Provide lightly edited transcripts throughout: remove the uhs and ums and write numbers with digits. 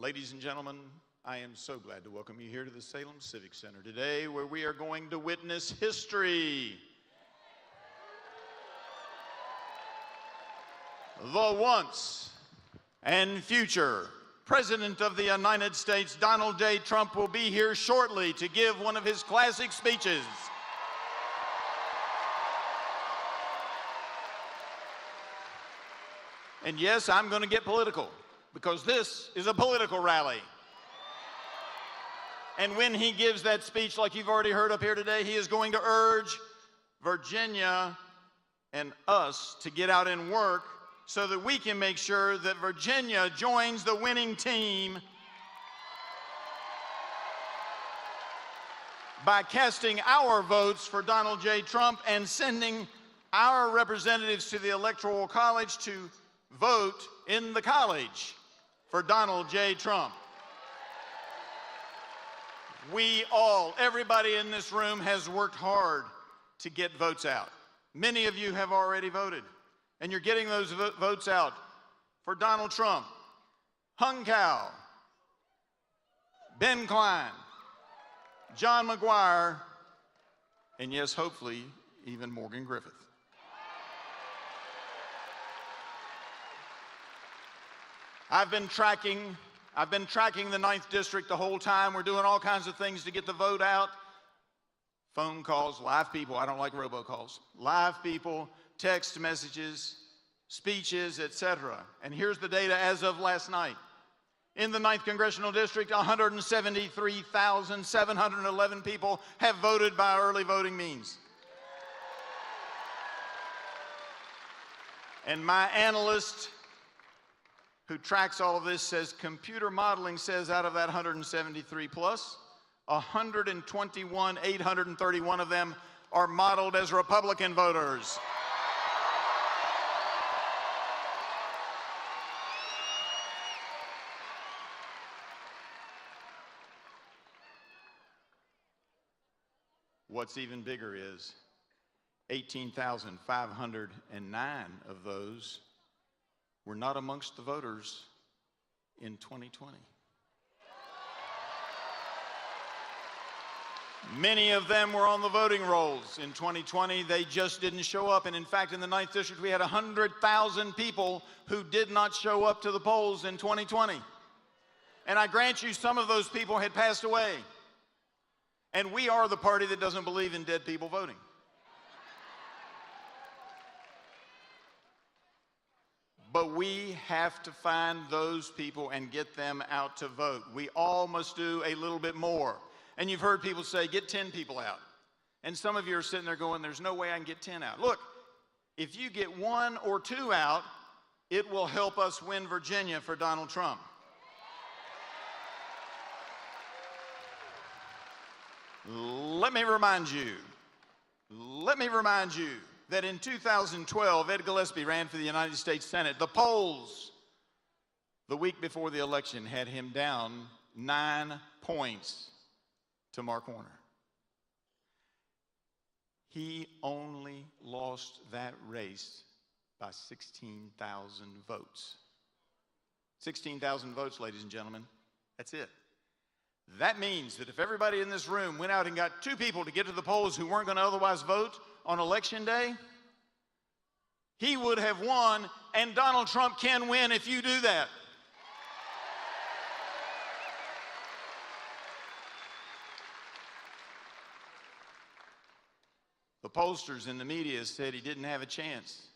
Ladies and gentlemen, I am so glad to welcome you here to the Salem Civic Center today, where we are going to witness history. The once and future President of the United States, Donald J. Trump, will be here shortly to give one of his classic speeches. And yes, I'm going to get political, because this is a political rally. And when he gives that speech, like you've already heard up here today, he is going to urge Virginia and us to get out and work so that we can make sure that Virginia joins the winning team by casting our votes for Donald J. Trump and sending our representatives to the Electoral College to vote in the college for Donald J. Trump. We all, everybody in this room has worked hard to get votes out. Many of you have already voted, and you're getting those votes out for Donald Trump, Hung Cao, Ben Cline, John McGuire, and yes, hopefully, even Morgan Griffith. I've been tracking the 9th District the whole time. We're doing all kinds of things to get the vote out. Phone calls, live people. I don't like robocalls. Live people, text messages, speeches, etc. And here's the data as of last night. In the 9th Congressional District, 173,711 people have voted by early voting means. And my analyst who tracks all of this says computer modeling says out of that 173 plus, 831 of them are modeled as Republican voters. What's even bigger is 18,509 of those were not amongst the voters in 2020. Many of them were on the voting rolls in 2020. They just didn't show up. And in fact, in the 9th District, we had 100,000 people who did not show up to the polls in 2020. And I grant you, some of those people had passed away. And we are the party that doesn't believe in dead people voting. But we have to find those people and get them out to vote. We all must do a little bit more. And you've heard people say, get 10 people out. And some of you are sitting there going, there's no way I can get 10 out. Look, if you get 1 or 2 out, it will help us win Virginia for Donald Trump. Let me remind you that in 2012, Ed Gillespie ran for the United States Senate. The polls the week before the election had him down 9 points to Mark Warner. He only lost that race by 16,000 votes. 16,000 votes, ladies and gentlemen. That's it. That means that if everybody in this room went out and got 2 people to get to the polls who weren't going to otherwise vote on Election Day, he would have won, and Donald Trump can win if you do that. The pollsters in the media said he didn't have a chance.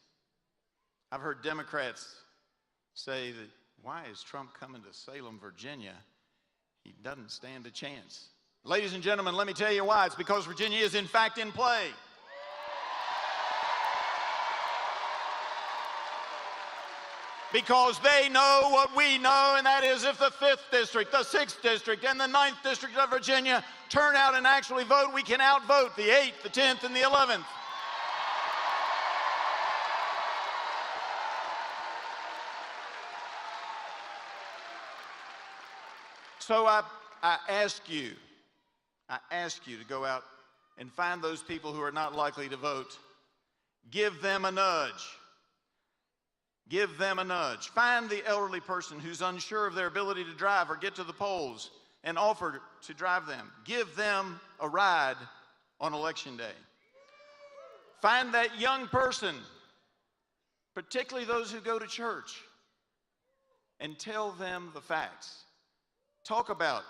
I've heard Democrats say that, why is Trump coming to Salem, Virginia? He doesn't stand a chance. Ladies and gentlemen, let me tell you why. It's because Virginia is in fact in play. Because they know what we know, and that is if the 5th District, the 6th District, and the 9th District of Virginia turn out and actually vote, we can outvote the 8th, the 10th, and the 11th. So I ask you to go out and find those people who are not likely to vote. Give them a nudge. Give them a nudge. Find the elderly person who's unsure of their ability to drive or get to the polls and offer to drive them. Give them a ride on Election Day. Find that young person, particularly those who go to church, and tell them the facts. Talk about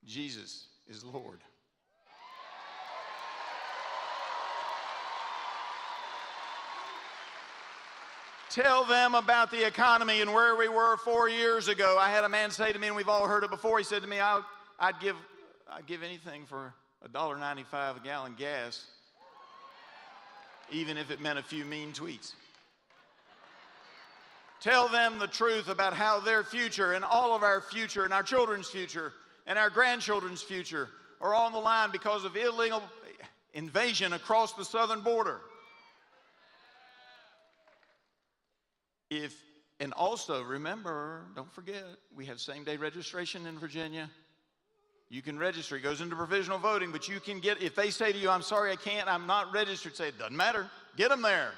Jesus is Lord. Tell them about the economy and where we were 4 years ago. I had a man say to me, and we've all heard it before, he said to me, I'd give anything for $1.95 a gallon gas, even if it meant a few mean tweets. Tell them the truth about how their future and all of our future and our children's future and our grandchildren's future are on the line because of illegal invasion across the southern border. And also remember, don't forget, we have same-day registration in Virginia. You can register. It goes into provisional voting, but you can get, if they say to you, I'm sorry, I can't, I'm not registered, say, it doesn't matter. Get them there.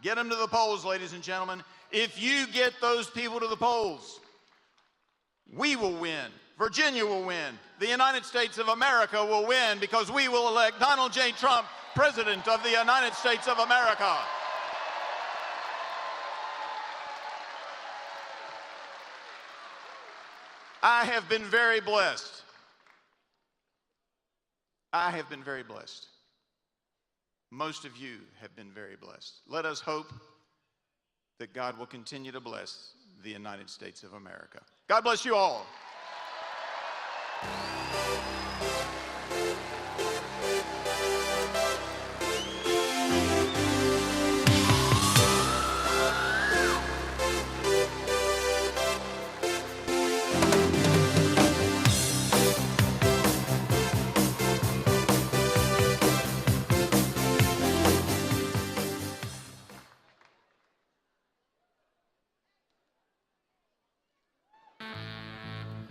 Get them to the polls, ladies and gentlemen. If you get those people to the polls, we will win. Virginia will win. The United States of America will win because we will elect Donald J. Trump, President of the United States of America. I have been very blessed. I have been very blessed. Most of you have been very blessed. Let us hope that God will continue to bless the United States of America. God bless you all.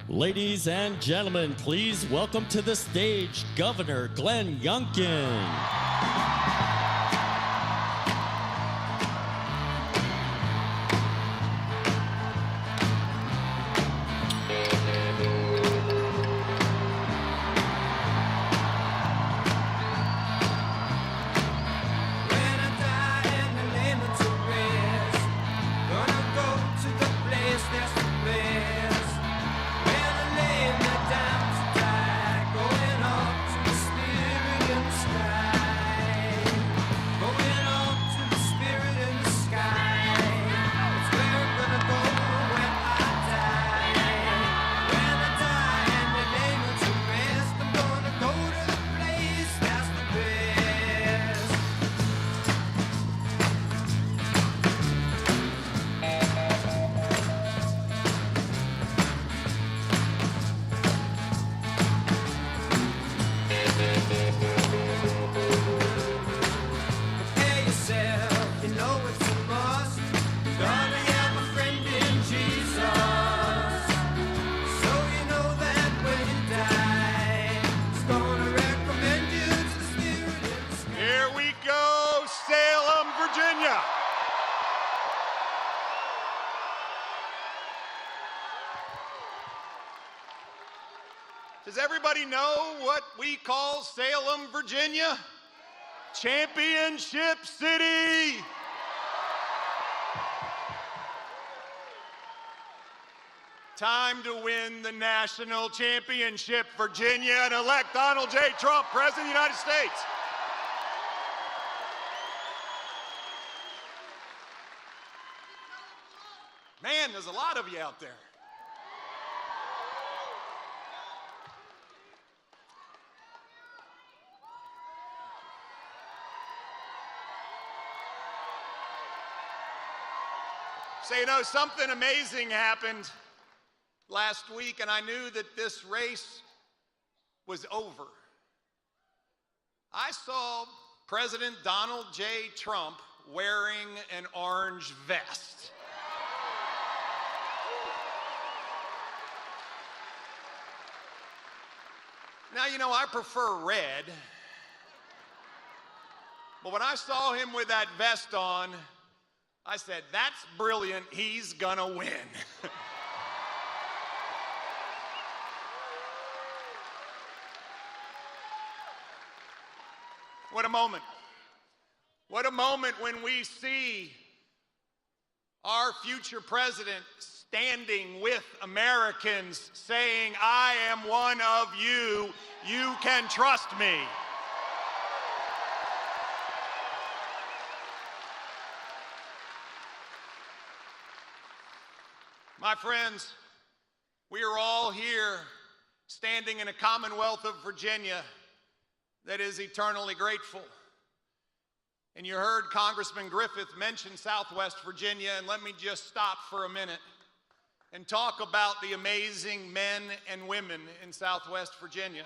Ladies and gentlemen, please welcome to the stage Governor Glenn Youngkin. Does everybody know what we call Salem, Virginia? Championship City. Time to win the national championship, Virginia, and elect Donald J. Trump, President of the United States. Man, there's a lot of you out there. So, you know, something amazing happened last week, and I knew that this race was over. I saw President Donald J. Trump wearing an orange vest. Now, you know, I prefer red, but when I saw him with that vest on, I said, that's brilliant, he's gonna win. What a moment. What a moment when we see our future president standing with Americans saying, I am one of you, you can trust me. My friends, we are all here standing in a Commonwealth of Virginia that is eternally grateful. And you heard Congressman Griffith mention Southwest Virginia, and let me just stop for a minute and talk about the amazing men and women in Southwest Virginia.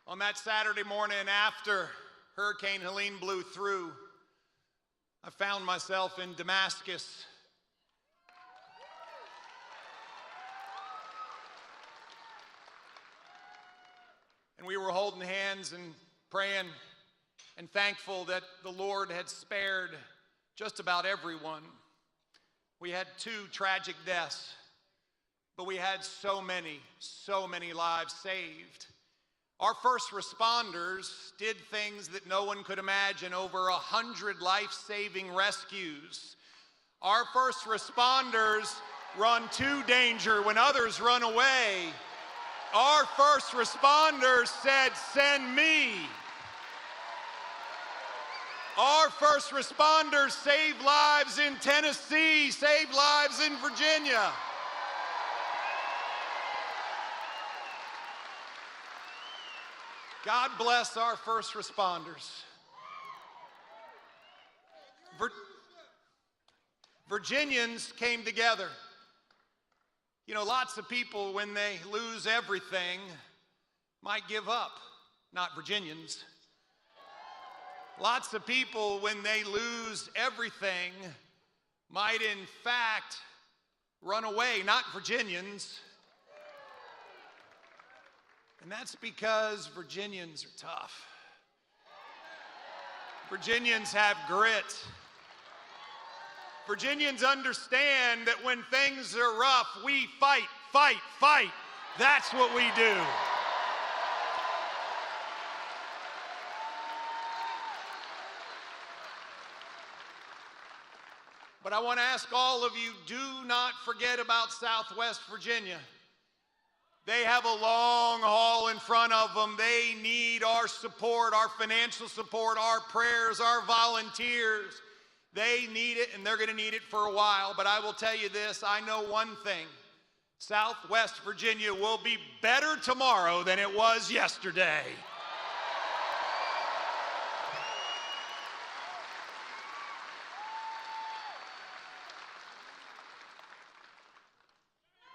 On that Saturday morning after Hurricane Helene blew through, I found myself in Damascus. And we were holding hands and praying and thankful that the Lord had spared just about everyone. We had 2 tragic deaths, but we had so many lives saved. Our first responders did things that no one could imagine, over 100 life-saving rescues. Our first responders run to danger when others run away. Our first responders said, send me. Our first responders saved lives in Tennessee, saved lives in Virginia. God bless our first responders. Virginians came together. You know, lots of people, when they lose everything, might give up. Not Virginians. Lots of people, when they lose everything, might in fact run away. Not Virginians. And that's because Virginians are tough. Virginians have grit. Virginians understand that when things are rough, we fight, fight, fight. That's what we do. But I want to ask all of you, do not forget about Southwest Virginia. They have a long haul in front of them. They need our support, our financial support, our prayers, our volunteers. They need it, and they're going to need it for a while. But I will tell you this, I know one thing. Southwest Virginia will be better tomorrow than it was yesterday.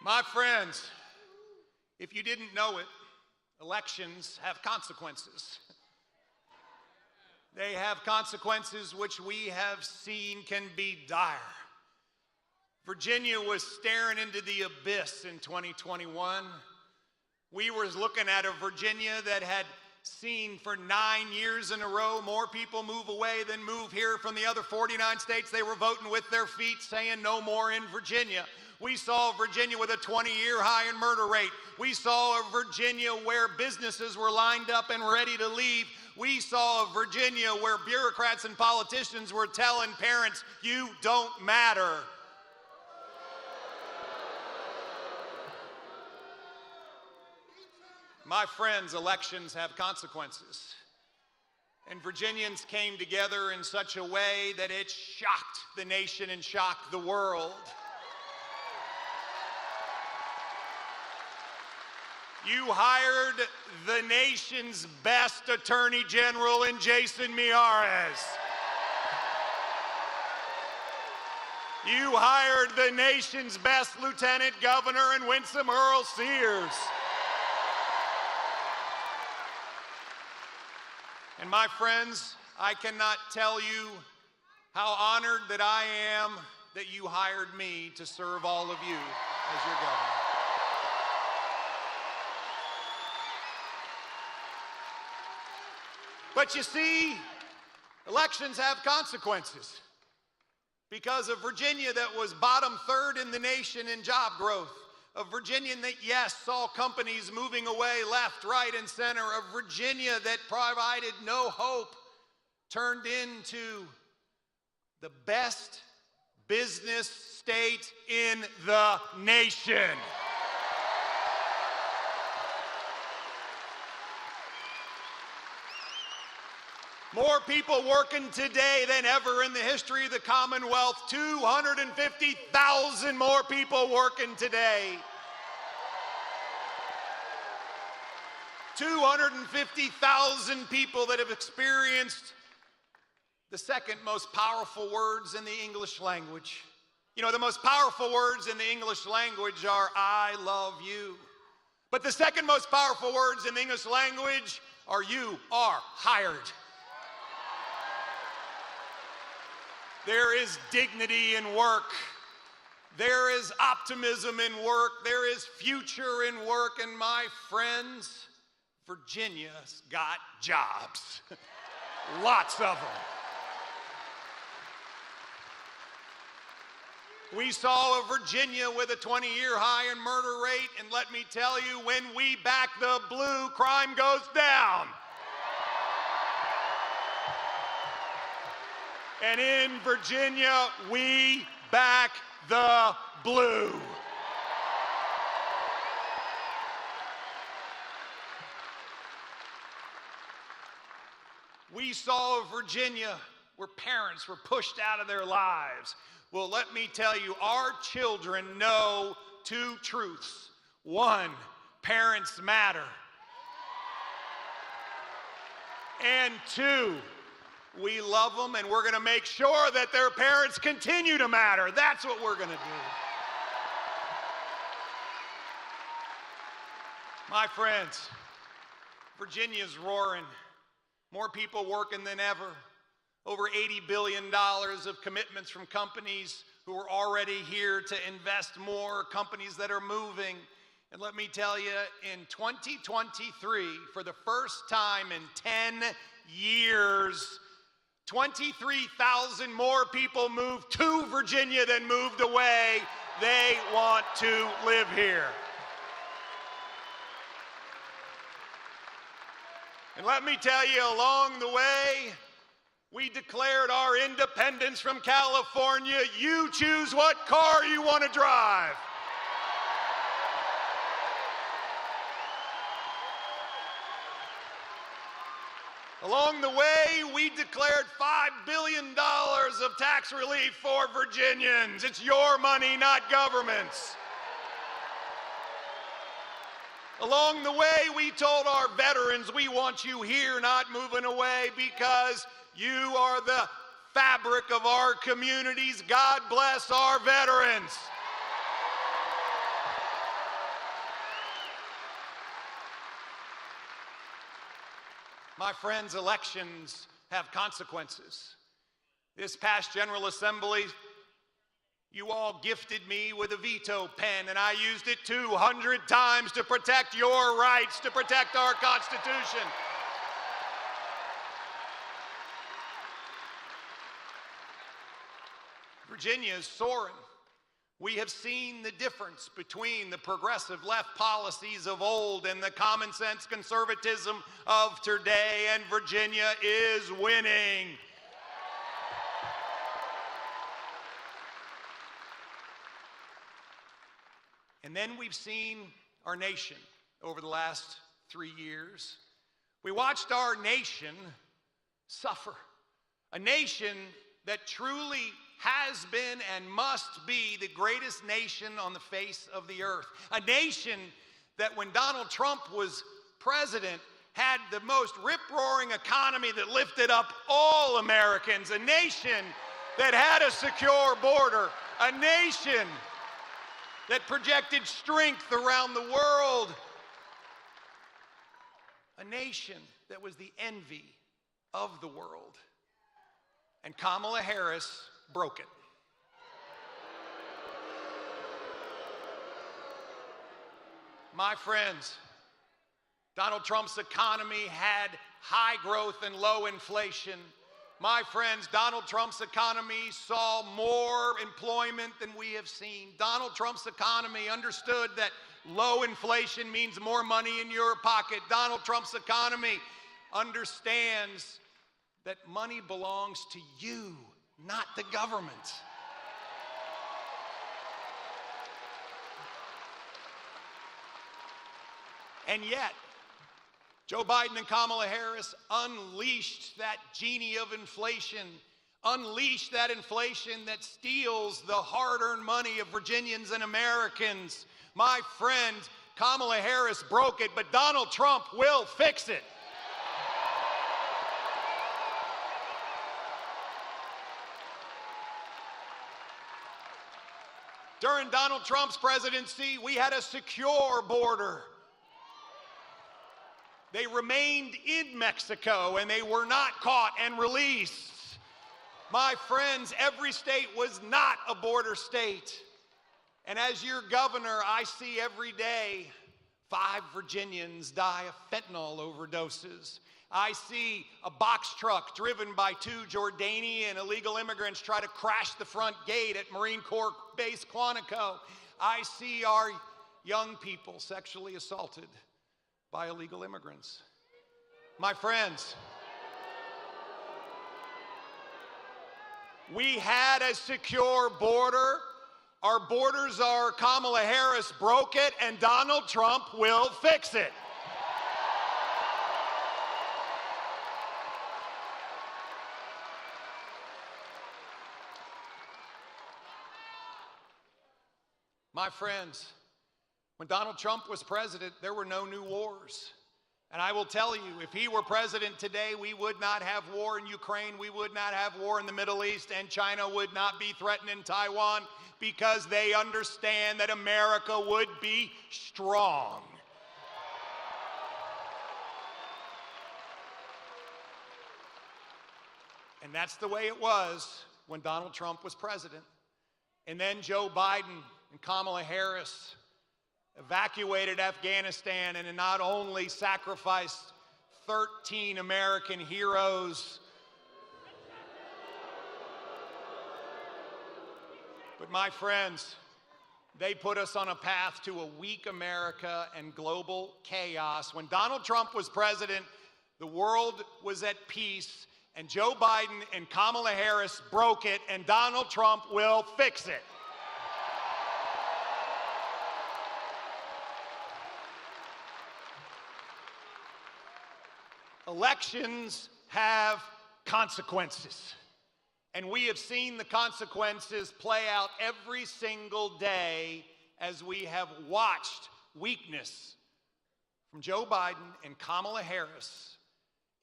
My friends, if you didn't know it, elections have consequences. They have consequences which we have seen can be dire. Virginia was staring into the abyss in 2021. We were looking at a Virginia that had seen for 9 years in a row more people move away than move here from the other 49 states. They were voting with their feet, saying no more in Virginia. We saw Virginia with a 20-year high in murder rate. We saw a Virginia where businesses were lined up and ready to leave. We saw a Virginia where bureaucrats and politicians were telling parents, you don't matter. My friends, elections have consequences. And Virginians came together in such a way that it shocked the nation and shocked the world. You hired the nation's best Attorney General in Jason Miyares. You hired the nation's best Lieutenant Governor in Winsome Earl Sears. And my friends, I cannot tell you how honored that I am that you hired me to serve all of you as your governor. But you see, elections have consequences. Because of Virginia that was bottom third in the nation in job growth, of Virginia that, yes, saw companies moving away left, right, and center, of Virginia that provided no hope, turned into the best business state in the nation. More people working today than ever in the history of the Commonwealth. 250,000 more people working today. 250,000 people that have experienced the second most powerful words in the English language. You know, the most powerful words in the English language are I love you. But the second most powerful words in the English language are you are hired. There is dignity in work. There is optimism in work. There is future in work. And my friends, Virginia's got jobs. Lots of them. We saw a Virginia with a 20-year high in murder rate. And let me tell you, when we back the blue, crime goes down. And in Virginia, we back the blue. We saw a Virginia where parents were pushed out of their lives. Well, let me tell you, our children know two truths. One, parents matter. And two, we love them, and we're going to make sure that their parents continue to matter. That's what we're going to do. My friends, Virginia's roaring. More people working than ever. Over $80 billion of commitments from companies who are already here to invest more, companies that are moving. And let me tell you, in 2023, for the first time in 10 years, 23,000 more people moved to Virginia than moved away. They want to live here. And let me tell you, along the way, we declared our independence from California. You choose what car you want to drive. Along the way, we declared $5 billion of tax relief for Virginians. It's your money, not government's. Along the way, we told our veterans, we want you here, not moving away, because you are the fabric of our communities. God bless our veterans. My friends, elections have consequences. This past General Assembly, you all gifted me with a veto pen, and I used it 200 times to protect your rights, to protect our Constitution. Virginia is soaring. We have seen the difference between the progressive left policies of old and the common sense conservatism of today, and Virginia is winning. And then we've seen our nation over the last 3 years. We watched our nation suffer. A nation that truly has been and must be the greatest nation on the face of the earth. A nation that when Donald Trump was president had the most rip-roaring economy that lifted up all Americans. A nation that had a secure border. A nation that projected strength around the world. A nation that was the envy of the world. And Kamala Harris broke it. My friends, Donald Trump's economy had high growth and low inflation. My friends, Donald Trump's economy saw more employment than we have seen. Donald Trump's economy understood that low inflation means more money in your pocket. Donald Trump's economy understands that money belongs to you, not the government. And yet, Joe Biden and Kamala Harris unleashed that genie of inflation, unleashed that inflation that steals the hard-earned money of Virginians and Americans. My friend, Kamala Harris broke it, but Donald Trump will fix it. During Donald Trump's presidency, we had a secure border. They remained in Mexico and they were not caught and released. My friends, every state was not a border state. And as your governor, I see every day 5 Virginians die of fentanyl overdoses. I see a box truck driven by 2 Jordanian illegal immigrants try to crash the front gate at Marine Corps Base Quantico. I see our young people sexually assaulted by illegal immigrants. My friends, we had a secure border. Our borders are, Kamala Harris broke it, and Donald Trump will fix it. My friends, when Donald Trump was president, there were no new wars. And I will tell you, if he were president today, we would not have war in Ukraine, we would not have war in the Middle East, and China would not be threatening Taiwan, because they understand that America would be strong. And that's the way it was when Donald Trump was president. And then Joe Biden and Kamala Harris evacuated Afghanistan and not only sacrificed 13 American heroes, but my friends, they put us on a path to a weak America and global chaos. When Donald Trump was president, the world was at peace, and Joe Biden and Kamala Harris broke it, and Donald Trump will fix it. Elections have consequences, and we have seen the consequences play out every single day as we have watched weakness from Joe Biden and Kamala Harris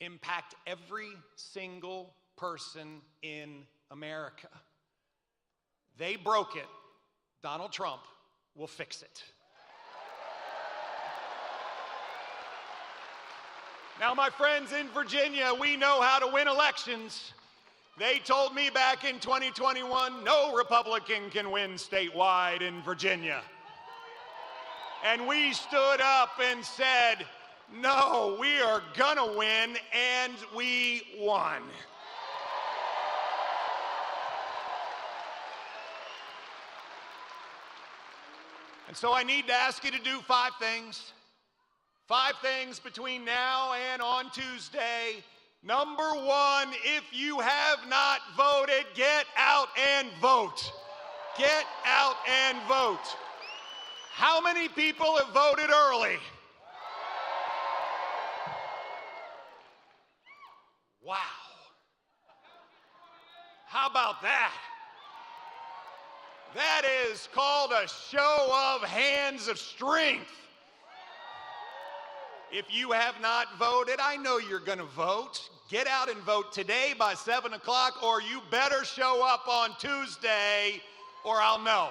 impact every single person in America. They broke it. Donald Trump will fix it. Now, my friends in Virginia, we know how to win elections. They told me back in 2021, no Republican can win statewide in Virginia. And we stood up and said, no, we are gonna win, and we won. And so I need to ask you to do 5 things. 5 things between now and on Tuesday. Number 1, if you have not voted, get out and vote. Get out and vote. How many people have voted early? Wow. How about that? That is called a show of hands of strength. If you have not voted, I know you're going to vote. Get out and vote today by 7 o'clock, or you better show up on Tuesday, or I'll know.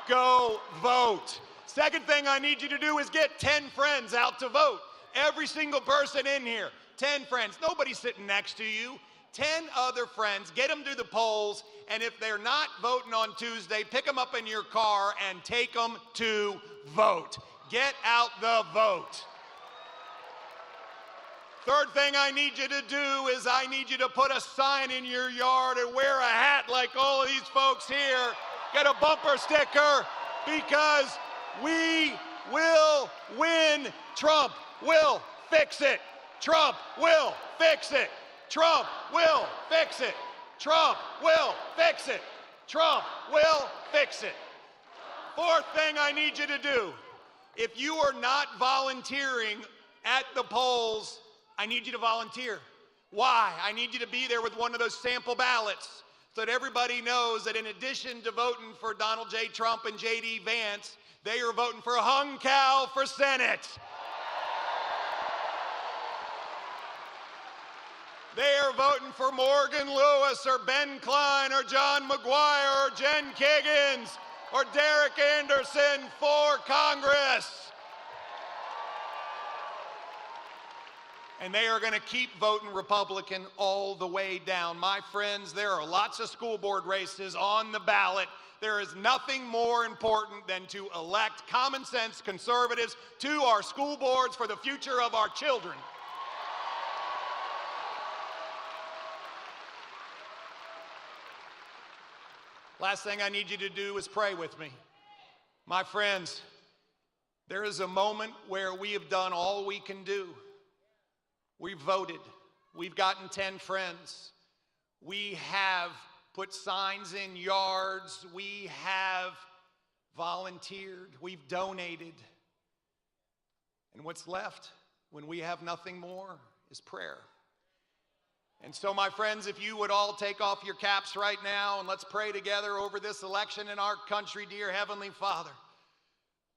Go vote. Second thing I need you to do is get 10 friends out to vote. Every single person in here, 10 friends. Nobody sitting next to you. 10 other friends. Get them to the polls, and if they're not voting on Tuesday, pick them up in your car and take them to vote. Get out the vote. Third thing I need you to do is I need you to put a sign in your yard and wear a hat like all of these folks here. Get a bumper sticker, because we will win. Trump will fix it. Trump will fix it. Trump will fix it. Trump will fix it. Trump will fix it. Fourth thing I need you to do, if you are not volunteering at the polls, I need you to volunteer. Why? I need you to be there with one of those sample ballots so that everybody knows that in addition to voting for Donald J. Trump and J.D. Vance, they are voting for Hung Cao for Senate. They are voting for Morgan Lewis or Ben Klein or John McGuire or Jen Kiggins or Derek Anderson for Congress. And they are going to keep voting Republican all the way down. My friends, there are lots of school board races on the ballot. There is nothing more important than to elect common sense conservatives to our school boards for the future of our children. Last thing I need you to do is pray with me. My friends, there is a moment where we have done all we can do. We've voted. We've gotten 10 friends. We have put signs in yards. We have volunteered. We've donated. And what's left when we have nothing more is prayer. And so, my friends, if you would all take off your caps right now and let's pray together over this election in our country. Dear Heavenly Father,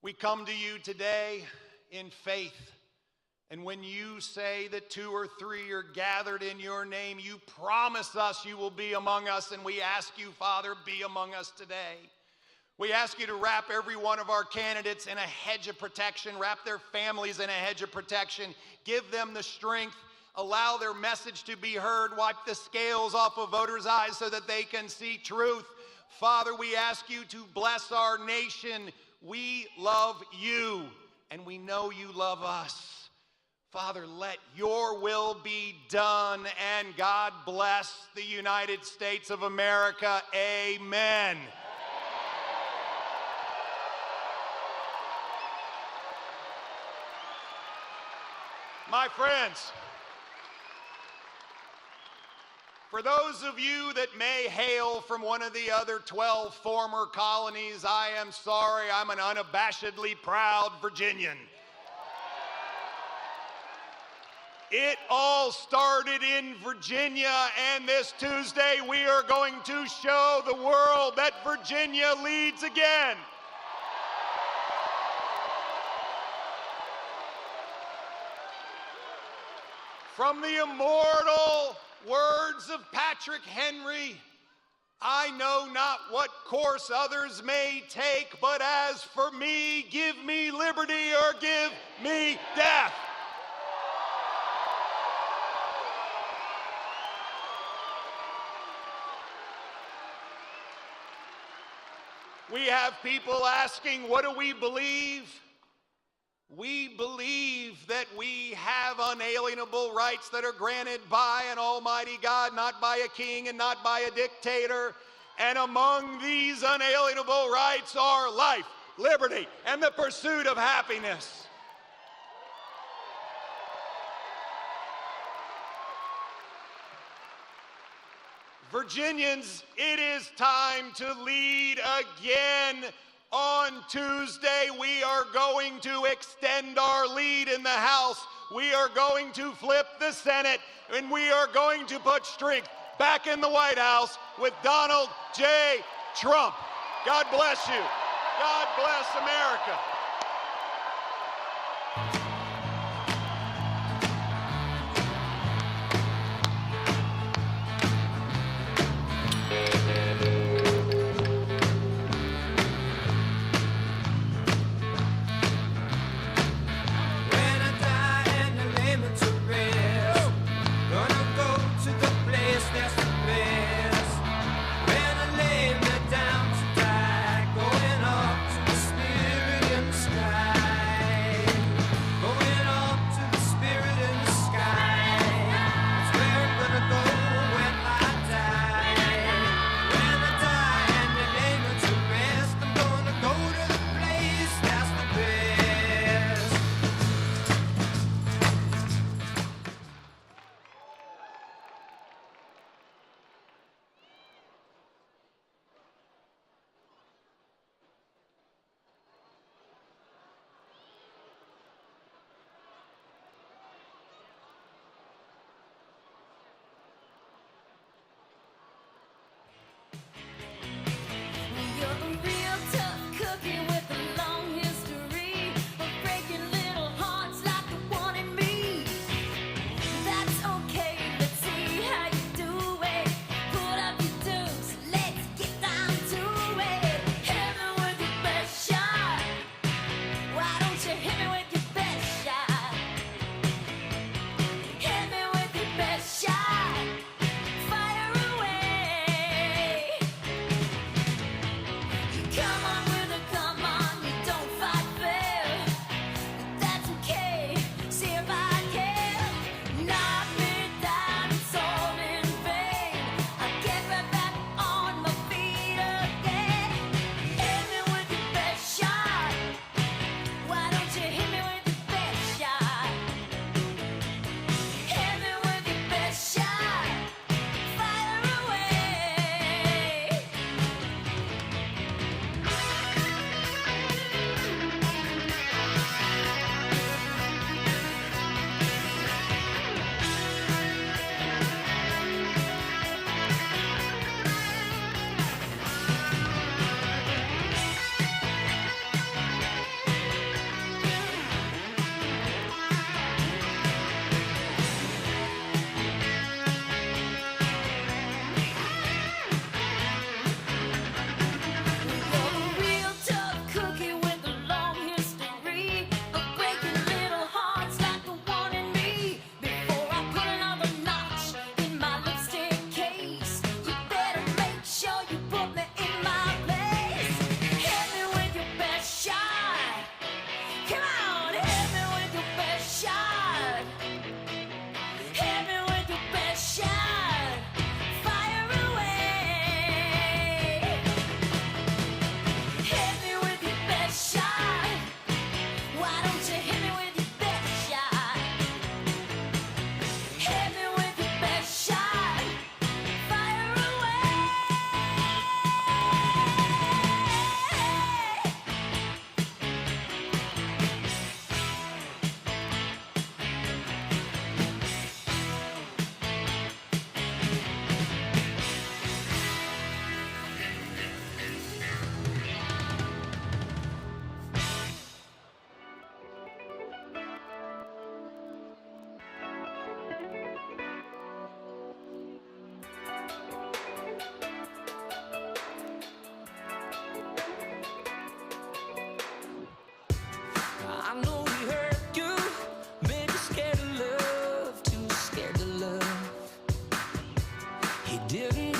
we come to you today in faith. And when you say that 2 or 3 are gathered in your name, you promise us you will be among us. And we ask you, Father, be among us today. We ask you to wrap every one of our candidates in a hedge of protection, wrap their families in a hedge of protection, give them the strength, allow their message to be heard, wipe the scales off of voters' eyes so that they can see truth. Father, we ask you to bless our nation. We love you, and we know you love us. Father, let your will be done, and God bless the United States of America. Amen. My friends, for those of you that may hail from one of the other 12 former colonies, I am sorry, I'm an unabashedly proud Virginian. It all started in Virginia, and this Tuesday we are going to show the world that Virginia leads again. From the immortal words of Patrick Henry, I know not what course others may take, but as for me, give me liberty or give me death. We have people asking, what do we believe? We believe that we have unalienable rights that are granted by an almighty God, not by a king and not by a dictator. And among these unalienable rights are life, liberty, and the pursuit of happiness. Virginians, it is time to lead again. On Tuesday, we are going to extend our lead in the House. We are going to flip the Senate, and we are going to put strength back in the White House with Donald J. Trump. God bless you. God bless America.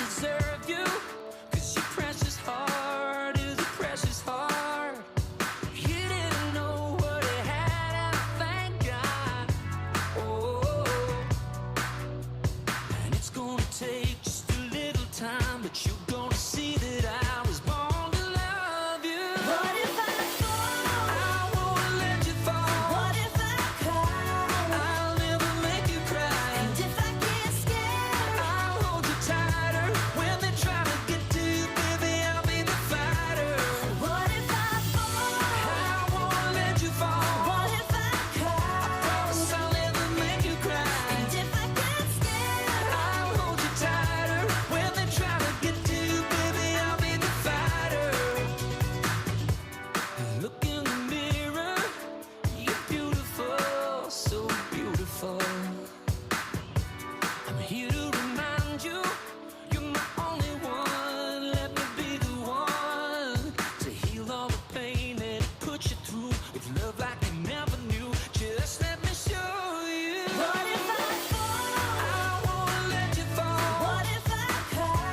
deserve you, 'cause your precious heart is a precious heart. You didn't know what it had, I thank God. Oh, and it's gonna take just a little time, but you're gonna see that I was born to love you. What if I fall? I won't let you fall. What if I cry? I'll never make you cry. And if I get scared, I'll hold you tighter. When they try to get to you, baby, I'll be the fighter. What if I fall? I won't let you fall. What if I cry? I promise I'll never make you cry. And if I get scared, I'll hold you tighter. When they try to get to you, baby, I'll be the fighter. Look in the mirror, you're beautiful, so beautiful. I'm here to remind you, you're my only one. Let me be the one to heal all the pain that it put you through, with love like you never knew. Just let me show you. What if I fall? I won't let you fall. What if I cry?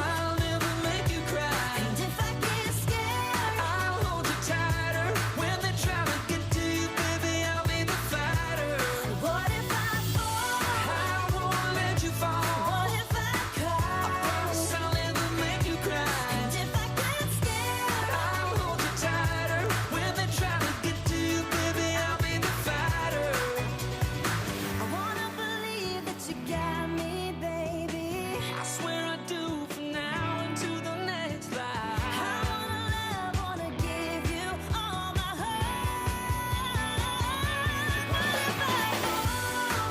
I'll never make you cry. And if I get scared, I'll hold you tighter. When they try to get to you, baby, I'll be the fighter. What if I fall? I won't let you fall. What if I cry? I promise I'll never make you cry. And if I get scared, I'll hold you tighter. When they try to get to you, baby, I'll be the fighter. I wanna believe that you got me, baby. I swear I do, from now into the next life. I wanna love, wanna give you all my heart. What if I fall?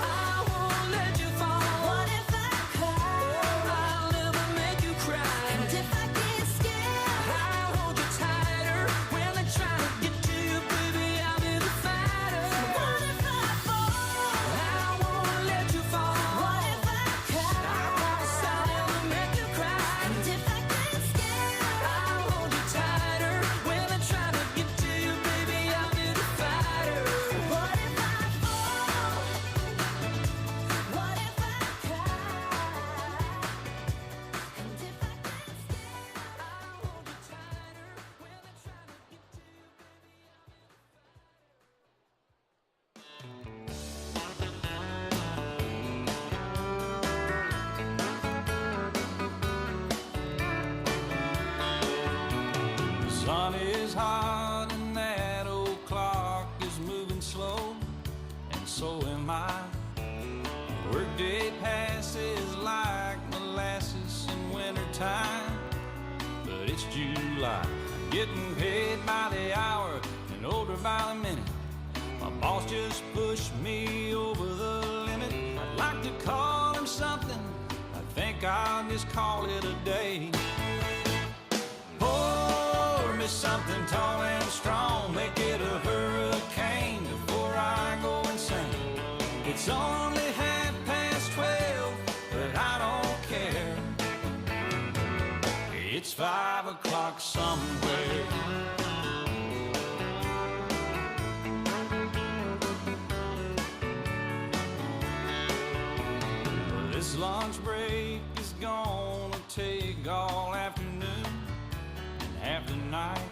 I won't let you fall. What if I cry? I'll never make you cry. And if I get scared, I'll hold you tighter. When they try to get to you, baby, I'll be the fighter. What if I fall? I won't let you fall. What if I cry? I promise I'll never make you cry. And if I get scared, I'll hold you tighter. When they try to get to you, baby, I'll be the fighter. What if I fall? What if I cry? And if I get scared, I'll hold you tighter. When they try to get to you, The sun is hot and that old clock is moving slow, and so am I. Workday passes like molasses in wintertime, but it's July. Getting paid by the hour and older by the minute. My boss just pushed me over the limit. I'd like to call him something, I think I'll just call it a day. Pour me something tall and strong, make it a hurricane before I go insane. It's only 12:30, but I don't care. It's 5 o'clock somewhere. This lunch break is gonna take all afternoon and half the night.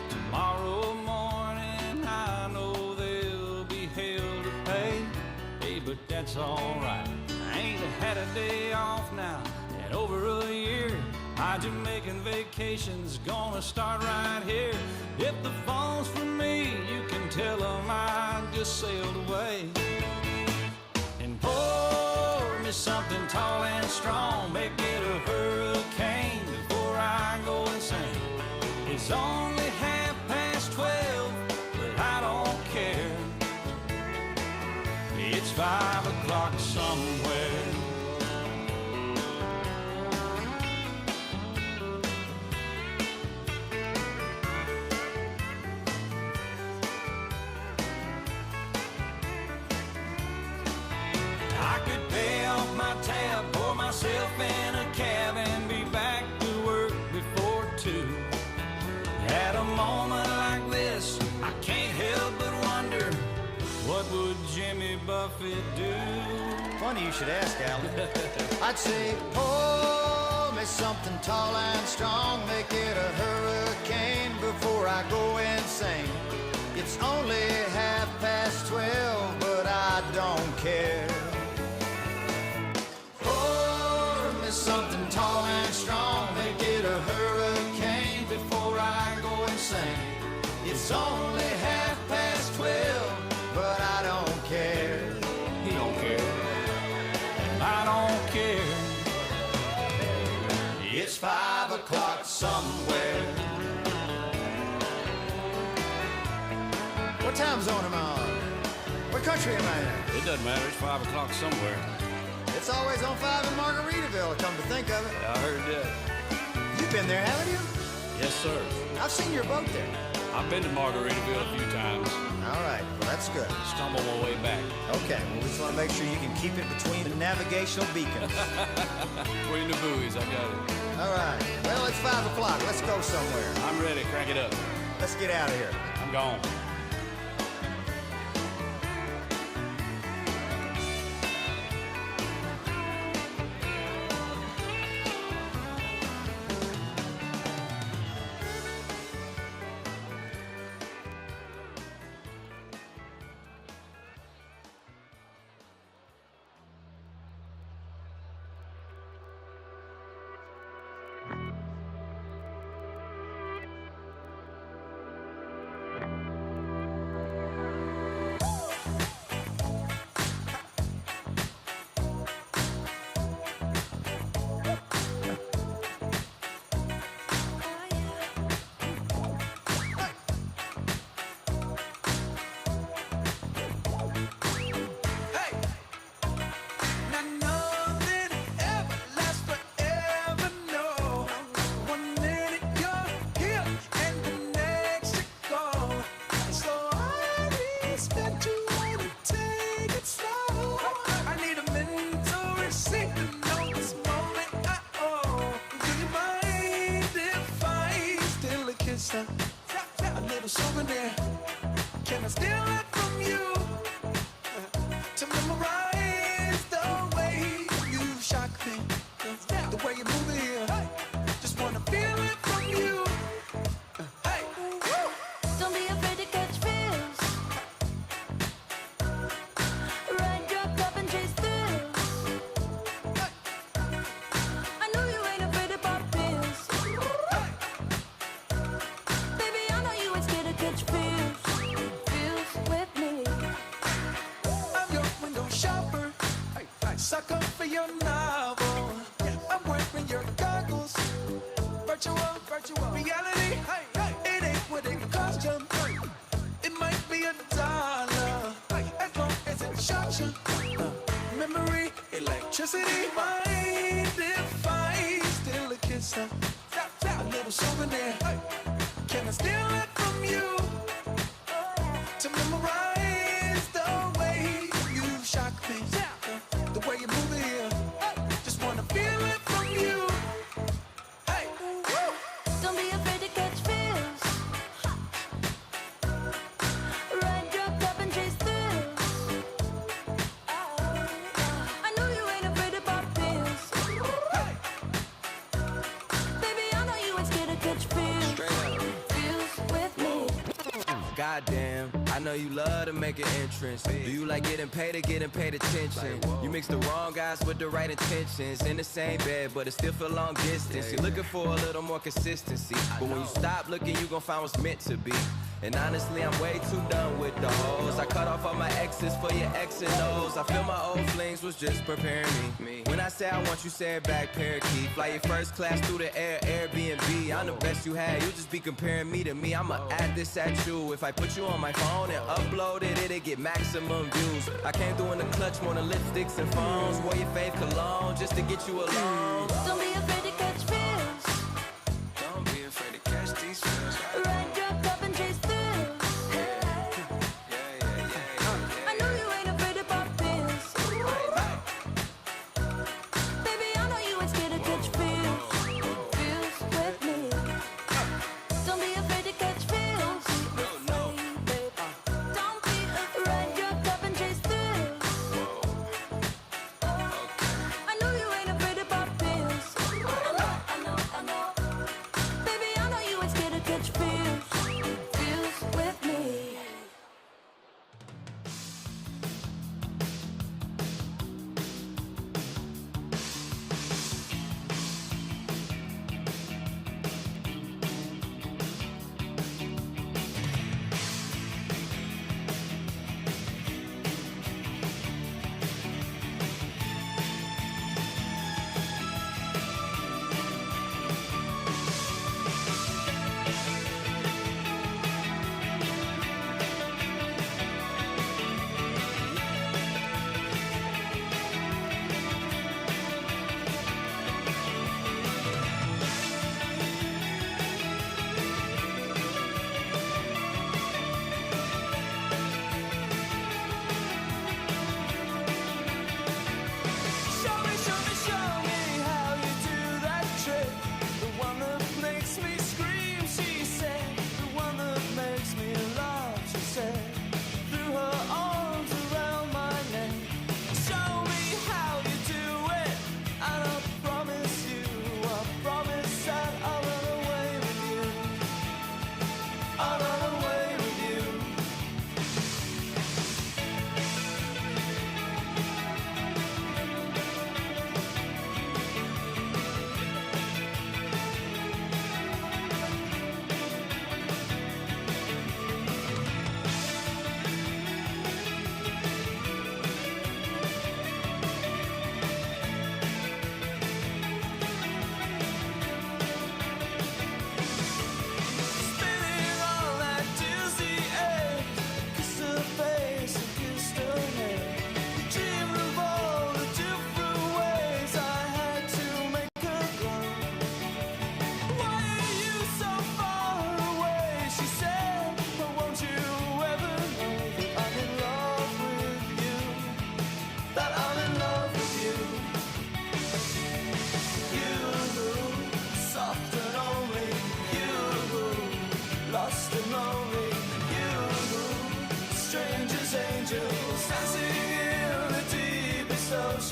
Tomorrow morning I know there'll be hell to pay. Hey, but that's alright. I ain't had a day off now in over a year. My Jamaican vacation's gonna start right here. If the phone's for me, you can tell them I just sailed away. And pour me something tall and strong, make it a hurricane before I go insane. It's only 12:30, but I don't care. It's 5 o'clock somewhere. I could pay off my tab, pour myself in a cab, and be back to work before 2. At a moment like this, I can't help but wonder, what would Jimmy Buffett do? funny you should ask, Alan. I'd say, pour me something tall and strong, make it a hurricane before I go insane. It's only 12:30, but I don't care. Pour me something tall and strong, make it a hurricane before I go insane. It's only 12:30, but I don't care. He don't care. And I don't care. It's 5 o'clock somewhere. What time zone am I on? What country am I in? It doesn't matter. It's 5 o'clock somewhere. It's always on 5 in Margaritaville, come to think of it. I heard that. You've been there, haven't you? Yes, sir. I've seen your boat there. I've been to Margaritaville a few times. All right, well, that's good. Stumbled my way back. Okay, well, we just want to make sure you can keep it between the navigational beacons. Between the buoys, I got it. All right, well, it's 5 o'clock. Let's go somewhere. I'm ready. Crank it up. Let's get out of here. I'm gone. A little souvenir. Can I steal it from you? To memorize the way you shock me, the way you move it here. Just wanna feel it from you. Hey, Don't be afraid to catch feels. Ride your cup and chase thrills. I know you ain't afraid to pop pills. Baby, I know you ain't scared to catch feels. Feels with me. I'm your window shopper. Sucker for your novel. I'm wearing your goggles. Virtual reality. It ain't what it cost you. It might be $1 as long as it shocks you. Memory, electricity, mind if I steal a kiss? A little souvenir. Can I steal it from you? To memorize the way you shock me, the way you move it here. Just wanna feel it from you. Hey, Don't be afraid to catch feels. Ride your cup and chase thrills. I know you ain't afraid to pop pills. Baby, I know you ain't scared to catch feels. Feels with me. Goddamn, I know you love to make an entrance. Do you like getting paid or getting paid attention? You mix the wrong guys with the right intentions. In the same bed, but it still feel long distance. You're looking for a little more consistency. But when you stop looking, you gon' find what's meant to be. And honestly, I'm way too done with the hoes. I cut off all my exes for your X and O's. I feel my old flings was just preparing me. When I say I want you, say it back, parakeet. Fly your first class through the air, Airbnb. I'm the best you had, you just be comparing me to me. I'ma add this at you. If I put you on my phone and upload it, it'll get maximum views. I came through in the clutch, more than lipsticks and phones. Wore your fave cologne just to get you alone. Don't be afraid to catch feels. Don't be afraid to catch these feels. Ride your cup and chase thrills. I know you ain't afraid to pop pills. Baby, I know you ain't scared to catch feels. Feels with me. Don't be afraid to catch feels. Don't be afraid. Ride your cup and chase thrills.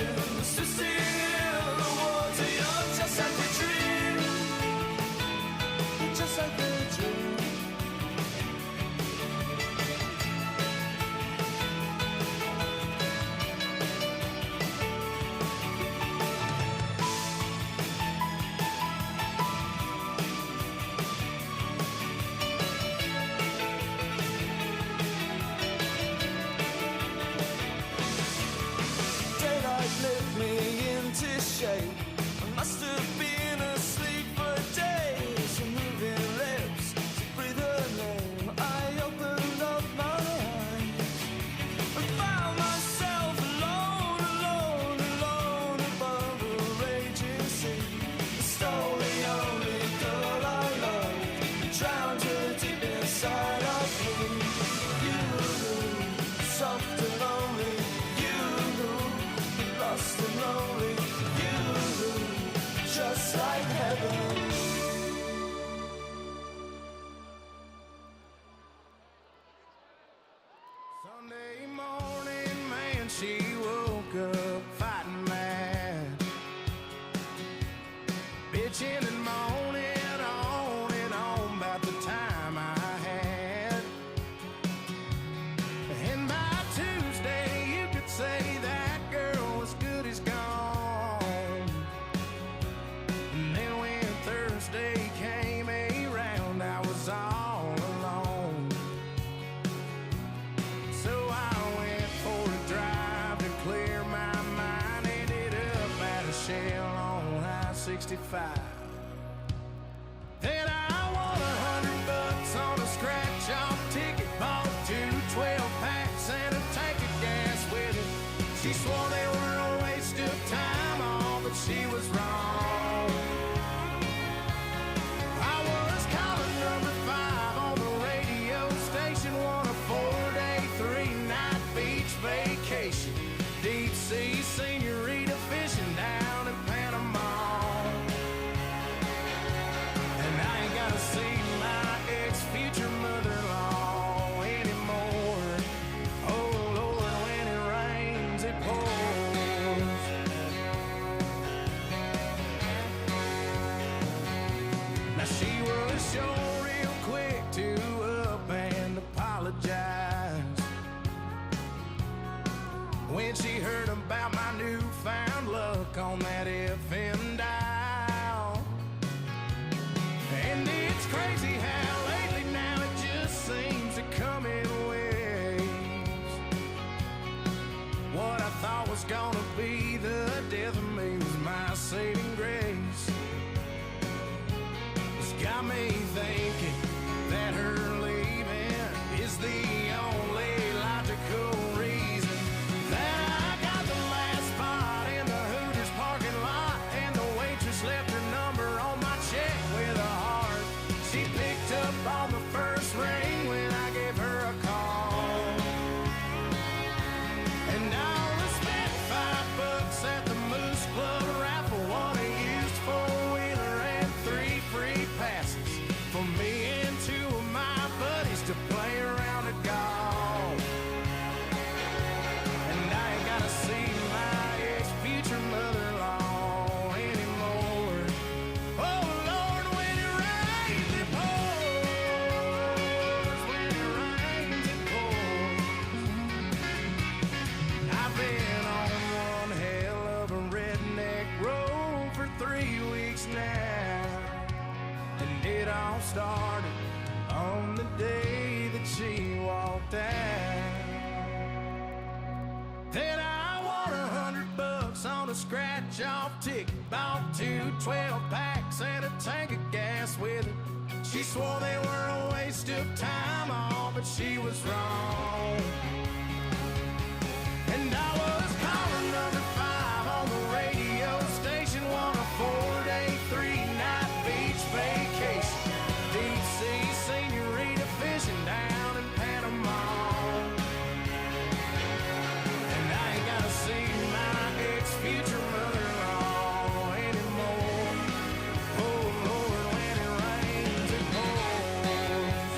emotions to steal the words of your just like a dream, just like a dream. Shape. I must have been asleep for days. Your moving lips to breathe her name. I opened up my eyes and found myself alone, alone, alone above a raging sea. Stole the only girl I loved, drowned her deep inside of me. You, soft and lonely. You, lost and lonely. Just like heaven. Sunday morning, man, she woke up fighting mad, bitching and moaning on and on about the time I had. And by Tuesday, you could say that girl was good as gone. Thursday came around, I was all alone. So I went for a drive to clear my mind. Ended up at a Shell on I-65. Then I won $100 on a scratch-off ticket. Bought 2 12-packs and a tank of gas with it. She swore they were a waste of time, all, but she was wrong. Number 5 on the radio station, won a 4-day, 3-night beach vacation. Deep sea senorita fishing down in Panama. And I ain't gotta see my ex-future mother-in-law anymore. Oh Lord, when it rains, it pours. Now she was sure to up and apologize when she heard about my newfound luck on that FM dial. And it's crazy how lately now it just seems to come in waves. What I thought was gonna be the death of me was my saving grace. It's got me thinking that her leaving is the only logical reason that I got the last spot in the Hooters parking lot, and the waitress left her number on my check with a heart. She picked up on the first ring when I gave her a call, and I spent $5 at the Moose Club raffle, won a used 4-wheeler and 3 free passes for me and 2 of my buddies to play around at golf. And I ain't gotta see my ex-future mother-in-law anymore. Oh Lord, when it rains, it pours. When it rains, it pours. I've been on one hell of a redneck road for 3 weeks now. And it all started on the day that she walked out. Then I won $100 on a scratch-off ticket. Bought 2 12-packs and a tank of gas with it. She swore they were a waste of time, all, but she was wrong. And I was calling number 5 on the radio station, won a 4-day, 3-night beach vacation. Deep sea senorita fishing down in Panama. And I ain't gotta see my ex-future mother-in-law anymore. Oh Lord, when it rains, it pours.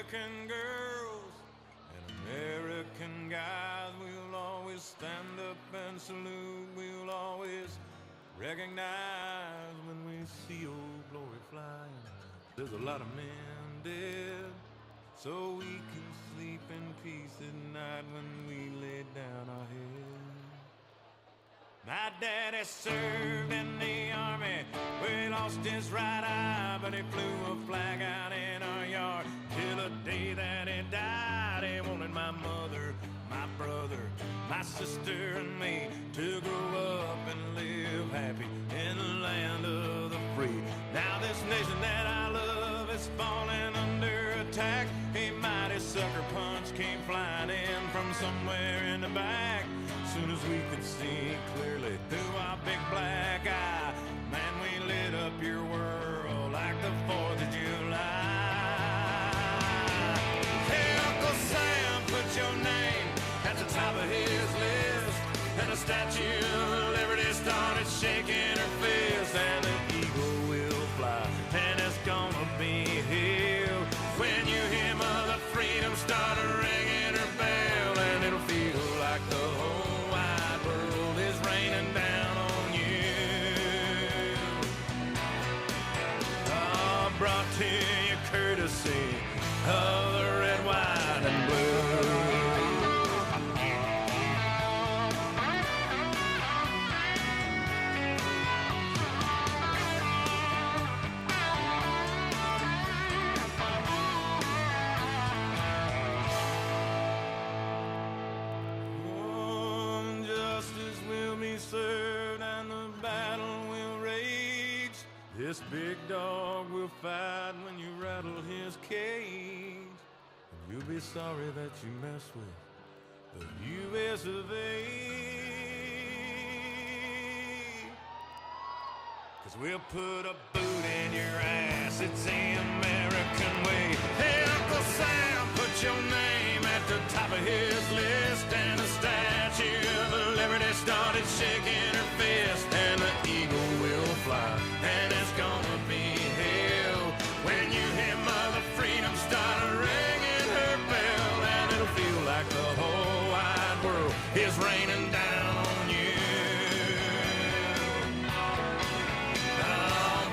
American girls and American guys, we'll always stand up and salute. We'll always recognize when we see old glory flying. There's a lot of men dead, so we can sleep in peace at night when we lay down our heads. My daddy served in the army, we lost his right eye, but he flew a flag out in our yard till the day that he died. He wanted my mother, my brother, my sister and me to grow up and live happy in the land of the free. Now this nation that I love is falling under attack. A mighty sucker punch came flying in from somewhere in the back. Soon as we could see clearly through our big black eye, man, we lit up your world like the 4th of July. Hey, Uncle Sam, put your name at the top of his list, and the Statue of Liberty started shaking her fist, and the eagle will fly, and it's gonna be here when you hear Mother Freedom start ringing her bell, and it'll feel like the whole wide world is raining down on you. Brought to you courtesy of the red, white, and blue. Justice will be served and the battle will rage. This big dog will fight when you rattle his cage. And you'll be sorry that you messed with the U.S. of A. 'Cause we'll put a boot in your ass, it's the American way. Hey, Uncle Sam, put your name at the top of his list, and the Statue of Liberty started shaking her fist, and the eagle will fly, and it's gonna be hell when you hear Mother Freedom start ringing her bell, and it'll feel like the whole wide world is raining down on you.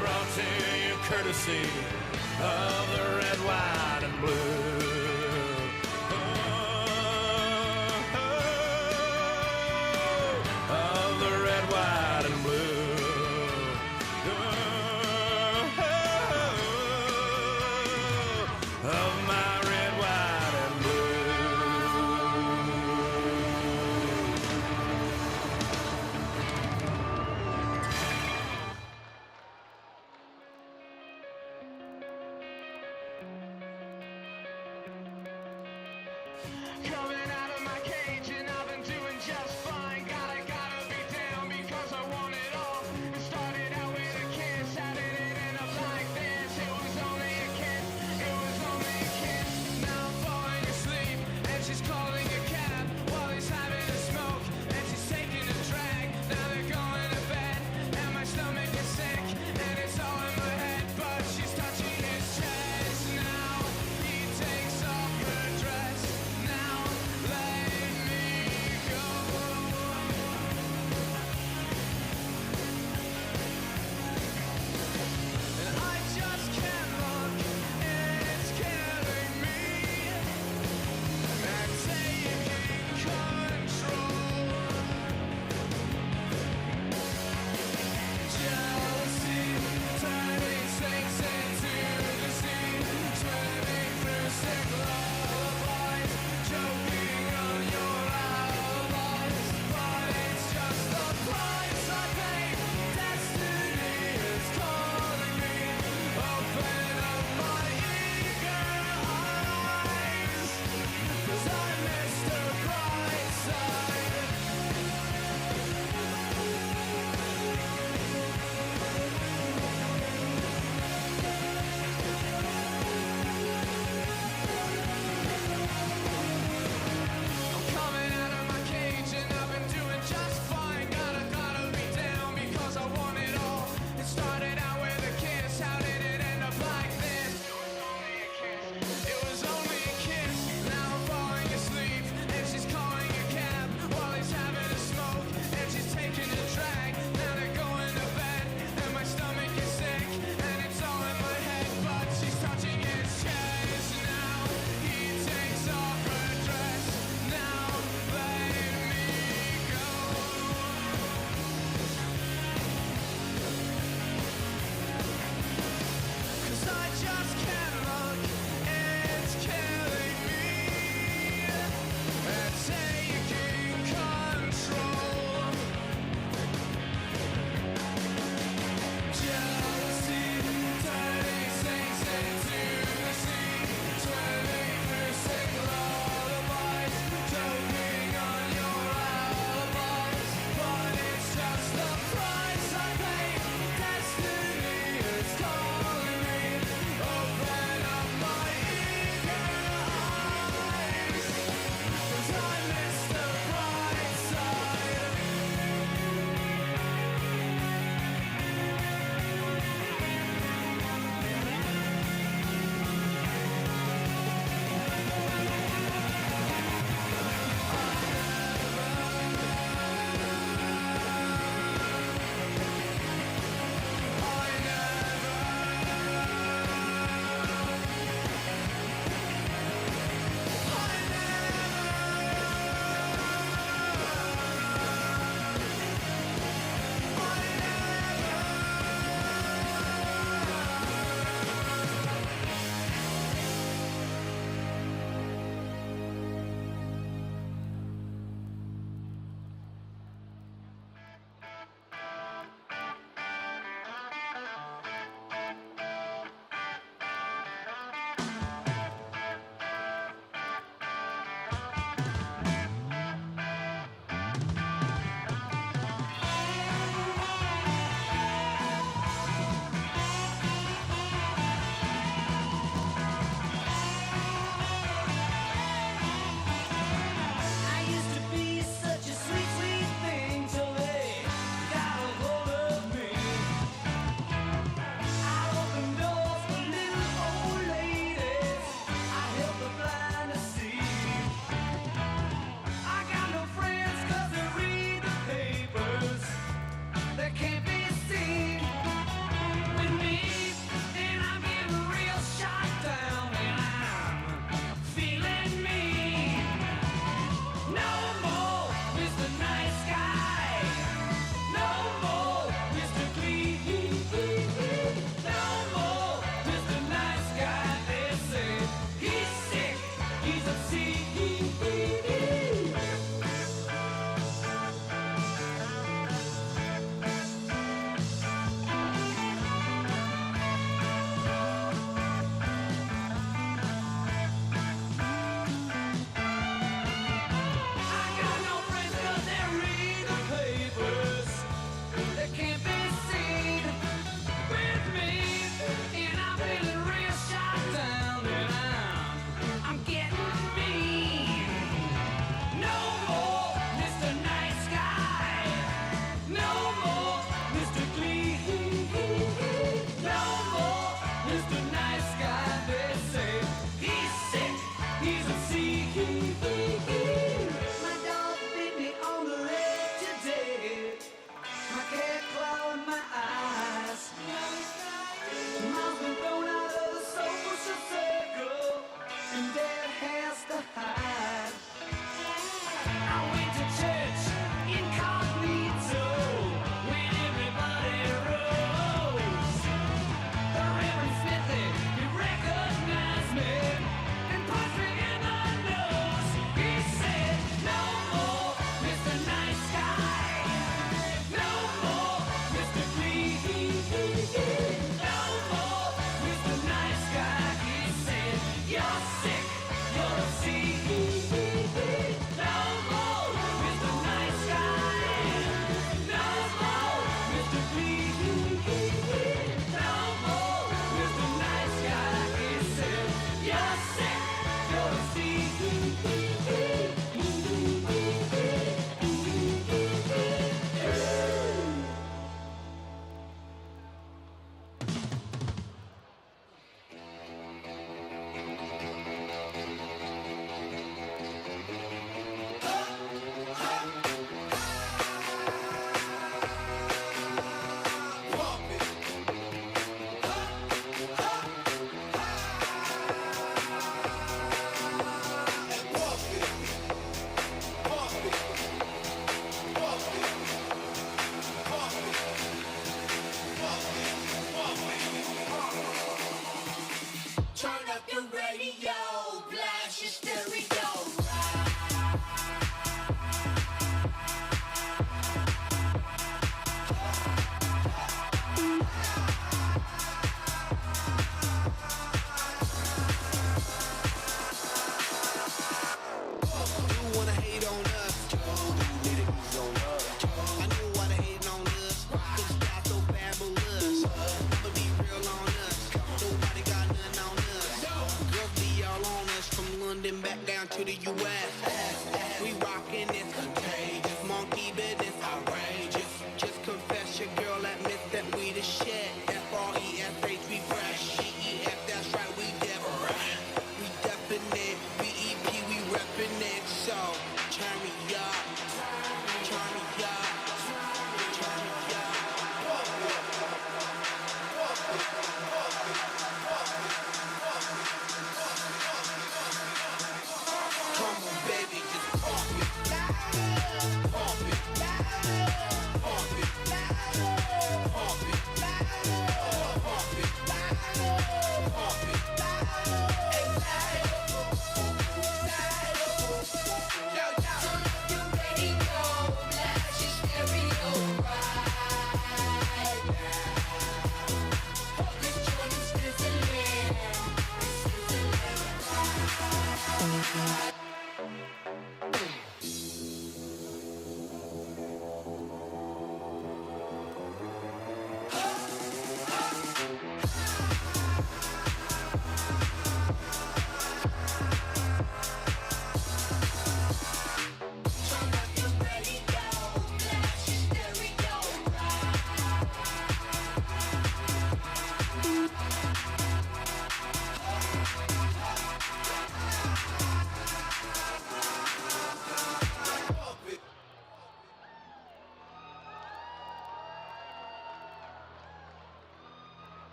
Brought to you courtesy of the red, white, and blue. Of the red, white, and blue. Of my red, white, and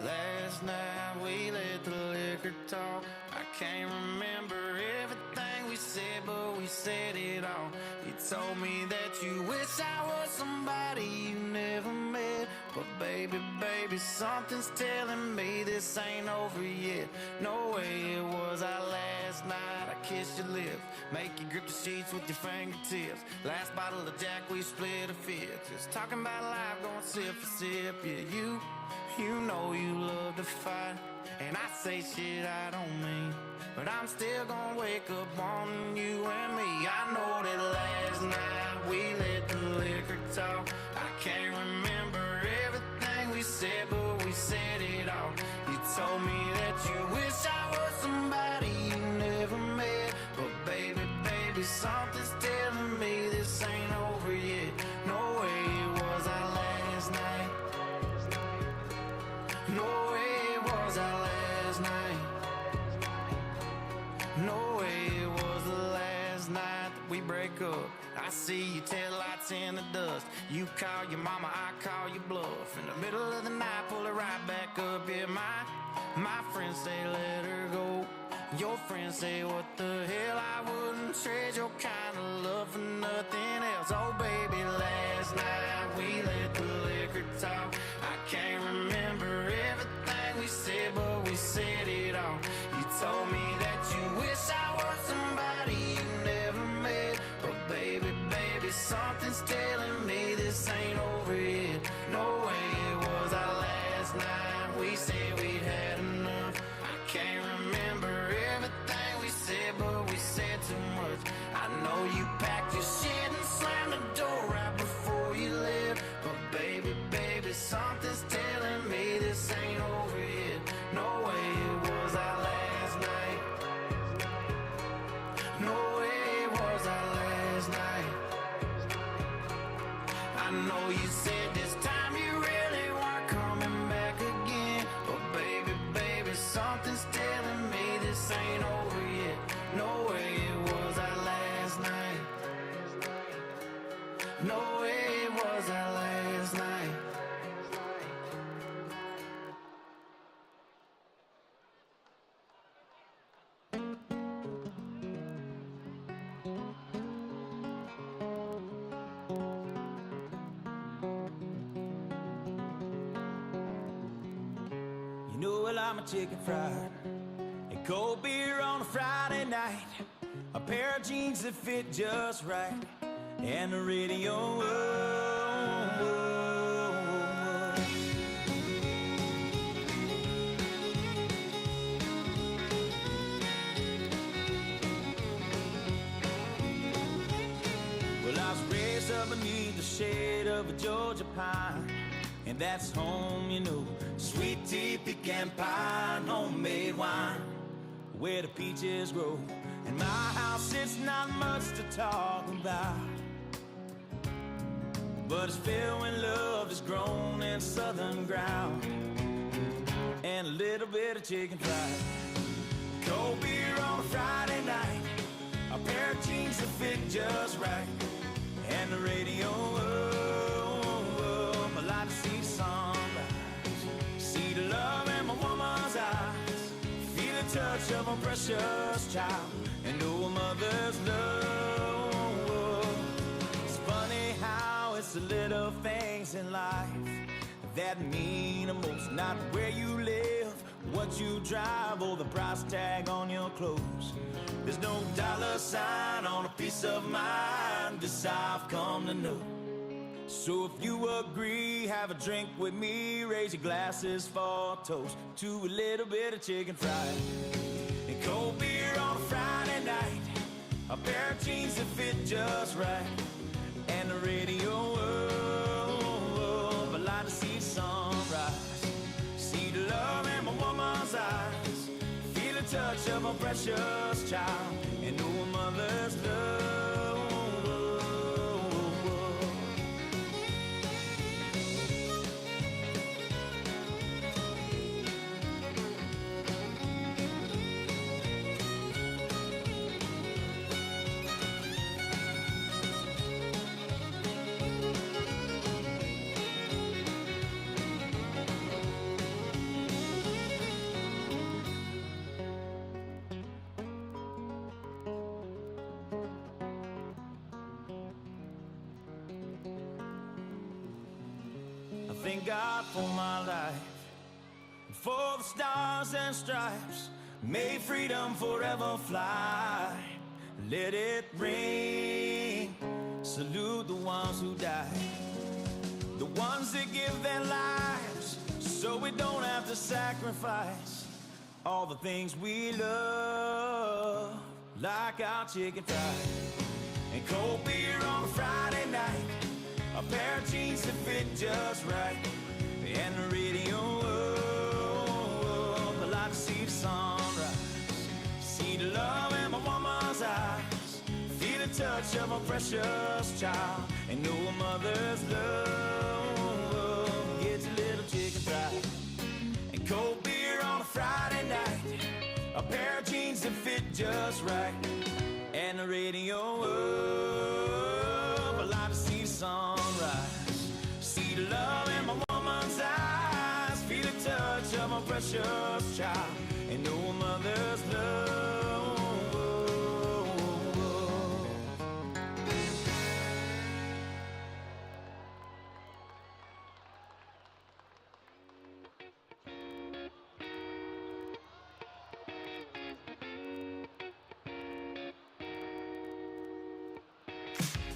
Last night we let the liquor talk. I can't remember everything we said, but we said it all. You told me that you wish I was somebody you never met. But baby, baby, something's telling me this ain't over yet. No way it was our last night. I kissed your lips, make you grip the sheets with your fingertips. Last bottle of Jack, we split a fifth. Just talking about life, going sip for sip. Yeah, you know you love to fight, and I say shit I don't mean, but I'm still gonna wake up wanting you and me. I know that last night we let the liquor talk. I can't remember everything we said, but we said it all. You told me that you wish I was somebody you never met, but baby, baby, something's telling me this ain't over yet. No way it was our last night. No way it was our last night. No way it was the last night that we break up. I see your taillights in the dust. You call your mama, I call your bluff. In the middle of the night, pull it right back up. Yeah, my friends say let her go. Your friends say what the hell, I wouldn't trade your kind of love for nothing else. Oh baby, last night we let the liquor talk. I can't remember everything we said, but we said it all. You told me that you wish I was somebody you never met, but baby, baby, something's telling me this ain't over yet. No way it was our last night. We said we'd had enough. I can't remember everything we said, but we said too much. I know you packed your shit and slammed the door right before you left, but baby, baby, something's telling me this ain't over yet. No way it was our last night. No way it was our last night. I know you said this time you really weren't coming back again, but baby, baby, something's telling me this ain't over yet. No way it was our last night. No way it was our last night. You know, well, I'm a chicken fried and cold beer on a Friday night, a pair of jeans that fit just right, and the radio. Oh, oh, oh. Well, I was raised up beneath the shade of a Georgia pine, and that's home, you know. Sweet tea, pecan pie, and homemade wine, where the peaches grow. In my house, it's not much to talk about, but it's filled when love is grown in southern ground, and a little bit of chicken fried. Cold beer on a Friday night, a pair of jeans that fit just right, and the radio. I like to see the sunrise, see the love in my woman's eyes, feel the touch of a precious child, and know a mother's love. It's funny how it's the little things in life that mean the most. Not where you live, what you drive, or the price tag on your clothes. There's no dollar sign on a piece of mind, this I've come to know. So if you agree, have a drink with me, raise your glasses for a toast to a little bit of chicken fried and cold beer on a Friday night, a pair of jeans that fit just right, and the radio. I like to see the sunrise, see the love in my woman's eyes, feel the touch of a precious child, and know a mother's love. thank God for my life, for the stars and stripes. May freedom forever fly. Let it ring. Salute the ones who died, the ones that give their lives so we don't have to sacrifice all the things we love, like our chicken fried and cold beer on a Friday night, a pair of jeans that fit just right, and the radio. I like to see the sunrise, see the love in my woman's eyes, feel the touch of a precious child, and know a mother's love gets a little chicken fried and cold beer on a Friday night, a pair of jeans that fit just right, and the radio up. I like to see the sunrise, see the love in my woman's eyes, feel the touch of a precious child, and know a mother's love.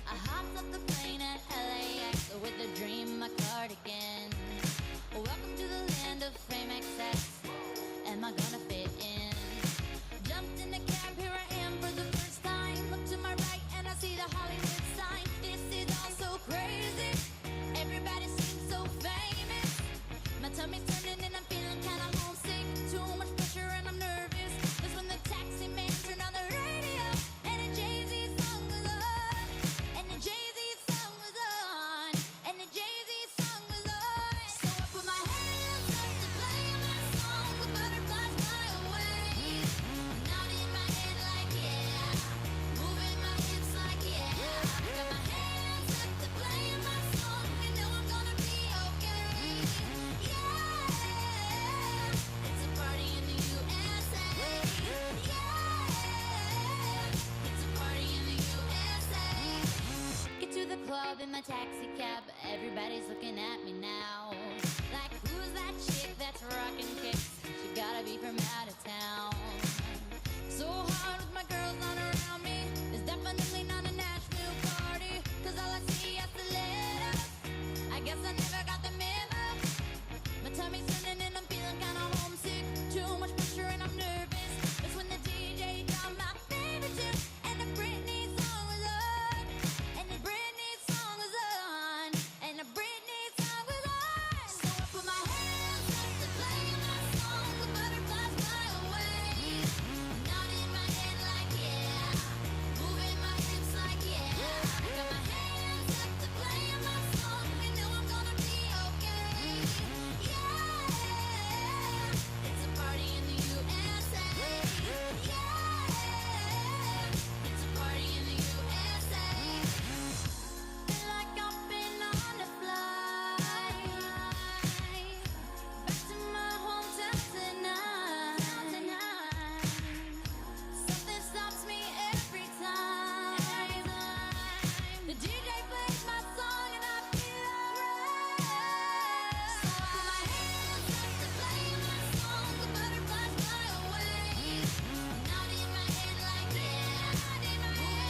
I hopped off the plane at LAX with a dream in my cardigan. Welcome to the land of fame excess. Am I gonna fit in? Jumped in the cab, here I am for the first time. Look to my right and I see the Hollywood sign. This is all so crazy. Everybody seems so famous. My tummy's turning and I'm feeling kinda homesick. Too much pressure and I'm nervous. That's when the taxi man turned on the radio and a Jay-Z song was on. And the Jay-Z song was on. And the Jay-Z song was on. So I put my hands up to play my song with butterflies fly away. Nodding my head like yeah, moving my hips like yeah. Got my hands up to play my song, you know I'm gonna be okay. Yeah, it's a party in the USA. Yeah, it's a party in the USA. Get to the club in my taxi cab, everybody's looking at me now. Like, who's that chick that's rocking kicks? She gotta be from out of town. So hard with my girls not around me. It's definitely not a Nashville party, cause all I see is the letters. I guess I never got the memo. My tummy's turning and I'm feeling kinda homesick. Too much pressure and I'm nervous. That's when the DJ dropped my favorite tune, and the Britney song was on. And the Britney song was on. And the Britney song was on. So I put my hands up to play my song with butterflies fly away. Nodding my head like yeah, moving my hips like yeah. Got my hands up to play my song, you know I'm gonna be okay. Yeah, it's a party in the USA. Yeah, it's a party in the USA. Feel like I've been on a flight back to my hometown tonight. Something stops me every time. The DJ plays my song and I feel alright. So I put my hands up to play my song with butterflies fly away. Nodding my head like yeah, moving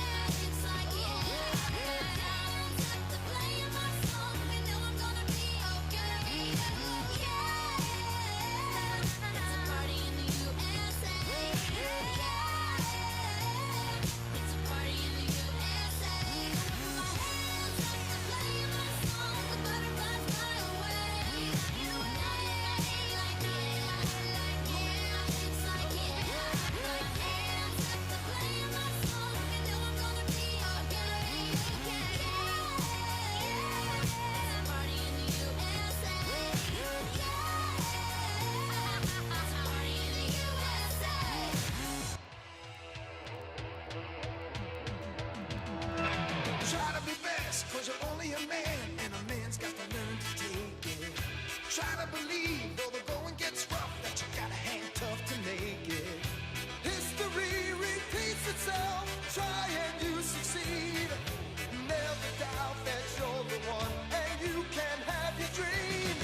my hips like yeah. Got my hands up to play my song, you know I'm gonna be okay. Yeah, it's a party in the USA. Yeah, it's a party in the USA. Put my hands up to play my song with butterflies fly away. You know I like yeah, moving my hips like yeah. Got my hands up to play my song, you know I'm gonna be okay. Yeah, it's a party in the USA. Try to be best, cause you're only a man, and a man's got to learn to take it. Try to believe, though the going gets rough, that you gotta hang tough to make it. History repeats itself, try and you succeed. Never doubt that you're the one, and you can have your dream.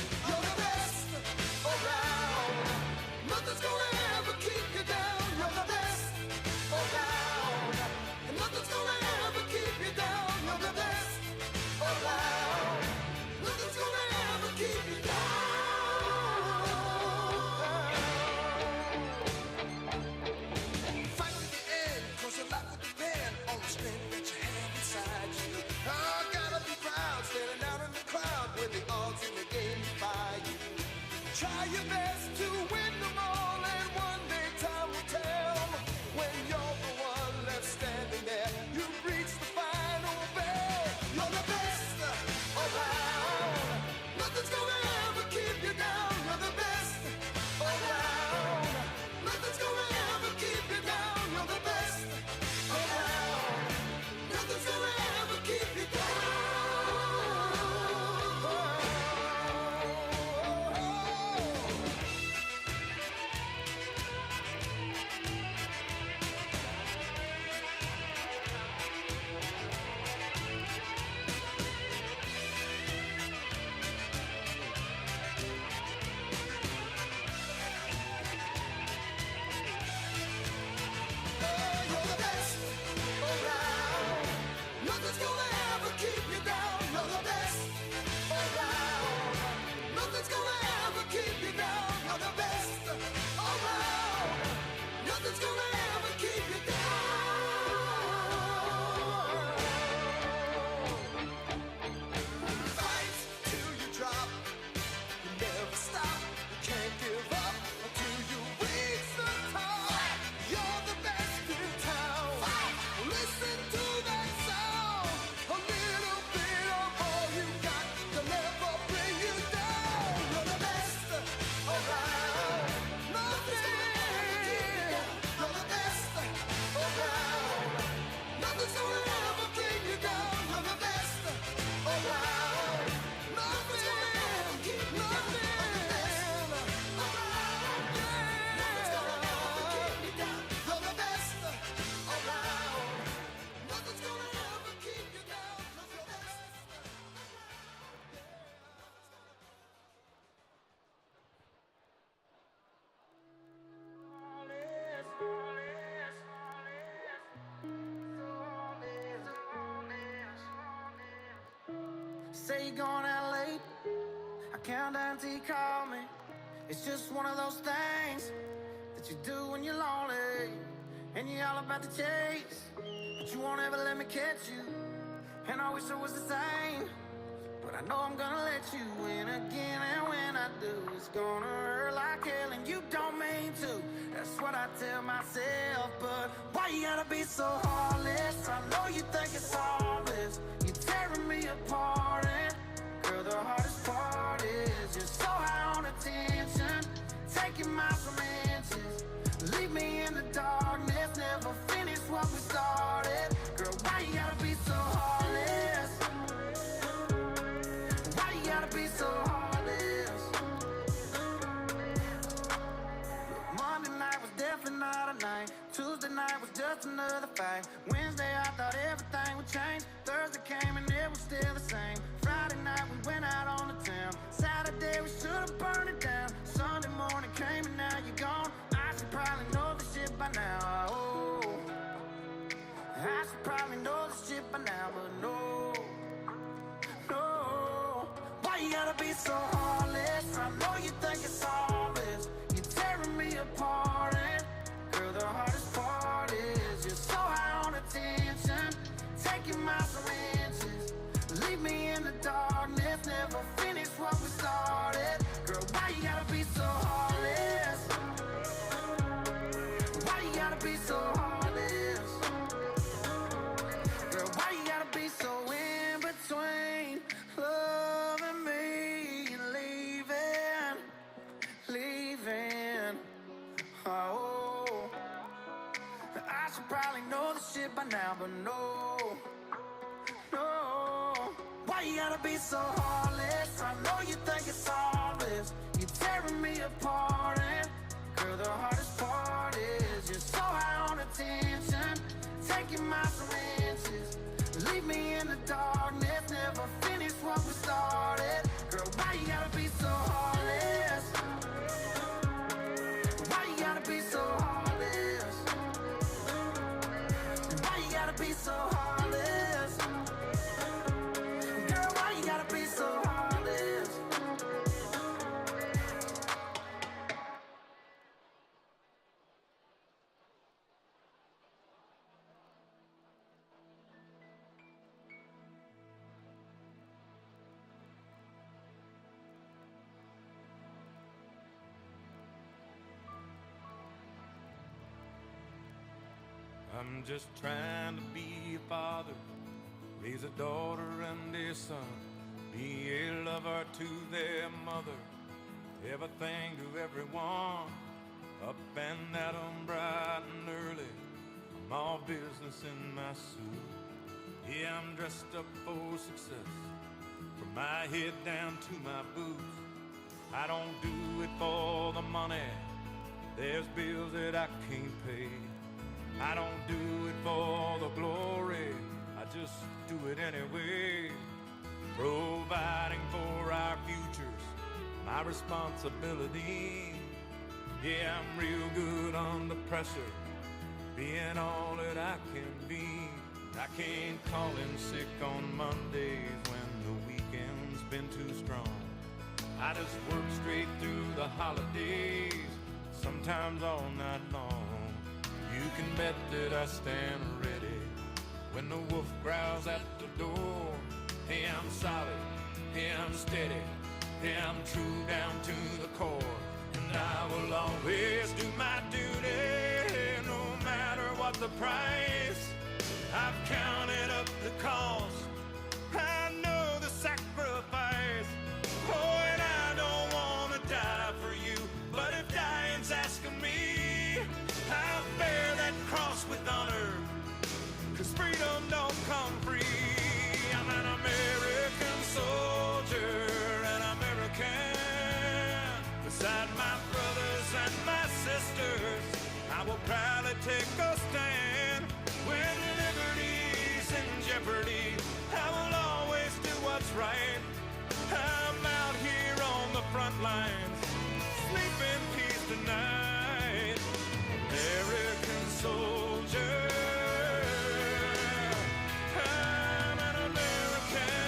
say you're going out late. I count down till you call me. It's just one of those things that you do when you're lonely, and you're all about the chase, but you won't ever let me catch you. And I wish it was the same, but I know I'm gonna let you win again. And when I do, it's gonna hurt like hell, and you don't mean to. That's what I tell myself. But why you gotta be so heartless? I know you think it's harmless. You're tearing me apart, and girl, the hardest part is you're so high on attention, taking miles from inches. Leave me in the darkness, never finish what we started. Girl, why you gotta be so heartless? Why you gotta be so heartless? Look, Monday night was definitely not a night. Tuesday night was just another fight. Wednesday I thought everything would change. Thursday came and it was still the same. Friday night we went out on the town. Saturday we should've burned it down. Sunday morning came and now you're gone. I should probably know this shit by now. Oh, I should probably know this shit by now, but no, no. Why you gotta be so heartless? I know you think it's harmless. You're tearing me apart, and girl, the hardest part is you're so high on attention, taking miles from inches. Leave me in the darkness, never finish what we started. Girl, why you gotta be so heartless? Why you gotta be so heartless? Girl, why you gotta be so in between loving me and leaving? Oh, I should probably know this shit by now, but no. Why you gotta be so heartless? I know you think it's harmless. You're tearing me apart, and girl, the hardest part is you're so high on attention, taking miles from inches. Leave me in the darkness, never finish what we started. Girl, why you gotta be so heartless? Why you gotta be so heartless? Why you gotta be so heartless? I'm just trying to be a father, raise a daughter and a son, be a lover to their mother, everything to everyone, up and at 'em bright and early, I'm all business in my suit. Yeah, I'm dressed up for success, from my head down to my boots. I don't do it for the money, there's bills that I can't pay. I don't do it for the glory, I just do it anyway. Providing for our futures, my responsibility. Yeah, I'm real good under pressure, being all that I can be. I can't call in sick on Mondays when the weekend's been too strong. I just work straight through the holidays, sometimes all night long. You can bet that I stand ready when the wolf growls at the door. Hey, I'm solid, hey, I'm steady, hey, I'm true down to the core. And I will always do my duty, no matter what the price. I've counted up the cost, I know the sacrifice. Oh, and I don't want to die for you, but if dying's asking me, I'll bear that cross with honor, 'cause freedom don't come free. I'm an American soldier, an American. Beside my brothers and my sisters, I will proudly take a stand. When liberty's in jeopardy, I will always do what's right. I'm out here on the front lines, sleep in peace tonight. American soldier, I'm an American.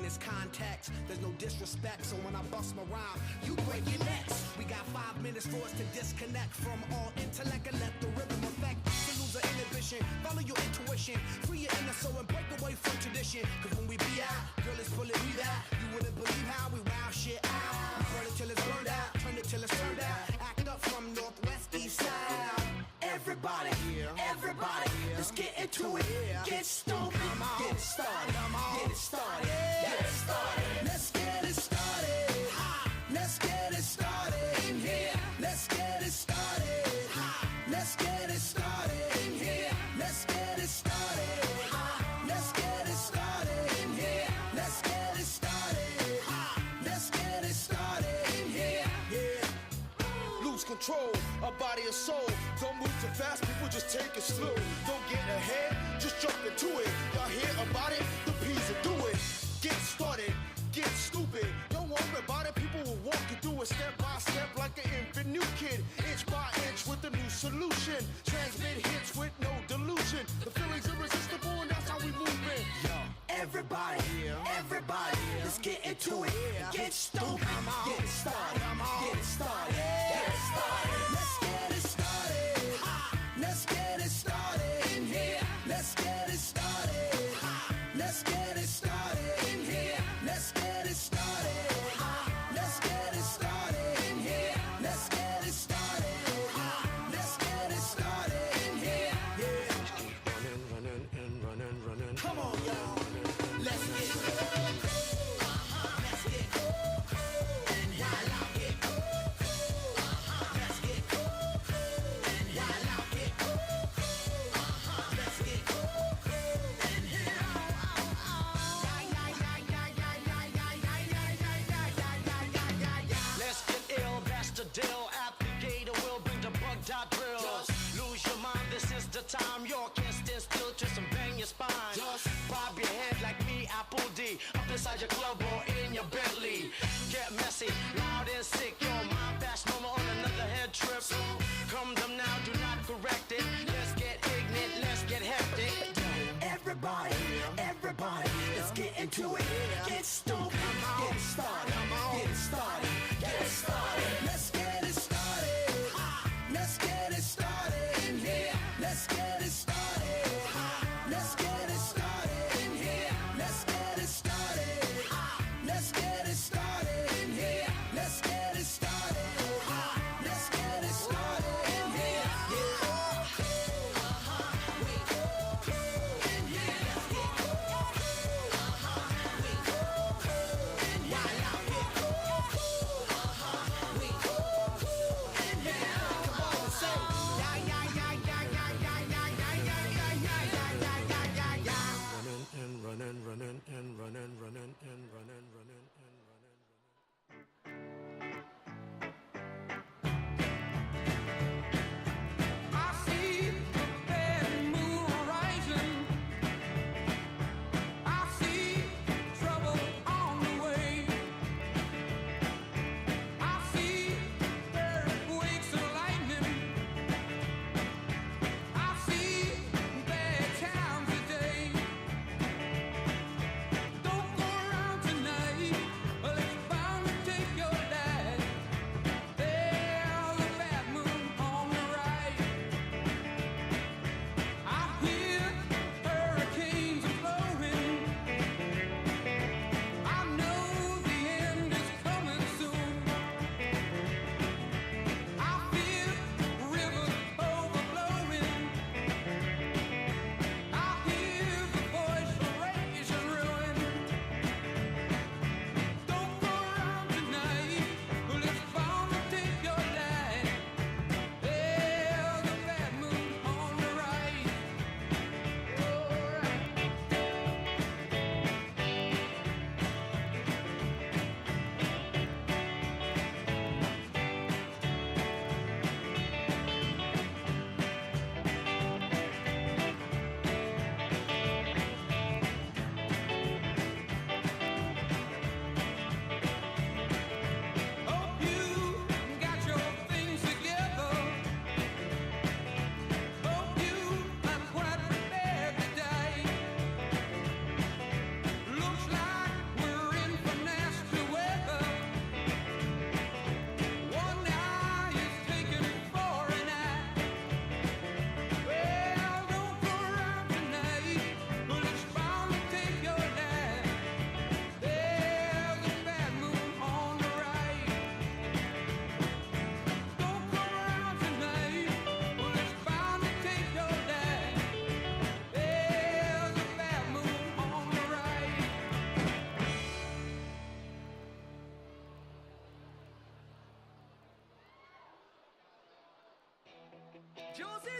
in this context. There's no disrespect, so when I bust my rhyme, you break your necks. We got 5 minutes for us to disconnect from all intellect and let the rhythm affect. To lose the inhibition, follow your intuition, free your inner soul and break away from tradition. Cause when we be out, girl, it's pulling me out. You wouldn't believe how we wow shit out. We burn it till it's burned out, turn it till it's turned out. Act up from northwest, east side. Everybody, everybody, let's get into it. Get stupid, get it started, get it started, get it started. Let's get it started. Let's get it started in here. Let's get it started. Let's get it started in here. Let's get it started. Let's get it started in here. Let's get it started. Let's get it started in here. Yeah. Lose control, a body and soul. Don't move too fast, people just take it slow. Don't get ahead, just jump into it. Y'all hear about it? The P's will do it. Get started, get stupid. Don't worry about it, people will walk you through it step by step like an infant new kid. Inch by inch with a new solution. Transmit hits with no delusion. The feeling's irresistible and that's how we move it. Yo. Everybody, everybody, let's get into it. Get stupid, get it started, get it started, get it started. Let's get it started. Let's get it started in here. Let's get it started. Let's get it started in here. Let's get it started. Let's get it started in here. Let's get it started. Let's get it started in here. Yeah. Running and running. Come on, y'all. Let's get it. Let's get it. And while I get it. Let's get it. And while I get it. Let's get it. And here. Let's get ill, that's the deal. Applicator will bring the bug dot drill. Lose your mind, this is the time. You can't stand still, twist and bang your spine. Bob your head like me, Apple D. Up inside your club or in your Bentley. Get messy, loud and sick. Your mind fast moment on another head trip. Come them now, do not correct it. Let's get ignorant, let's get hectic. Everybody, everybody, let's get into it. Get stupid, get it started, get it started, get it started. Let's get it started. Let's get it started in here. Let's get it started. Let's get it started in here. Let's get it started. Let's get it started in here. Let's get it started. Let's get it started in here.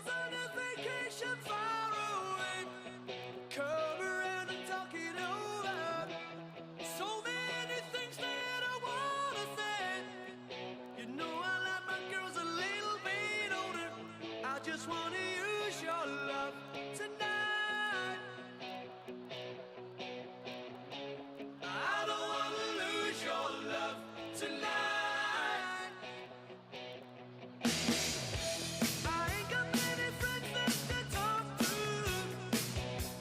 always on a vacation far away. Come around and talk it over. So many things that I wanna say. You know I like my girls a little bit older. I just wanna use your love tonight. I don't wanna lose your love tonight. I ain't got many friends left to talk to.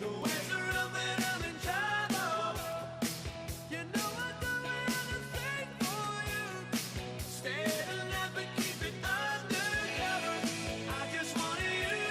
Nowhere to run when I'm in trouble. You know I'd do anything for you. Stay alive and keep it undercover. I just wanna use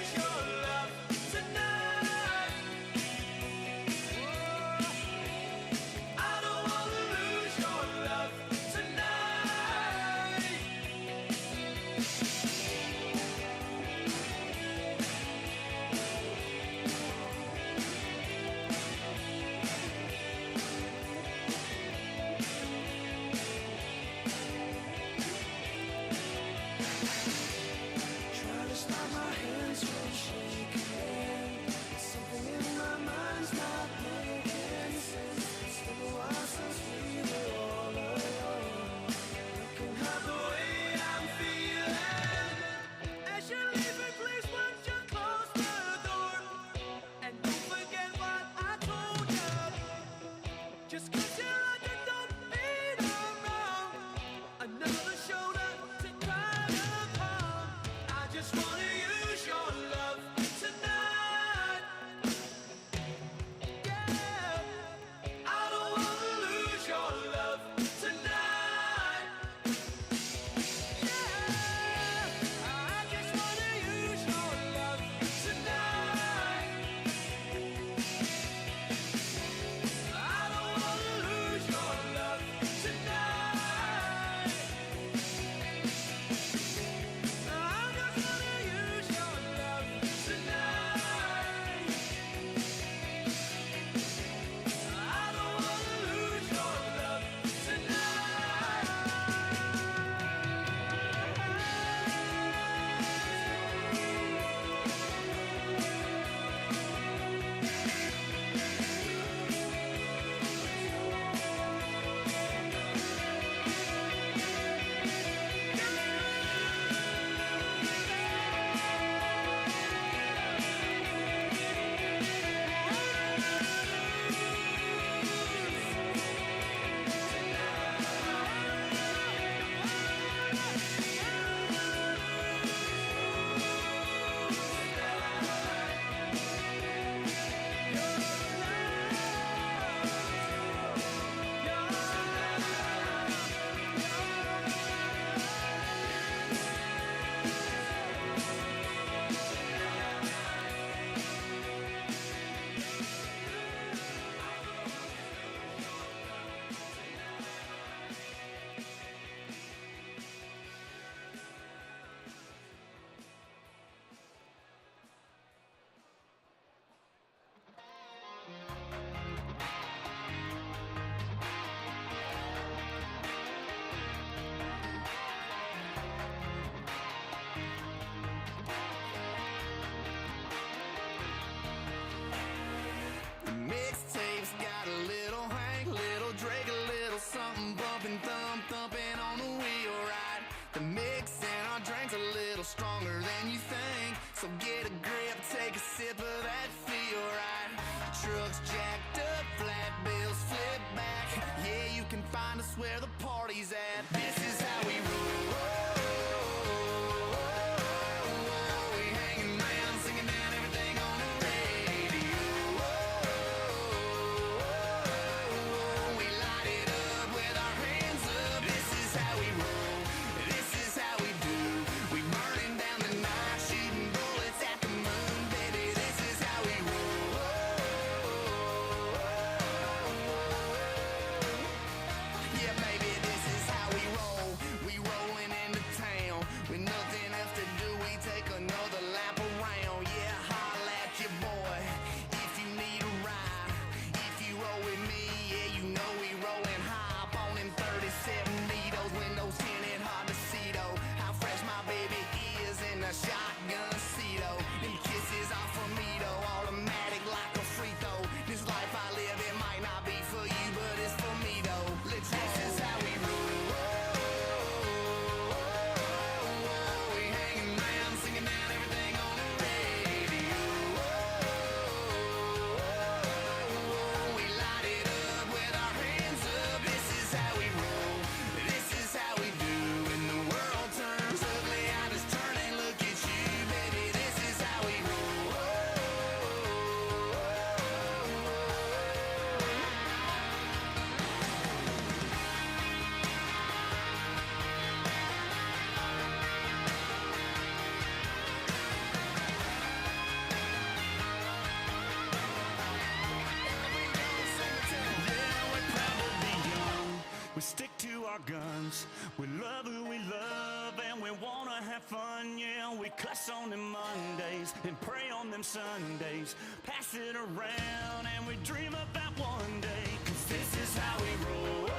our guns. We love who we love and we wanna have fun, yeah. We cuss on them Mondays and pray on them Sundays. Pass it around and we dream about one day, 'cause this is how we roll.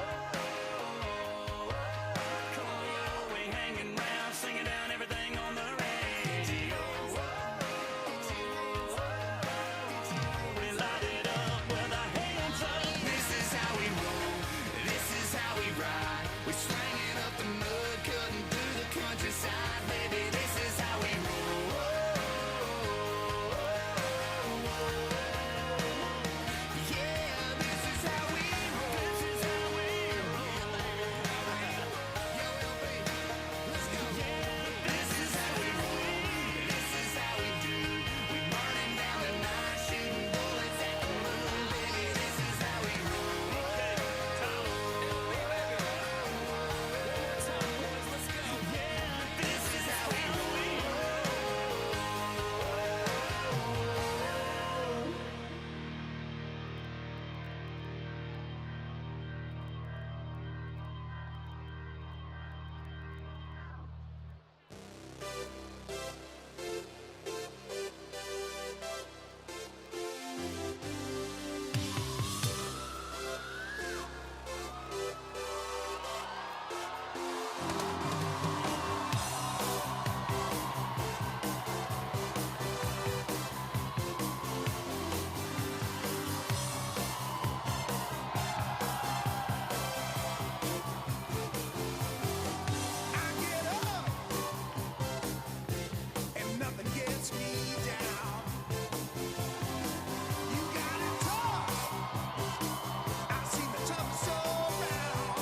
Come on, yo, we hanging round, singing down everything on the radio. We light it up with our hands up. This is how we roll. This is how we ride. We're slanging up the mud, cutting through the countryside, baby. This is how we roll. Yeah, this is how we roll. This is how we roll. Yo, LB, let's go. Yeah, this is how we roll. This is how we do. We burning down the night, shooting bullets at the moon, baby. This is how we roll. Okay, Tom. Let's go. Yeah, this is how we roll. I get up and nothing gets me down. You got it tough. I've seen the toughest around,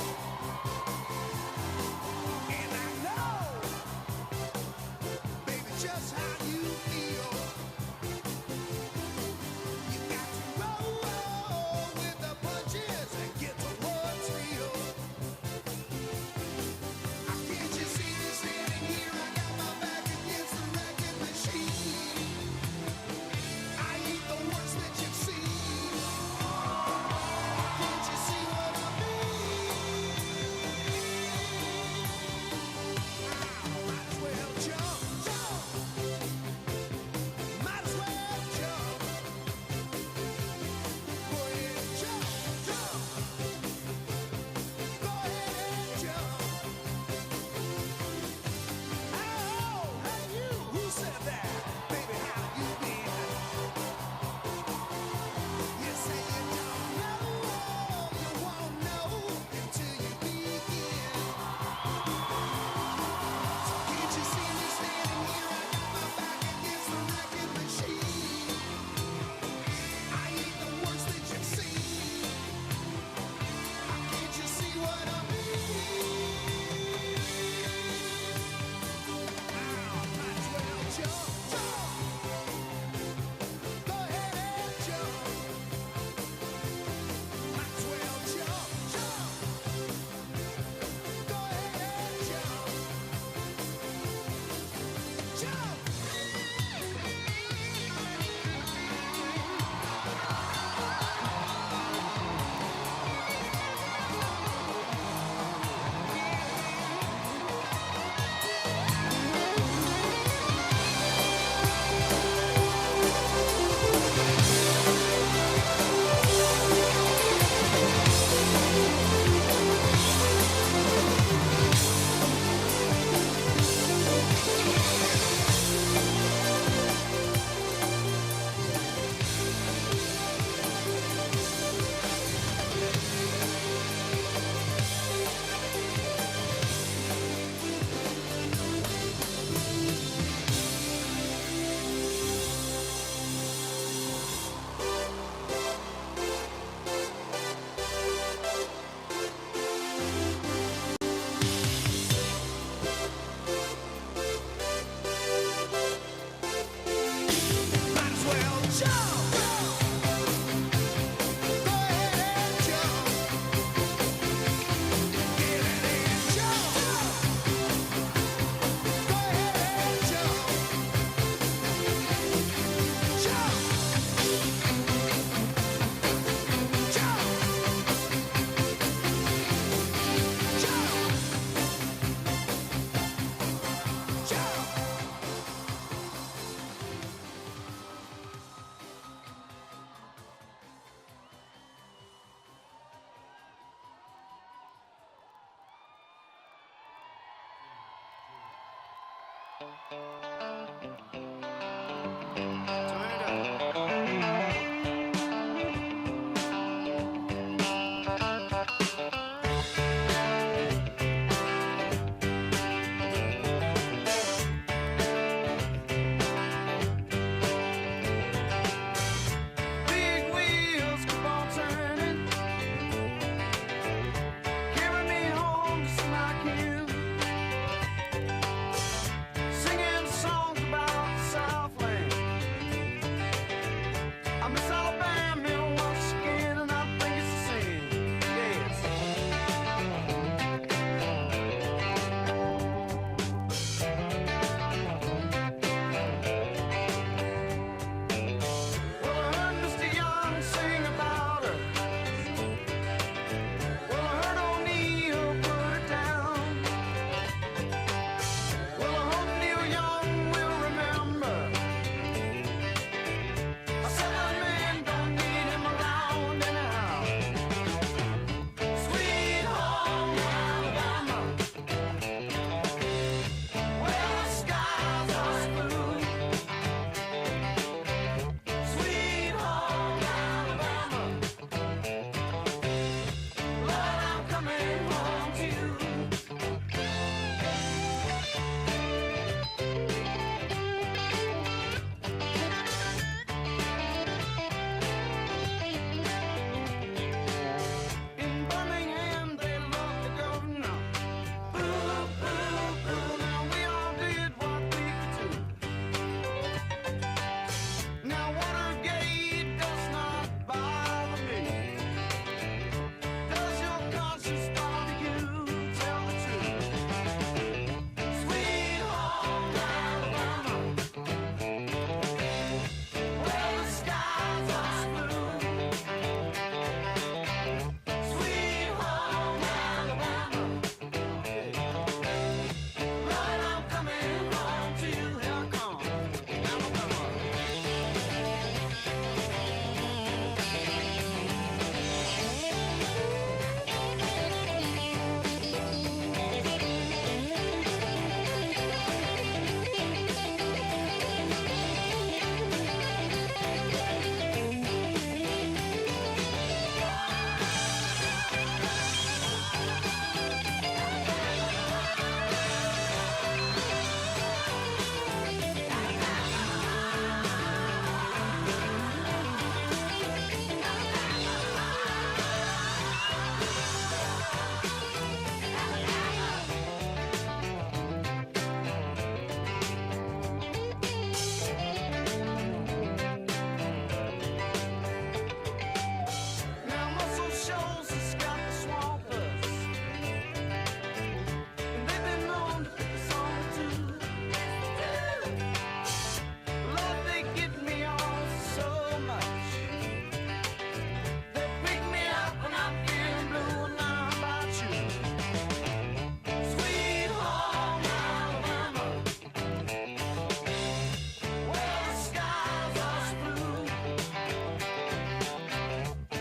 and I know, baby, just how you feel. You got to roll with the punches and get to what's real. Can't you see me standing here? I got my back against the wrecking machine. I ain't the worst that you've seen. Can't you see what I mean? Might as well jump, jump. Might as well jump. Go ahead and jump, jump. Go ahead and jump. Oh, hey you, who said that? Baby, how you been? You say you don't know, you won't know until you begin. So can't you see me standing here? I got my back against the wrecking machine. I ain't the worst that you've seen. Can't you see what I mean? Might as well jump, jump. Go ahead and jump. Might as well jump, jump. Go ahead and jump. Jump. Might as well jump. Go ahead and jump. Get in and jump. Go ahead and jump. Jump. Jump. Jump. Big wheels keep on turning, carry me home to see my kin, singing songs about the Southland. I miss Alabama once again, and I think it's the same. Yes. Well, I heard Mr. Young sing about her. Well, I heard O'Neill put her down. Well, I hope Neil Young will remember. I said that man don't need him around anyhow. Sweet home Alabama, where the skies are blue. Sweet home Alabama, Lord, I'm coming home to you. In Birmingham, they love the governor. Boo, boo, boo. Now we all did what we could do. Now Watergate does not bother me. Does your conscience bother you? Tell the truth. Sweet home Alabama, where the skies are blue. Sweet home Alabama, Lord, I'm coming home to you. Here I come, Alabama. Now Muscle Shoals has got the swampers, and they've been known to pick us on too. Lord, they get me on so much. They pick me up when I'm feeling blue, and now about you. Sweet home Alabama, where the skies are blue.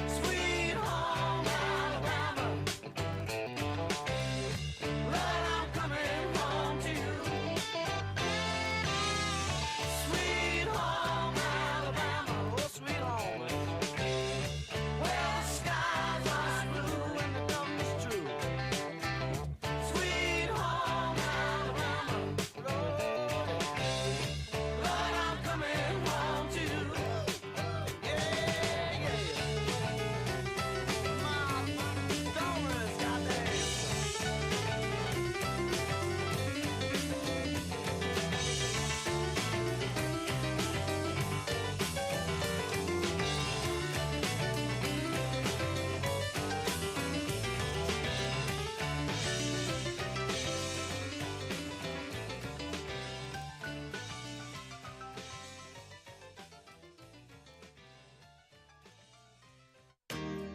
Sweet home Alabama, Lord, I'm coming home to you. Sweet home Alabama, oh sweet home, where the skies are blue and the numbers true. Sweet home Alabama, Lord, I'm coming home to you. Yeah, yeah. My dollars, goddamn.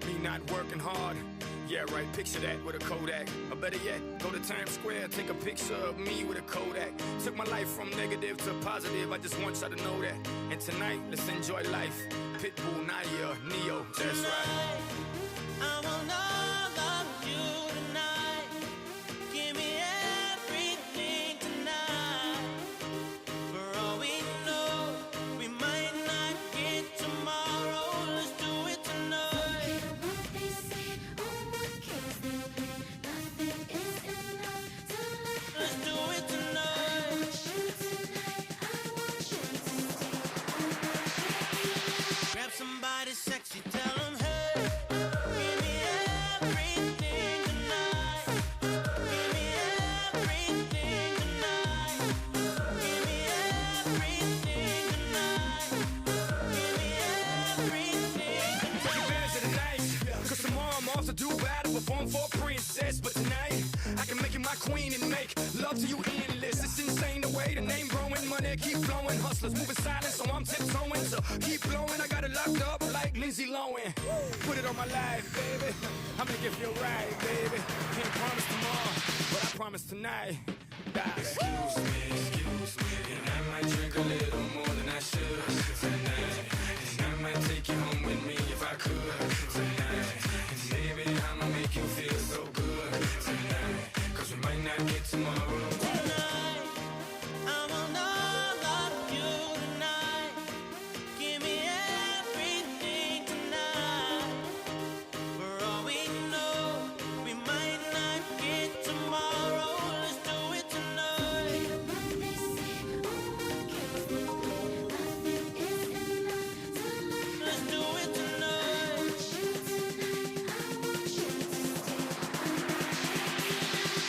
Me not working hard. Yeah, right, picture that with a Kodak. Or better yet, go to Times Square, take a picture of me with a Kodak. Took my life from negative to positive, I just want y'all to know that. And tonight, let's enjoy life. Pitbull, Nadia, Neo, that's right. I will not love you tonight. Give me everything tonight. to Dubai to perform for a princess. But tonight, I can make you my queen and make love to you endless. It's insane the way the name growing, money keep flowing. Hustlers moving silent, so I'm tiptoeing. So keep blowing, I got it locked up like Lindsay Lohan. Put it on my life, baby. I'll make it feel right, baby. Can't promise tomorrow, but I promise tonight. Excuse me, and I might drink a little more than I should tonight. And I might take you home with me if I could tonight. And baby, I'ma make you feel so good tonight. Cause we might not get tomorrow. Tonight, I want all of you tonight. Give me everything tonight. For all we know, we might not get tomorrow. Let's do it tonight. Let's do it tonight.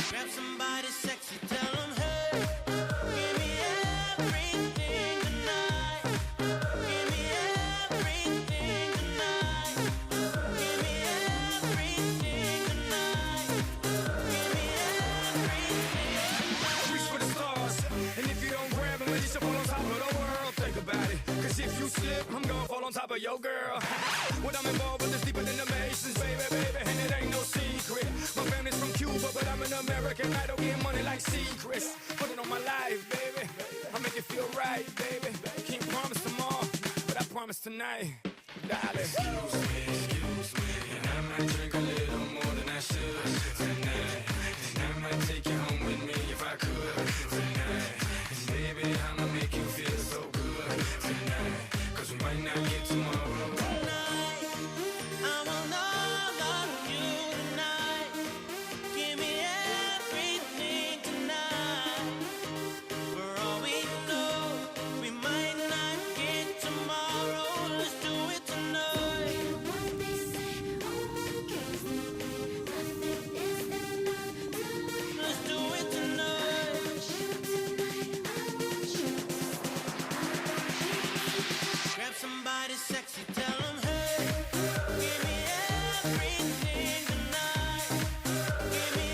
Grab somebody sexy, tell them, hey, give me everything tonight. Give me everything tonight. Give me everything tonight. Give me everything. Reach for the stars, and if you don't grab them, at least you'll fall on top of the world. Think about it, cause if you slip, I'm gonna fall on top of your girl. What I'm involved with is deeper than the Masons, baby, and it ain't no secret. My family's from Cuba, but I'm an American. I don't get money like secrets. Put it on my life, baby. I'll make it feel right, baby. Can't promise tomorrow, but I promise tonight, darling. Excuse me, and I might drink a little more than I should tonight. And I might take you home with me if I could tonight. And baby, I'ma make you feel so good tonight. Cause we might not get tomorrow. Tonight, I want all of you tonight. Give me everything tonight. For all we know, we might not get tomorrow. Let's do it tonight. Let's do it tonight. Grab somebody sexy, tell them, hey, give me everything tonight. Give me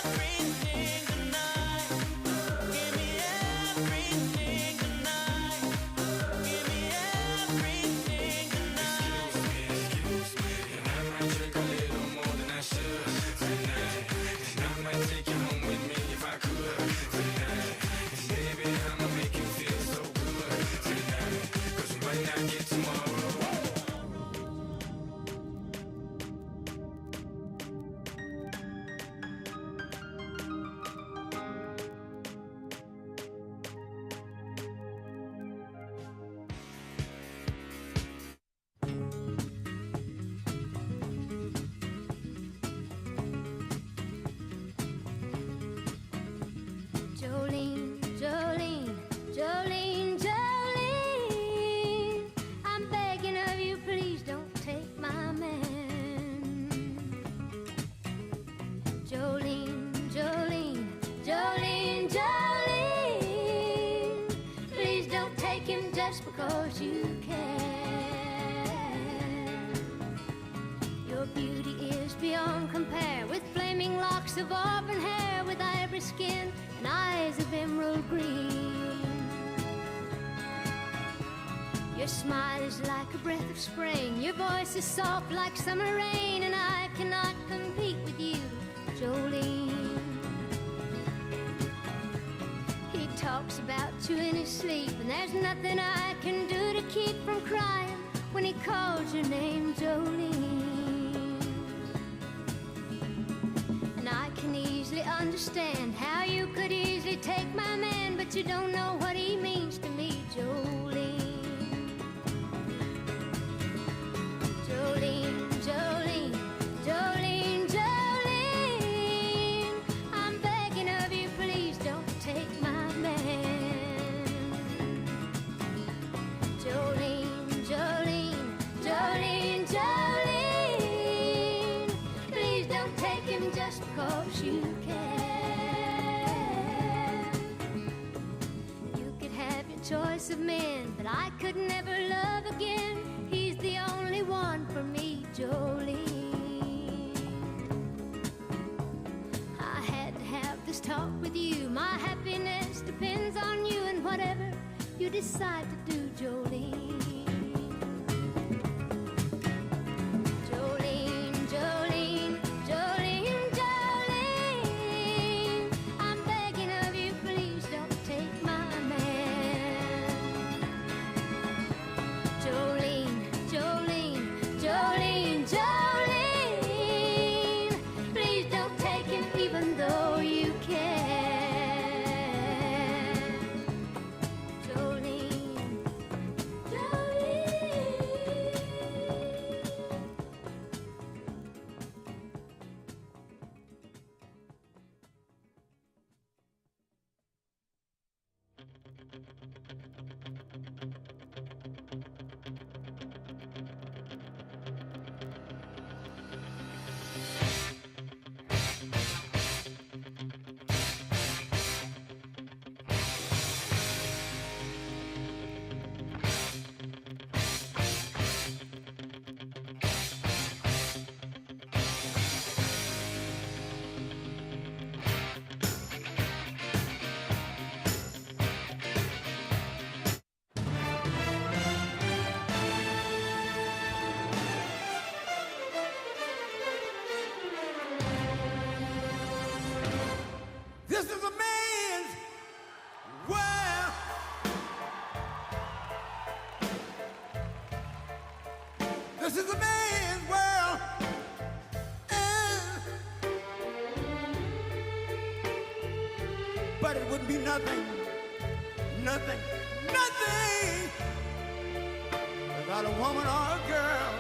everything tonight. Give me everything tonight. Give me everything tonight. Excuse me, and I might drink a little more than I should tonight. And I might take you home with me if I could tonight. And baby, I'ma make you feel so good tonight. Cause we might not get tomorrow. Jolene, Jolene, Jolene, Jolene, I'm begging of you, please don't take my man. Jolene, Jolene, Jolene, Jolene, please don't take him just because you can. Your beauty is beyond compare, with flaming locks of auburn hair, with ivory skin and eyes of emerald green. Your smile is like a breath of spring, your voice is soft like summer rain, and I cannot compete with you, Jolene. He talks about you in his sleep, and there's nothing I can do to keep from crying when he calls your name, Jolene. And I can easily understand how you could easily take my man, but you don't know what he means to me, Jolene. Jolene, Jolene, Jolene, Jolene, I'm begging of you, please don't take my man. Jolene, Jolene, Jolene, Jolene, please don't take him just because you can. You could have your choice of men, but I could never love again. He's the only one for me, Jolene. this talk with you. My happiness depends on you and whatever you decide to do, Jolene. Jolene, Jolene, Jolene, Jolene. I'm begging of you, please don't take my man. Jolene, Jolene, Jolene, Jolene. Please don't take him even though you can. Jolene, Jolene. This is a man's world. This is a man's world. But it wouldn't be nothing, nothing, nothing without a woman or a girl.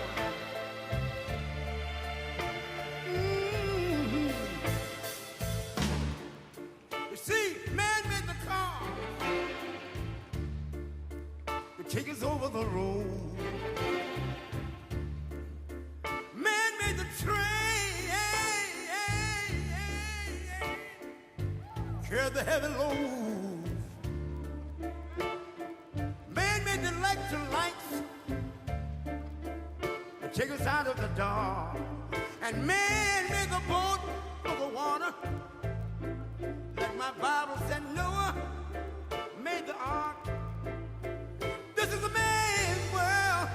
You see, man made the car to take us over the road. Man made the train, carry the heavy load. Man made the electric lights to take us out of the dark. And man made the boat for the water. Like my Bible said, Noah made the ark. This is a man's world.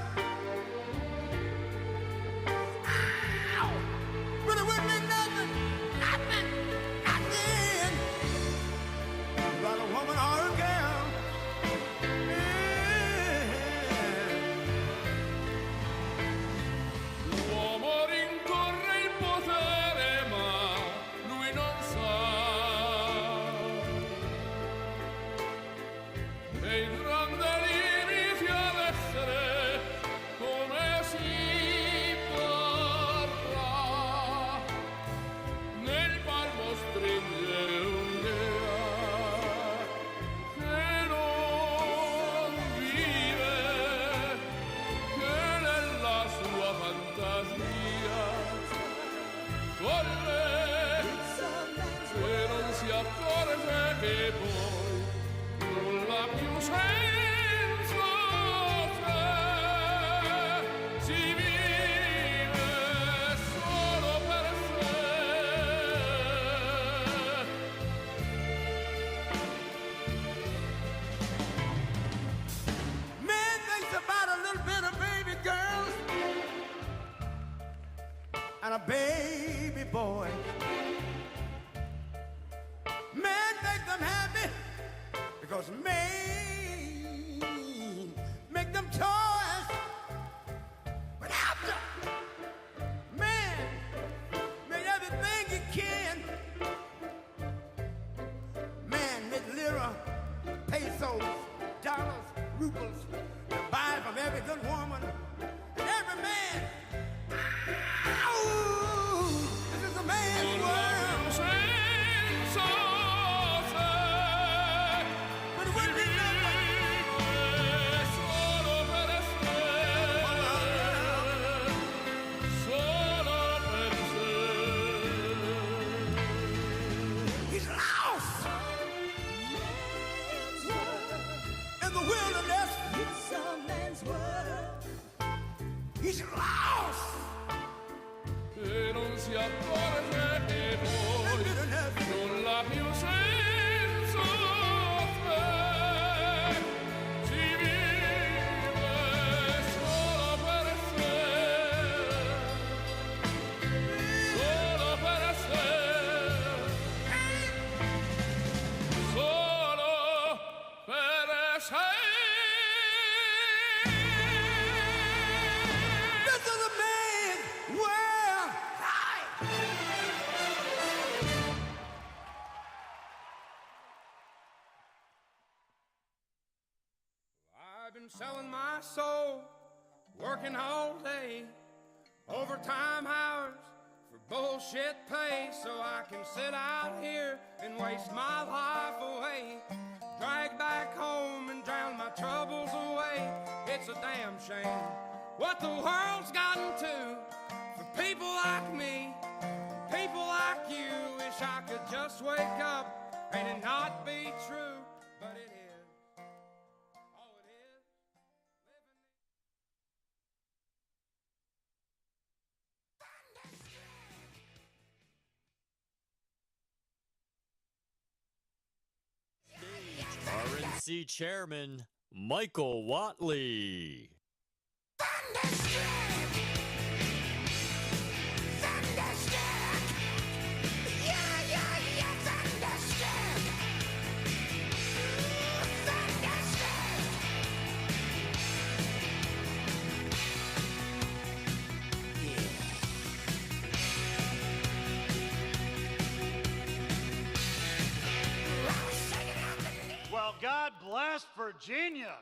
Ow! But it wouldn't be nothing, nothing, nothing without a woman or a girl. L'uomo rincorre il potere, ma lui non sa. Nei grandi limiti ad essere come si vorrà. Nel palmo stringere un'idea che non vive, che nella sua fantasia corre, se non si accorge che poi nulla più senso c'è, si vive solo per sé. Man thinks about a little bit of baby girls and a baby boy. Man make them happy because man make them toys. But after man made everything he can, man made lira, pesos, dollars, rubles to buy from every good woman and every man. Ow! This is a man's world. Senso c'è, But it wouldn't be nothing. solo per sé, solo per sé. He's lost in the wilderness. It's a man's world. He's lost E non si accorge che poi in bitterness. nulla più been selling my soul, working all day, overtime hours for bullshit pay, so I can sit out here and waste my life away, drag back home and drown my troubles away. It's a damn shame what the world's gotten to for people like me, people like you. Wish I could just wake up and it not be true, but it is. Oh, it is. RNC Chairman Michael Whatley. Well, God bless Virginia.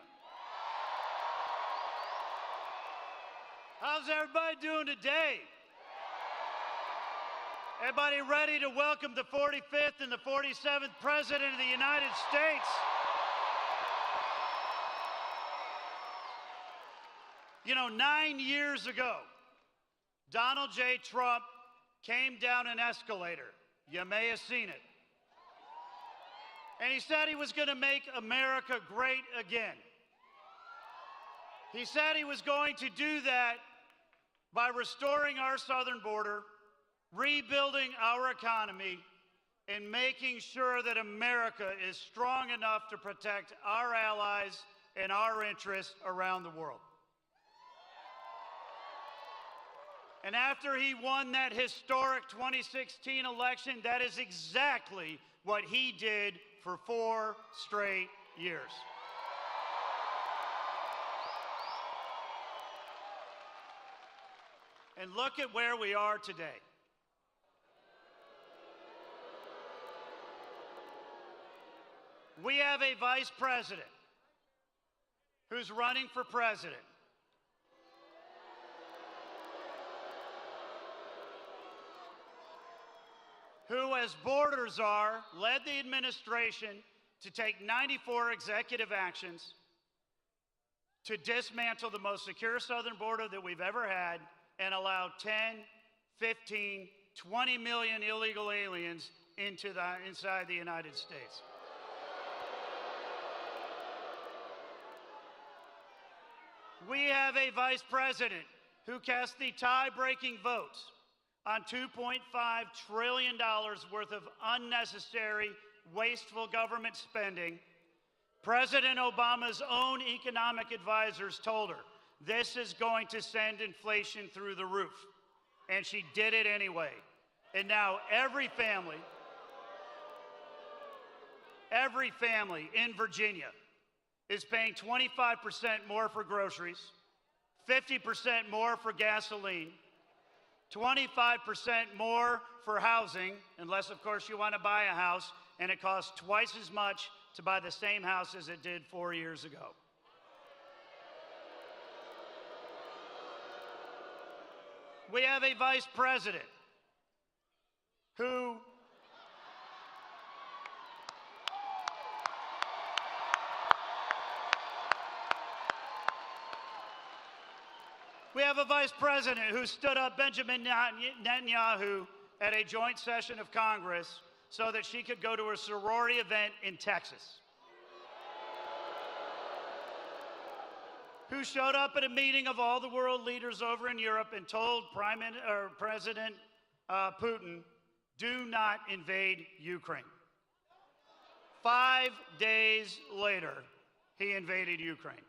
How's everybody doing today? Everybody ready to welcome the 45th and the 47th President of the United States? You know, 9 years ago, Donald J. Trump came down an escalator. You may have seen it. And he said he was going to make America great again. He said he was going to do that by restoring our southern border, rebuilding our economy, and making sure that America is strong enough to protect our allies and our interests around the world. And after he won that historic 2016 election, that is exactly what he did for 4 straight years. And look at where we are today. We have a vice president who's running for president, who, as borders are, led the administration to take 94 executive actions to dismantle the most secure southern border that we've ever had and allow 10, 15, 20 million illegal aliens inside the United States. We have a vice president who cast the tie-breaking votes on $2.5 trillion worth of unnecessary, wasteful government spending. President Obama's own economic advisors told her this is going to send inflation through the roof. And she did it anyway. And now every family in Virginia is paying 25% more for groceries, 50% more for gasoline, 25% more for housing, unless, of course, you want to buy a house, and it costs twice as much to buy the same house as it did 4 years ago. We have a vice president who stood up Benjamin Netanyahu at a joint session of Congress so that she could go to a sorority event in Texas. Who showed up at a meeting of all the world leaders over in Europe and told President Putin, do not invade Ukraine. 5 days later, he invaded Ukraine.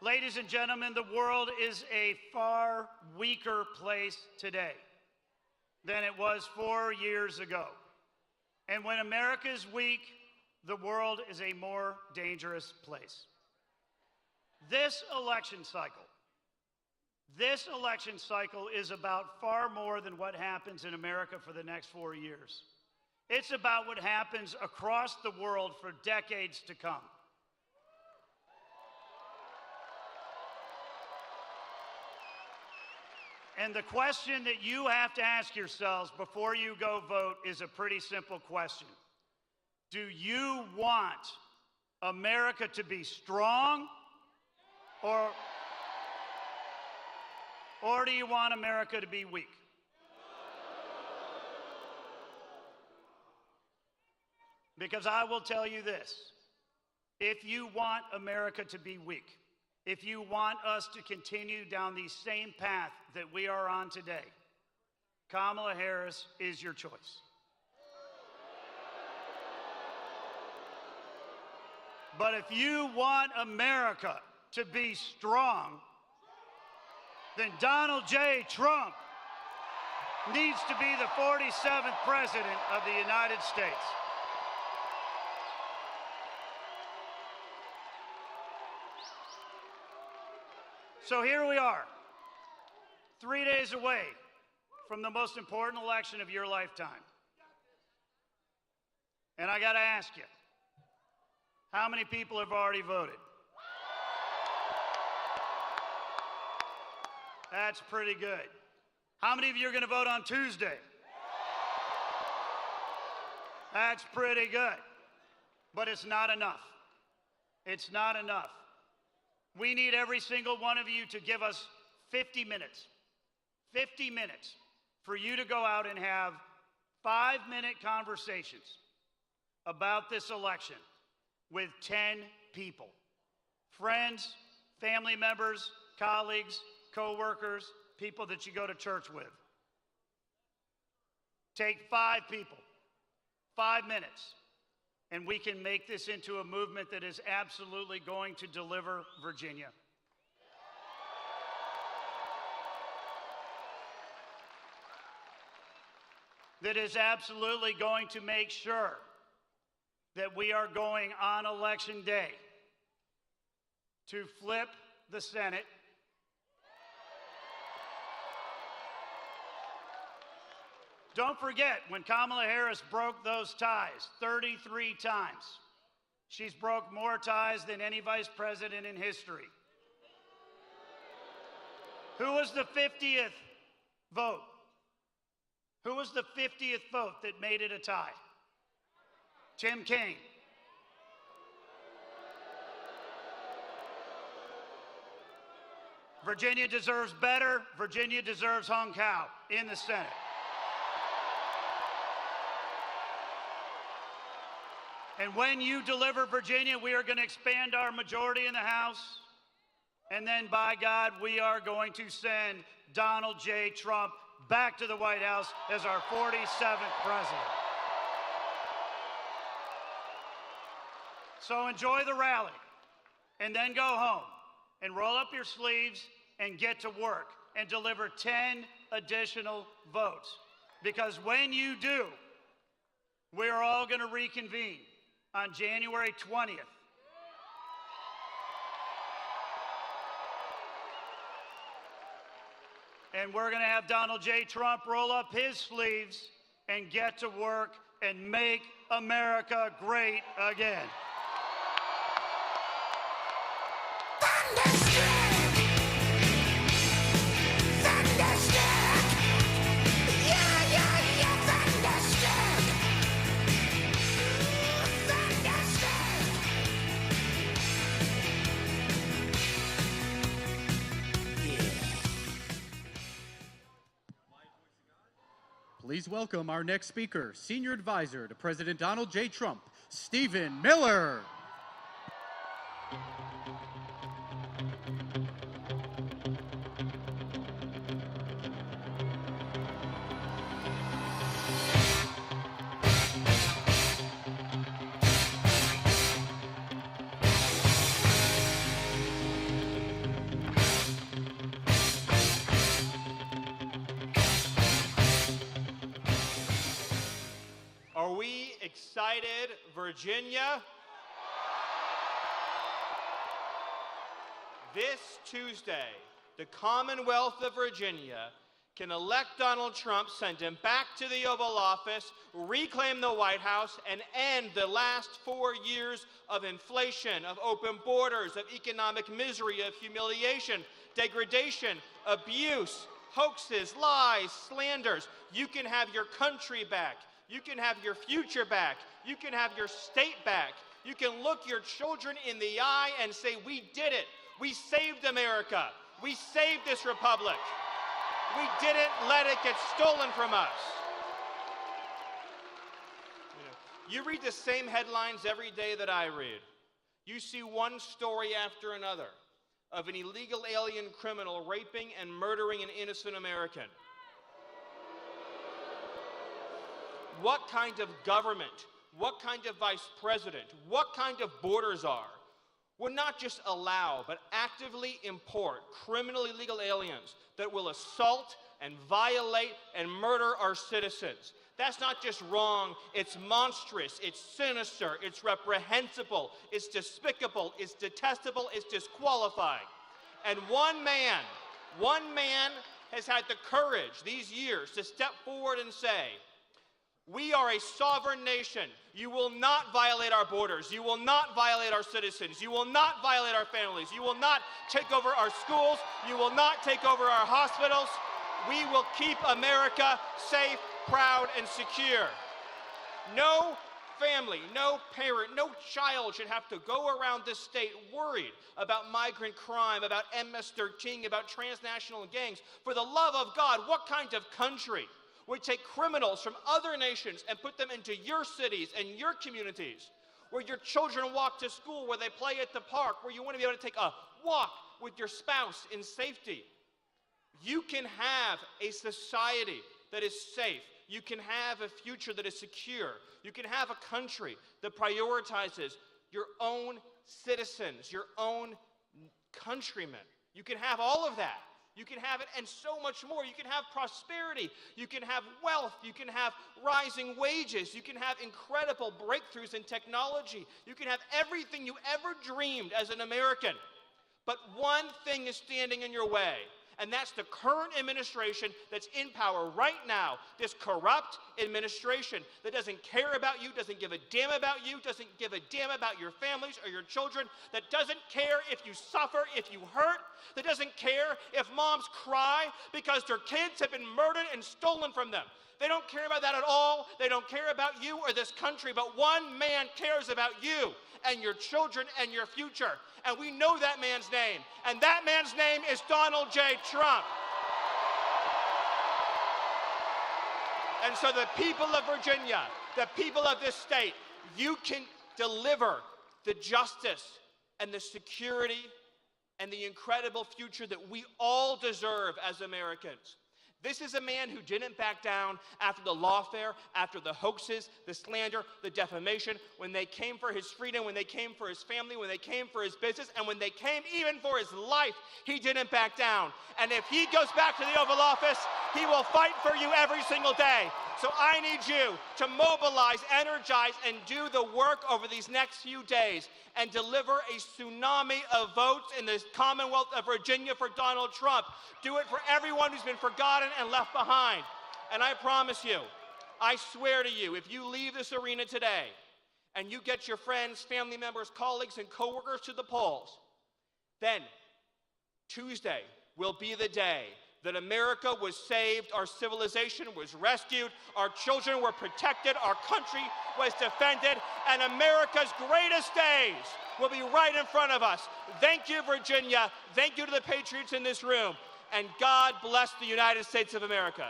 Ladies and gentlemen, the world is a far weaker place today than it was 4 years ago. And when America is weak, the world is a more dangerous place. This election cycle is about far more than what happens in America for the next 4 years. It's about what happens across the world for decades to come. And the question that you have to ask yourselves before you go vote is a pretty simple question. Do you want America to be strong, or do you want America to be weak? Because I will tell you this, if you want America to be weak, if you want us to continue down the same path that we are on today, Kamala Harris is your choice. But if you want America to be strong, then Donald J. Trump needs to be the 47th President of the United States. So here we are, 3 days away from the most important election of your lifetime. And I got to ask you, how many people have already voted? That's pretty good. How many of you are going to vote on Tuesday? That's pretty good. But it's not enough. It's not enough. We need every single one of you to give us 50 minutes. 50 minutes for you to go out and have 5-minute conversations about this election with 10 people. Friends, family members, colleagues, co-workers, people that you go to church with. Take 5 people, 5 minutes, and we can make this into a movement that is absolutely going to deliver Virginia. That is absolutely going to make sure that we are going on Election Day to flip the Senate, don't forget, when Kamala Harris broke those ties 33 times, she's broke more ties than any vice president in history. Who was the 50th vote? Who was the 50th vote that made it a tie? Tim Kaine. Virginia deserves better. Virginia deserves Hung Cao in the Senate. And when you deliver Virginia, we are going to expand our majority in the House. And then, by God, we are going to send Donald J. Trump back to the White House as our 47th president. So enjoy the rally, and then go home and roll up your sleeves and get to work and deliver 10 additional votes. Because when you do, we are all going to reconvene on January 20th. And we're going to have Donald J. Trump roll up his sleeves and get to work and make America great again. Please welcome our next speaker, Senior Advisor to President Donald J. Trump, Stephen Miller. Are we excited, Virginia? This Tuesday, the Commonwealth of Virginia can elect Donald Trump, send him back to the Oval Office, reclaim the White House, and end the last 4 years of inflation, of open borders, of economic misery, of humiliation, degradation, abuse, hoaxes, lies, slanders. You can have your country back. You can have your future back. You can have your state back. You can look your children in the eye and say, we did it. We saved America. We saved this republic. We didn't let it get stolen from us. You read the same headlines every day that I read. You see one story after another of an illegal alien criminal raping and murdering an innocent American. What kind of government, what kind of vice president, what kind of border czar would not just allow but actively import criminal illegal aliens that will assault and violate and murder our citizens? That's not just wrong, it's monstrous, it's sinister, it's reprehensible, it's despicable, it's detestable, it's disqualifying. And one man has had the courage these years to step forward and say, we are a sovereign nation. You will not violate our borders. You will not violate our citizens. You will not violate our families. You will not take over our schools. You will not take over our hospitals. We will keep America safe, proud, and secure. No family, no parent, no child should have to go around this state worried about migrant crime, about MS-13, about transnational gangs. For the love of God, what kind of country would take criminals from other nations and put them into your cities and your communities, where your children walk to school, where they play at the park, where you want to be able to take a walk with your spouse in safety? You can have a society that is safe. You can have a future that is secure. You can have a country that prioritizes your own citizens, your own countrymen. You can have all of that. You can have it and so much more. You can have prosperity. You can have wealth. You can have rising wages. You can have incredible breakthroughs in technology. You can have everything you ever dreamed as an American. But one thing is standing in your way, and that's the current administration that's in power right now, this corrupt administration that doesn't care about you, doesn't give a damn about you, doesn't give a damn about your families or your children, that doesn't care if you suffer, if you hurt, that doesn't care if moms cry because their kids have been murdered and stolen from them. They don't care about that at all. They don't care about you or this country, but one man cares about you and your children and your future. And we know that man's name. And that man's name is Donald J. Trump. And so the people of Virginia, the people of this state, you can deliver the justice and the security and the incredible future that we all deserve as Americans. This is a man who didn't back down after the lawfare, after the hoaxes, the slander, the defamation, when they came for his freedom, when they came for his family, when they came for his business, and when they came even for his life, he didn't back down. And if he goes back to the Oval Office, he will fight for you every single day. So I need you to mobilize, energize, and do the work over these next few days and deliver a tsunami of votes in the Commonwealth of Virginia for Donald Trump. Do it for everyone who's been forgotten and left behind. And I promise you, I swear to you, if you leave this arena today and you get your friends, family members, colleagues, and coworkers to the polls, then Tuesday will be the day that America was saved, our civilization was rescued, our children were protected, our country was defended, and America's greatest days will be right in front of us. Thank you, Virginia. Thank you to the patriots in this room. And God bless the United States of America.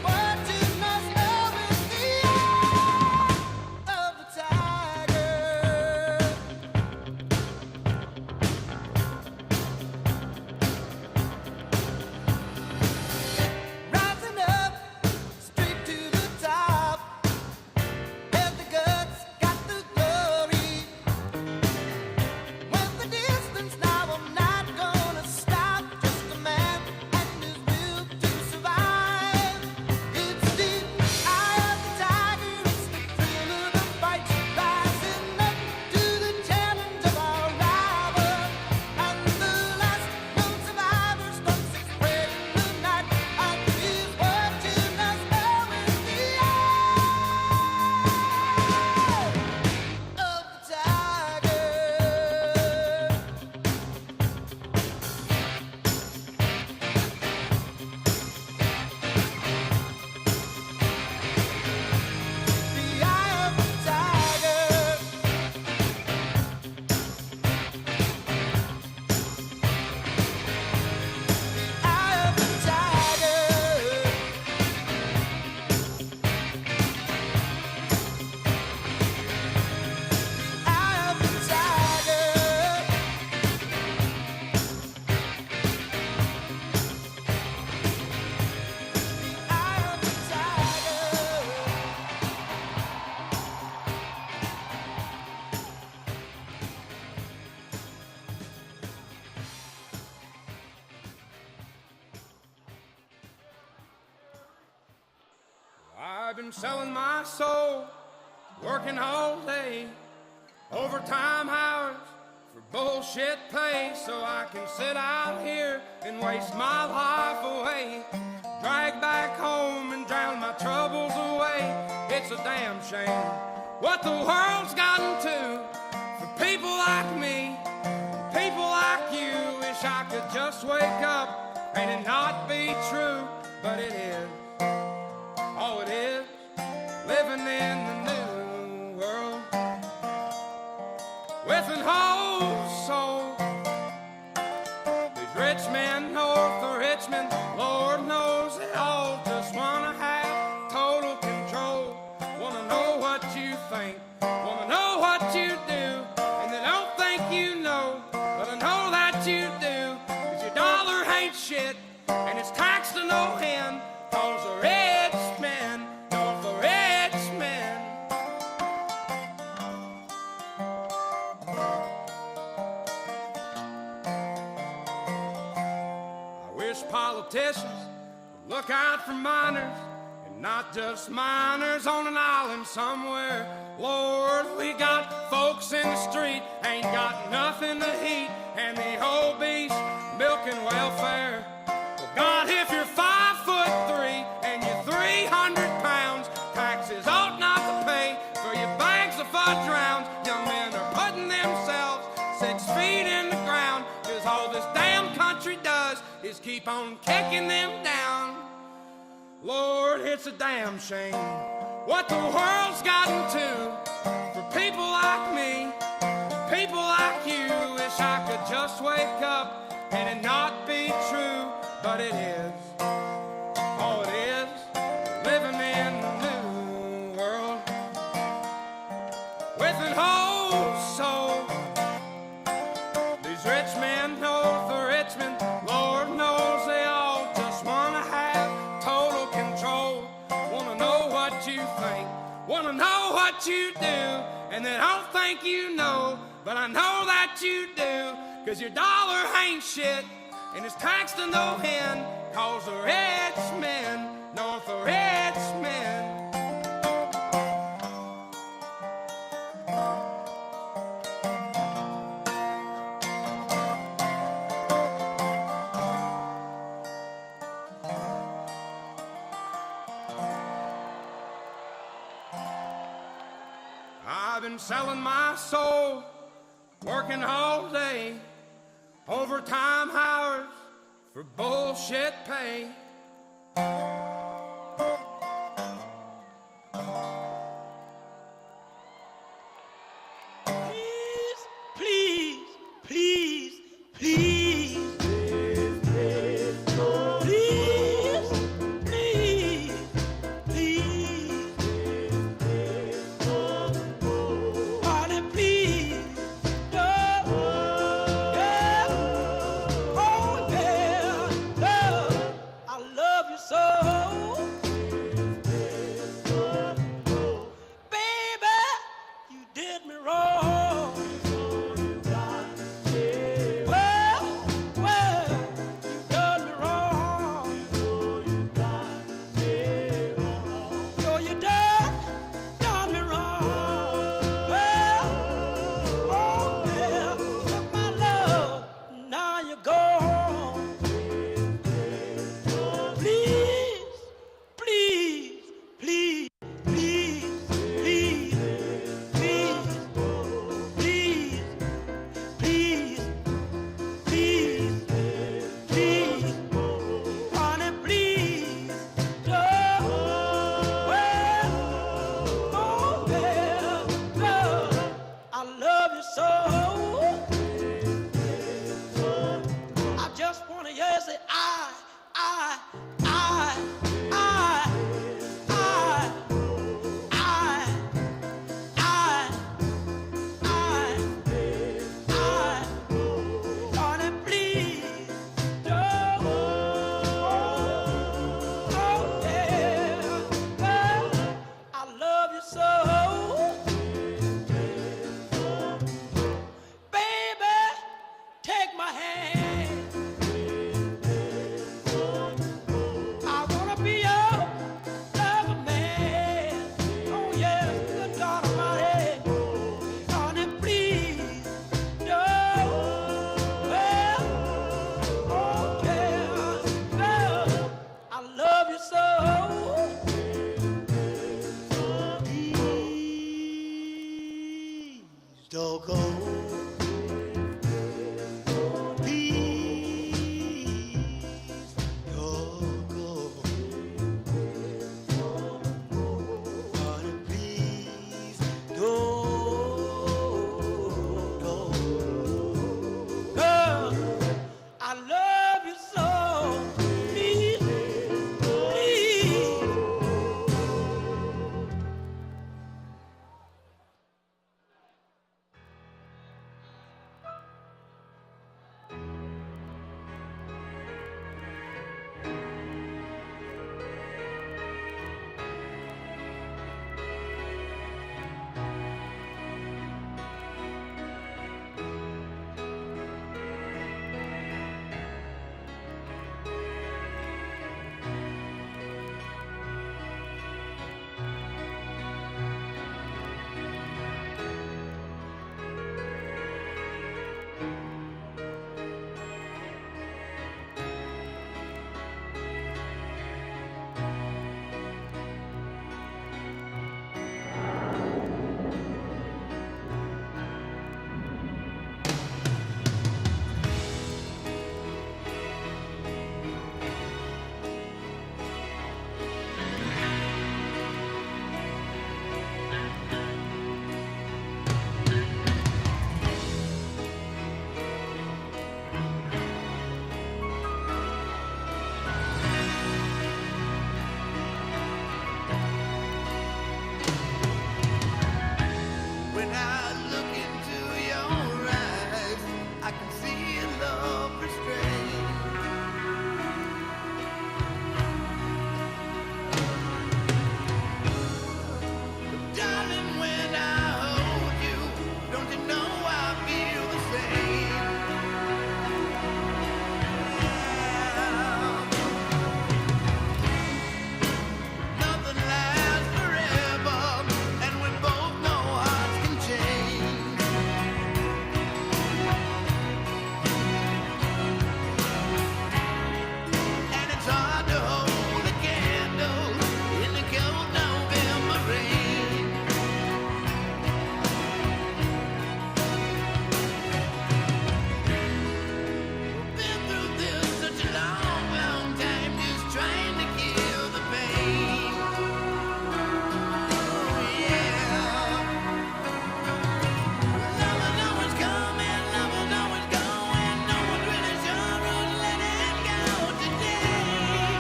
Words been selling my soul, working all day, overtime hours for bullshit pay, so I can sit out here and waste my life away, drag back home and drown my troubles away. It's a damn shame what the world's gotten to for people like me, people like you. Wish I could just wake up and it not be true, but it is. Oh, it is living in the new world with an whole soul. These rich men north of Richmond, Lord knows they all just wanna have total control. Wanna know what you think, wanna know what you do, and they don't think you know, but I know that you do, 'cause your dollar ain't shit, and it's taxed to no end, 'cause the rich men, north of Richmond. I wish politicians would look out for miners, and not just miners on an island somewhere. Lord, we got folks in the street, ain't got nothing to eat, and the obese milking welfare. Well, God, if you're 5'3" and you're 300 pounds, taxes ought not to pay for your bags of fudge rounds. Young men are putting themselves 6 feet in the ground, 'cause all this damn country does is keep on kicking them down. Lord, it's a damn shame what the world's gotten to for people like me, people like you. Wish I could just wake up and it not be true, but it is. Oh, it is living in the new world with an whole soul. These rich men north of Richmond, Lord knows they all just wanna have total control. Wanna know what you think, wanna know what you do, and they don't think you know, but I know that you do, 'cause your dollar ain't shit, and it's taxed to no end, 'cause the rich men, north of Richmond. I've been selling my soul, working all day, overtime hours for bullshit pay. Please, please, please, please, please, please, party, please, yeah, yeah, oh yeah, love, I love you so. Don't go. Please don't go. Honey, please don't. Girl, I love you so. Please, please. When I look into your eyes, I can see a love restrained. Darling, when I hold you, don't you know I feel the same? Nothing lasts forever, and we both know hearts can change. And it's hard to hold a candle in the cold November rain. Been through this such a long, long time, just trying to kill the pain. Oh yeah. Lovers always coming, lovers always going. No one's really sure who's letting go today.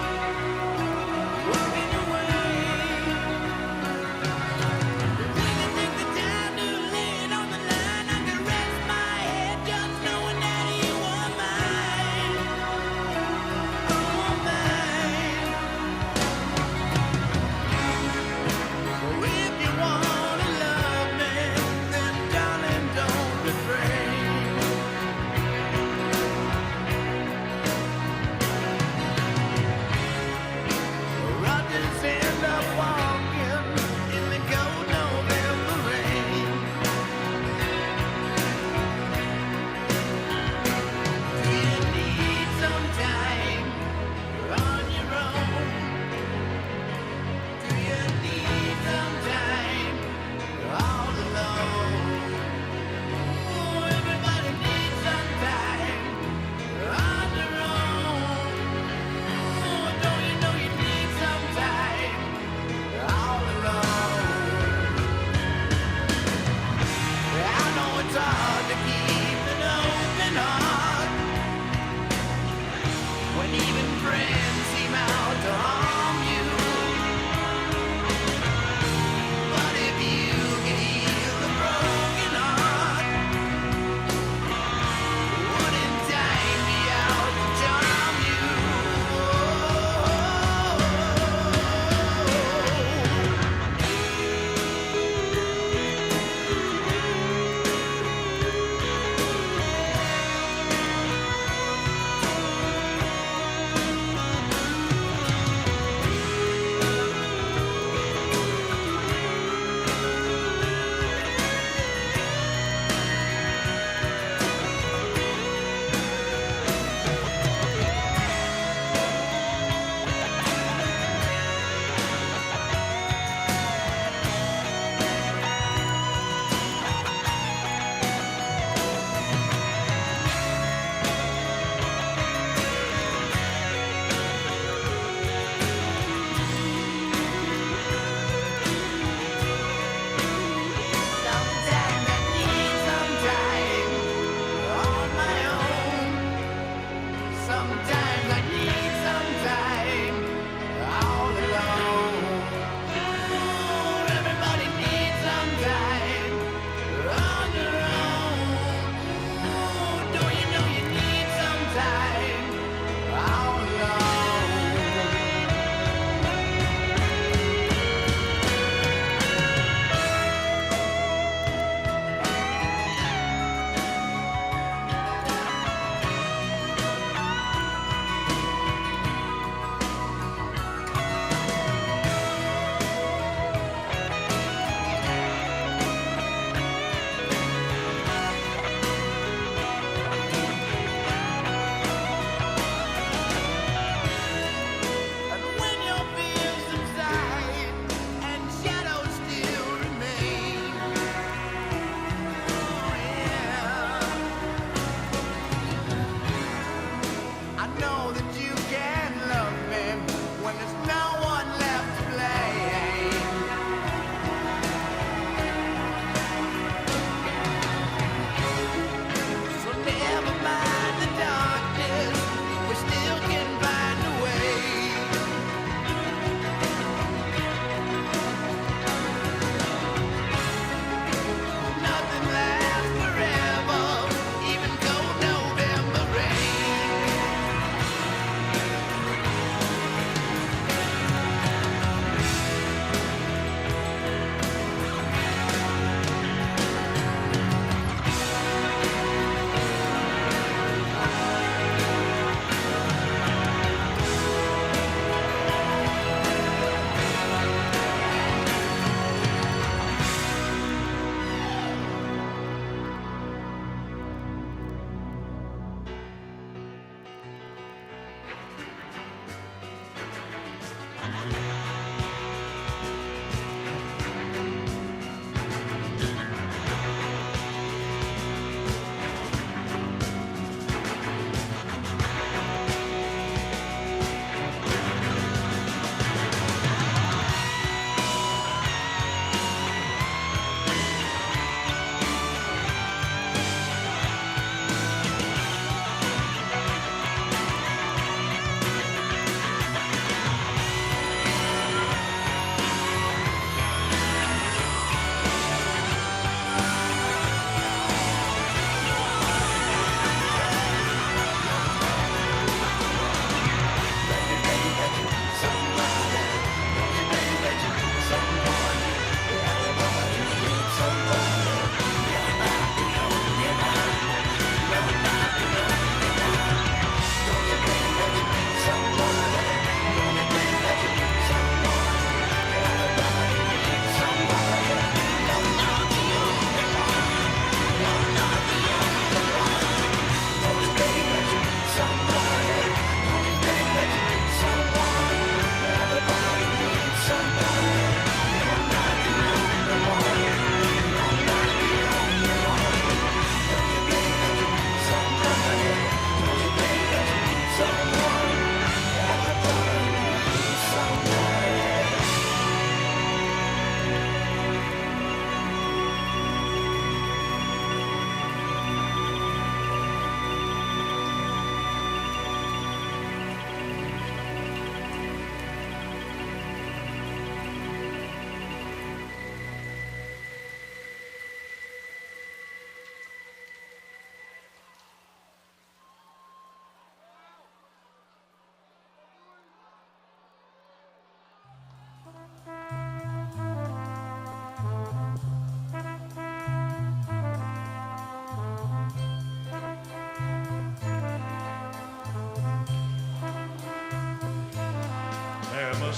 Walking away. We can take the time to lay it on the line. I can rest my head just knowing that you are mine. Oh, mine. So if you wanna love me, then darling, don't refrain. Or I'll just end up walking in the cold November rain. Do you need some time on your own? Do you need some time all alone? Oh, everybody needs some time on their own. Oh, don't you know you need some time all alone? I know it's hard to keep an open heart when even friends seem out to harm you. But if you can heal a broken heart, wouldn't time be out to charm you?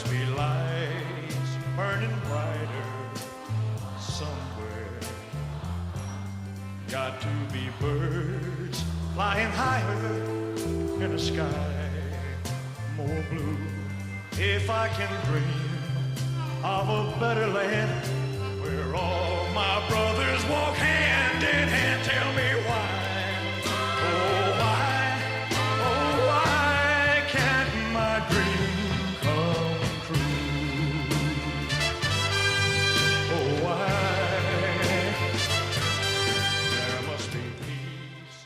must be lights burning brighter somewhere. Got to be birds flying higher in a sky more blue. If I can dream of a better land where all my brothers walk hand in hand, tell me why. Oh, why can't my dream come true? Oh, why? There must be peace.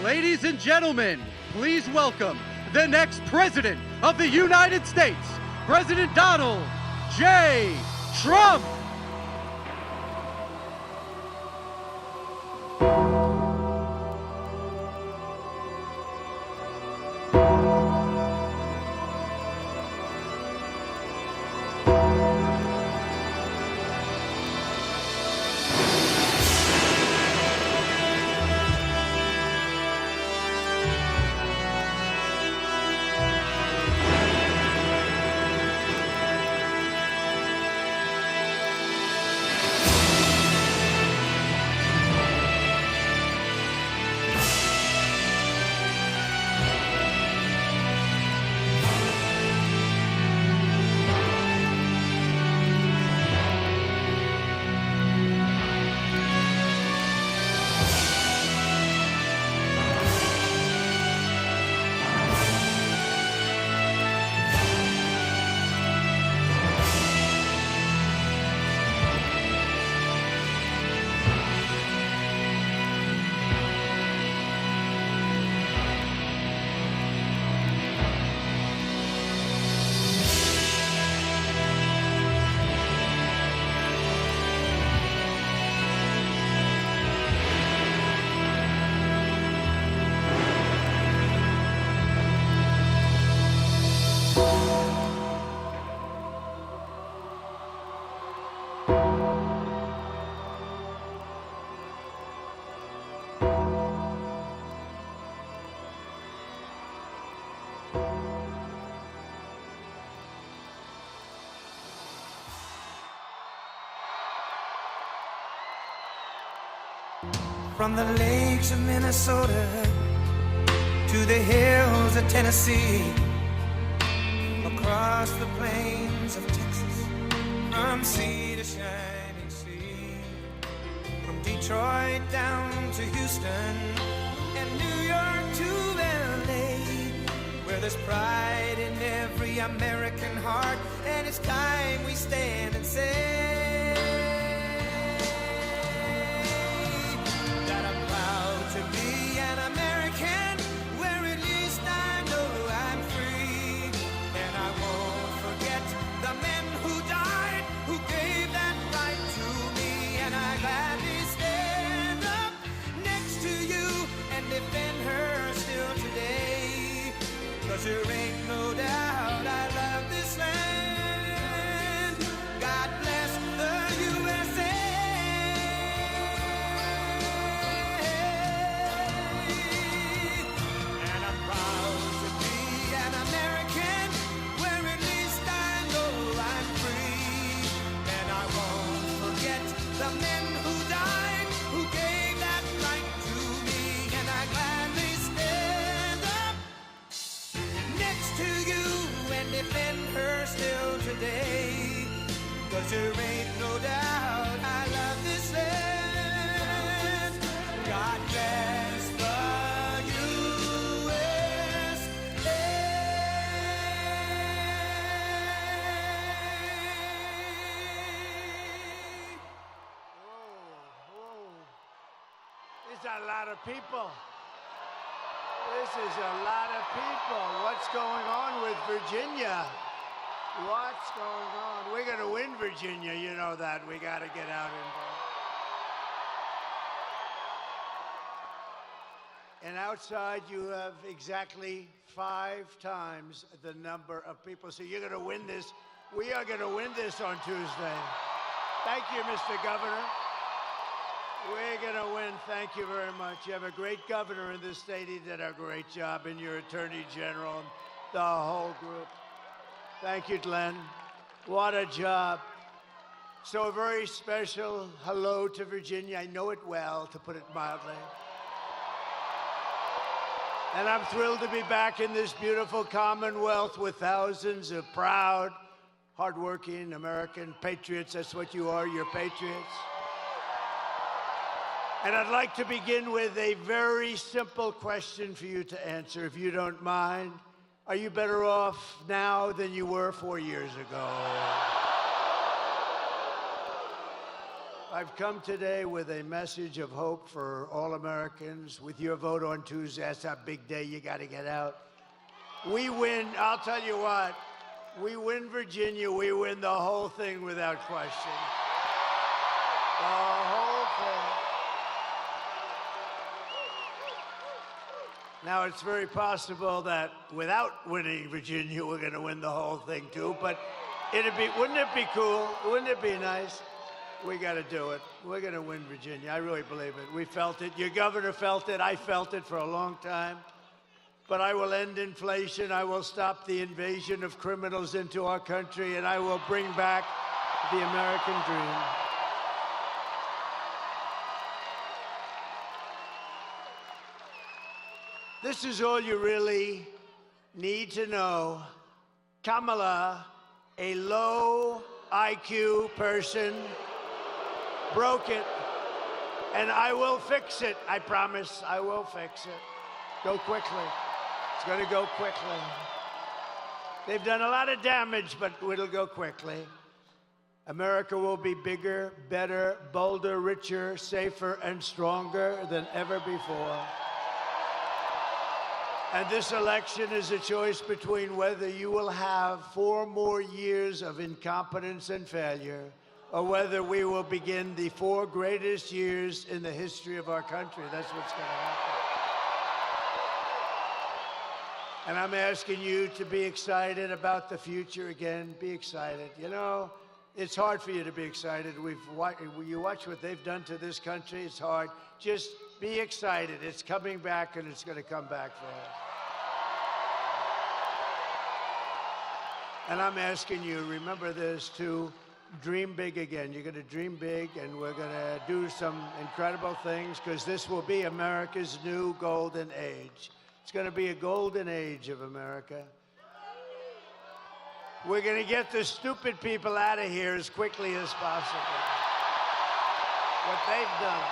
Ladies and gentlemen, please welcome the next President of the United States, President Donald J. Trump. From the lakes of Minnesota to the hills of Tennessee, across the plains of Texas, from sea to shining sea, from Detroit down to Houston and New York to LA, where there's pride in every American heart, and it's time we stand and say to be an American, where at least I know I'm free. And I won't forget the men who died, who gave that right to me. And I gladly stand up next to you and defend her still today. 'Cause there ain't no doubt I love this land. God bless the USA. better still today. 'Cause there ain't no doubt I love this land. God bless the USA. It's a lot of people. This is a lot of people. What's going on with Virginia? What's going on? We're going to win Virginia. You know that. We got to get out and vote. And outside, you have exactly 5 times the number of people. So you're going to win this. We are going to win this on Tuesday. Thank you, Mr. Governor. We're going to win. Thank you very much. You have a great governor in this state. He did a great job, and your attorney general and the whole group. Thank you, Glenn. What a job. So a very special hello to Virginia. I know it well, to put it mildly. And I'm thrilled to be back in this beautiful Commonwealth with thousands of proud, hardworking American patriots. That's what you are, you're patriots. And I'd like to begin with a very simple question for you to answer, if you don't mind. Are you better off now than you were 4 years ago? I've come today with a message of hope for all Americans. With your vote on Tuesday, that's a big day. You got to get out. We win. I'll tell you what. We win Virginia. We win the whole thing without question. The whole thing. Now, it's very possible that without winning Virginia, we're going to win the whole thing, too. But wouldn't it be cool? Wouldn't it be nice? We got to do it. We're going to win Virginia. I really believe it. We felt it. Your governor felt it. I felt it for a long time. But I will end inflation. I will stop the invasion of criminals into our country, and I will bring back the American dream. This is all you really need to know. Kamala, a low IQ person, broke it, and I will fix it. I promise I will fix it. Go quickly. It's going to go quickly. They've done a lot of damage, but it'll go quickly. America will be bigger, better, bolder, richer, safer, and stronger than ever before. And this election is a choice between whether you will have 4 more years of incompetence and failure, or whether we will begin the 4 greatest years in the history of our country. That's what's going to happen. And I'm asking you to be excited about the future again. Be excited. You know, it's hard for you to be excited. You watch what they've done to this country. It's hard. Just be excited. It's coming back, and it's going to come back fast. And I'm asking you, remember this, to dream big again. You're going to dream big, and we're going to do some incredible things, because this will be America's new golden age. It's going to be a golden age of America. We're going to get the stupid people out of here as quickly as possible. What they've done.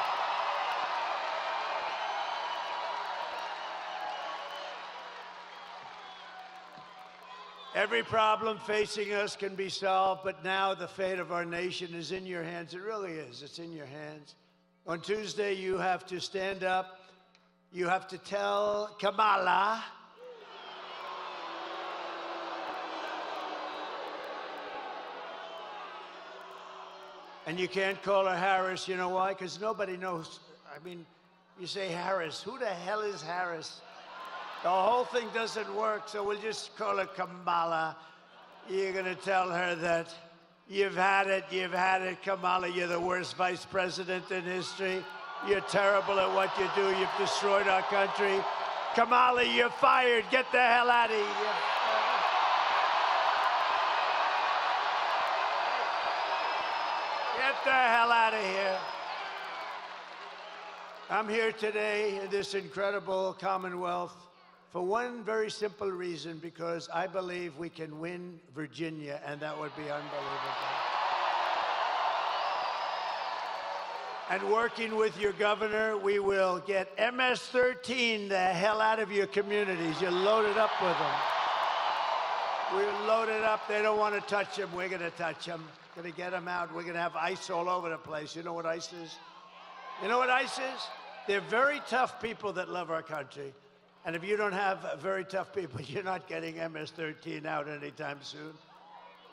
Every problem facing us can be solved, but now the fate of our nation is in your hands. It really is. It's in your hands. On Tuesday, you have to stand up. You have to tell Kamala and you can't call her Harris. You know why? Because nobody knows. I mean, you say Harris. Who the hell is Harris? The whole thing doesn't work, so we'll just call her Kamala. You're going to tell her that you've had it, Kamala. You're the worst vice president in history. You're terrible at what you do. You've destroyed our country. Kamala, you're fired. Get the hell out of here. Get the hell out of here. I'm here today in this incredible Commonwealth for one very simple reason, because I believe we can win Virginia, and that would be unbelievable. And working with your governor, we will get MS-13 the hell out of your communities. You're loaded up with them. We're loaded up. They don't want to touch them. We're going to touch them. Going to get them out. We're going to have ICE all over the place. You know what ICE is? You know what ICE is? They're very tough people that love our country. And if you don't have very tough people, you're not getting MS-13 out anytime soon.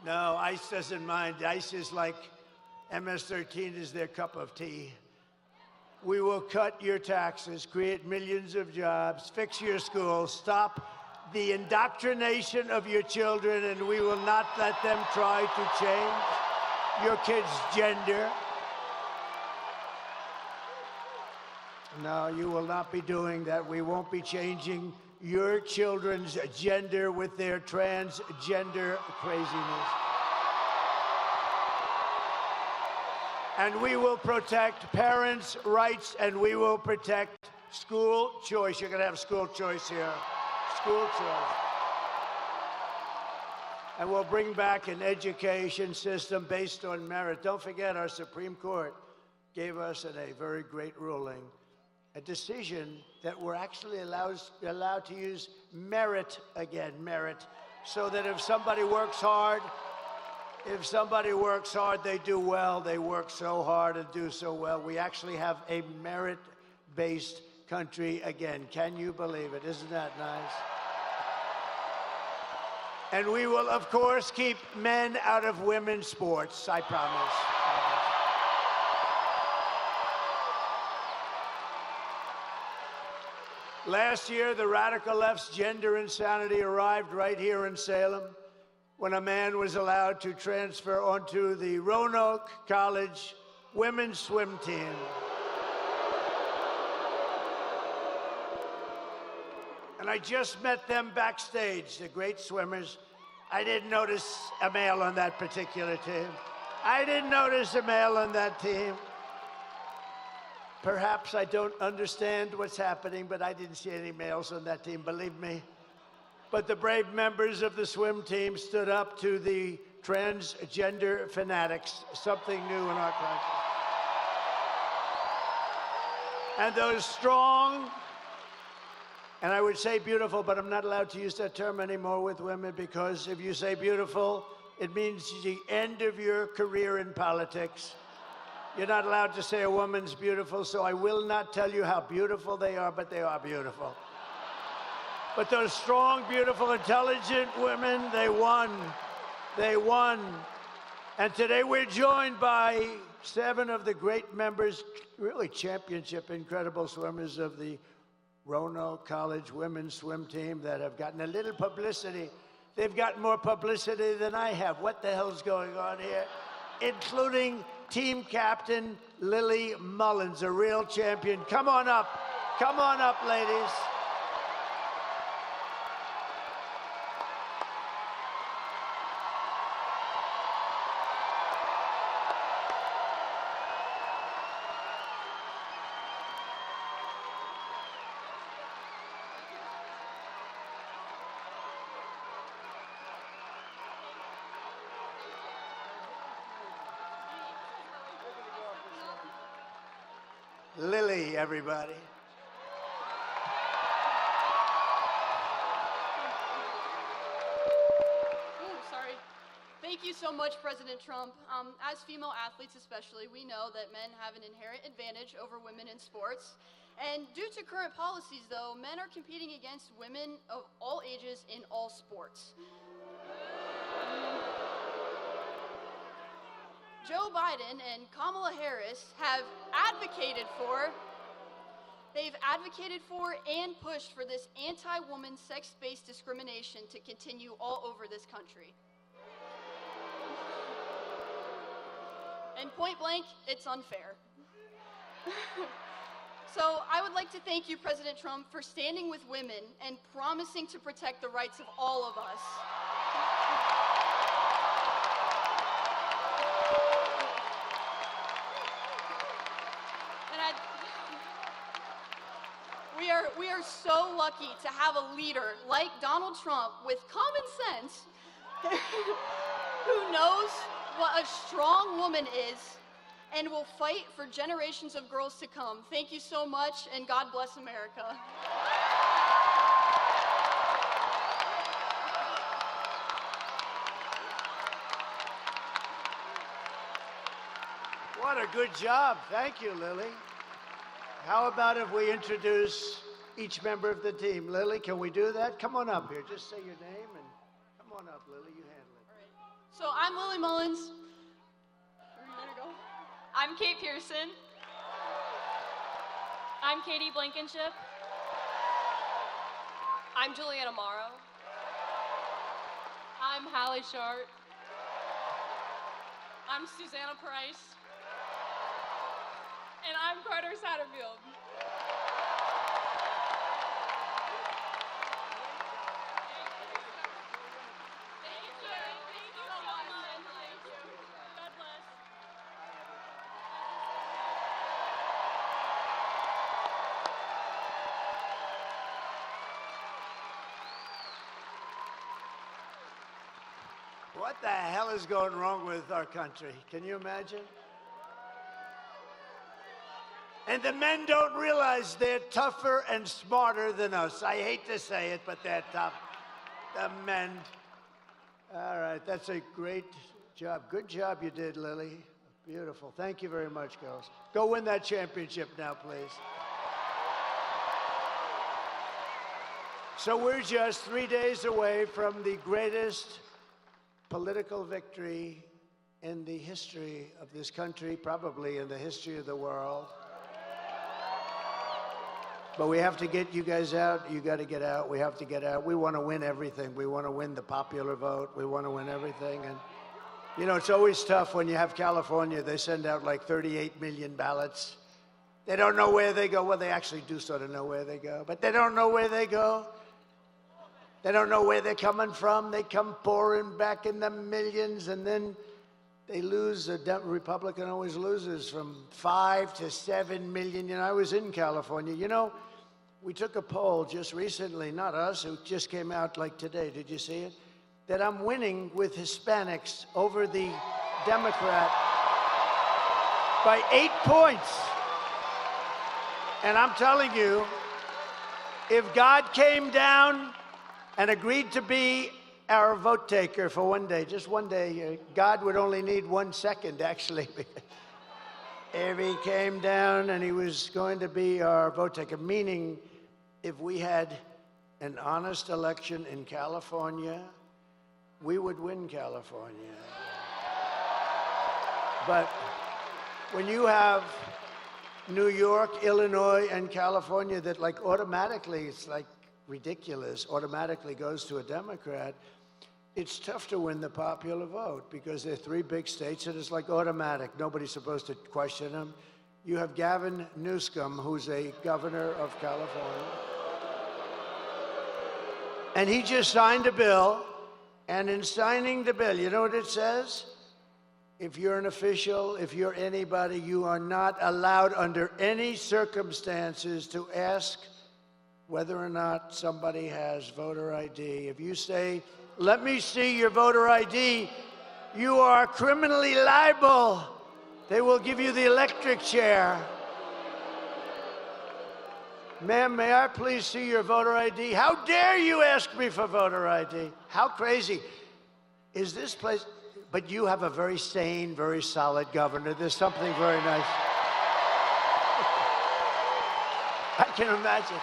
No, ICE doesn't mind. ICE is like MS-13 is their cup of tea. We will cut your taxes, create millions of jobs, fix your schools, stop the indoctrination of your children, and we will not let them try to change your kids' gender. No, you will not be doing that. We won't be changing your children's gender with their transgender craziness. And we will protect parents' rights, and we will protect school choice. You're going to have school choice here. School choice. And we'll bring back an education system based on merit. Don't forget, our Supreme Court gave us in a very great ruling a decision that we're actually allowed to use merit again, merit, so that if somebody works hard, they do well. They work so hard and do so well. We actually have a merit-based country again. Can you believe it? Isn't that nice? And we will, of course, keep men out of women's sports, I promise. Last year, the radical left's gender insanity arrived right here in Salem, when a man was allowed to transfer onto the Roanoke College women's swim team. And I just met them backstage, the great swimmers. I didn't notice a male on that particular team. I didn't notice a male on that team. Perhaps I don't understand what's happening, but I didn't see any males on that team, believe me. But the brave members of the swim team stood up to the transgender fanatics, something new in our country. And those strong, and I would say beautiful, but I'm not allowed to use that term anymore with women, because if you say beautiful, it means the end of your career in politics. You're not allowed to say a woman's beautiful, so I will not tell you how beautiful they are, but they are beautiful. But those strong, beautiful, intelligent women, they won. They won. And today we're joined by 7 of the great members, really championship, incredible swimmers of the Roanoke College women's swim team that have gotten a little publicity. They've gotten more publicity than I have. What the hell's going on here? Including team captain Lily Mullins, a real champion. Come on up. Come on up, ladies. Lily, everybody. Sorry. Thank you so much, President Trump. As female athletes especially, we know that men have an inherent advantage over women in sports. And due to current policies, though, men are competing against women of all ages in all sports. Joe Biden and Kamala Harris have advocated for, and pushed for this anti-woman sex-based discrimination to continue all over this country. And point blank, it's unfair. So I would like to thank you, President Trump, for standing with women and promising to protect the rights of all of us. We we are so lucky to have a leader like Donald Trump with common sense who knows what a strong woman is and will fight for generations of girls to come. Thank you so much, and God bless America. What a good job. Thank you, Lily. How about if we introduce each member of the team? Lily, can we do that? Come on up here. Just say your name and come on up, Lily. You handle it. So I'm Lily Mullins. I'm Kate Pearson. I'm Katie Blankenship. I'm Juliana Morrow. I'm Hallie Short. I'm Susanna Price. And I'm Carter Satterfield. What the hell is going wrong with our country? Can you imagine? And the men don't realize they're tougher and smarter than us. I hate to say it, but they're tough. The men. All right, that's a great job. Good job you did, Lily. Beautiful. Thank you very much, girls. Go win that championship now, please. So we're just 3 days away from the greatest political victory in the history of this country, probably in the history of the world. But we have to get you guys out. You got to get out. We have to get out. We want to win everything. We want to win the popular vote. We want to win everything. And, you know, it's always tough when you have California. They send out like 38 million ballots. They don't know where they go. Well, they actually do sort of know where they go, but they don't know where they go. They don't know where they're coming from. They come pouring back in the millions, and then they lose. A Republican always loses from 5 to 7 million. You know, I was in California. You know, we took a poll just recently, not us, it just came out like today. Did you see it? That I'm winning with Hispanics over the Democrat by 8 points. And I'm telling you, if God came down and agreed to be our vote taker for one day, just one day, God would only need 1 second, actually. If he came down and he was going to be our vote taker, meaning if we had an honest election in California, we would win California. But when you have New York, Illinois, and California that like automatically, it's like ridiculous, automatically goes to a Democrat, it's tough to win the popular vote because they're 3 big states and it's like automatic. Nobody's supposed to question them. You have Gavin Newsom, who's a governor of California. And he just signed a bill, and in signing the bill, you know what it says? If you're an official, if you're anybody, you are not allowed under any circumstances to ask whether or not somebody has voter ID. If you say, let me see your voter ID, you are criminally liable. They will give you the electric chair. Ma'am, may I please see your voter ID? How dare you ask me for voter ID? How crazy is this place? But you have a very sane, very solid governor. There's something very nice. I can imagine.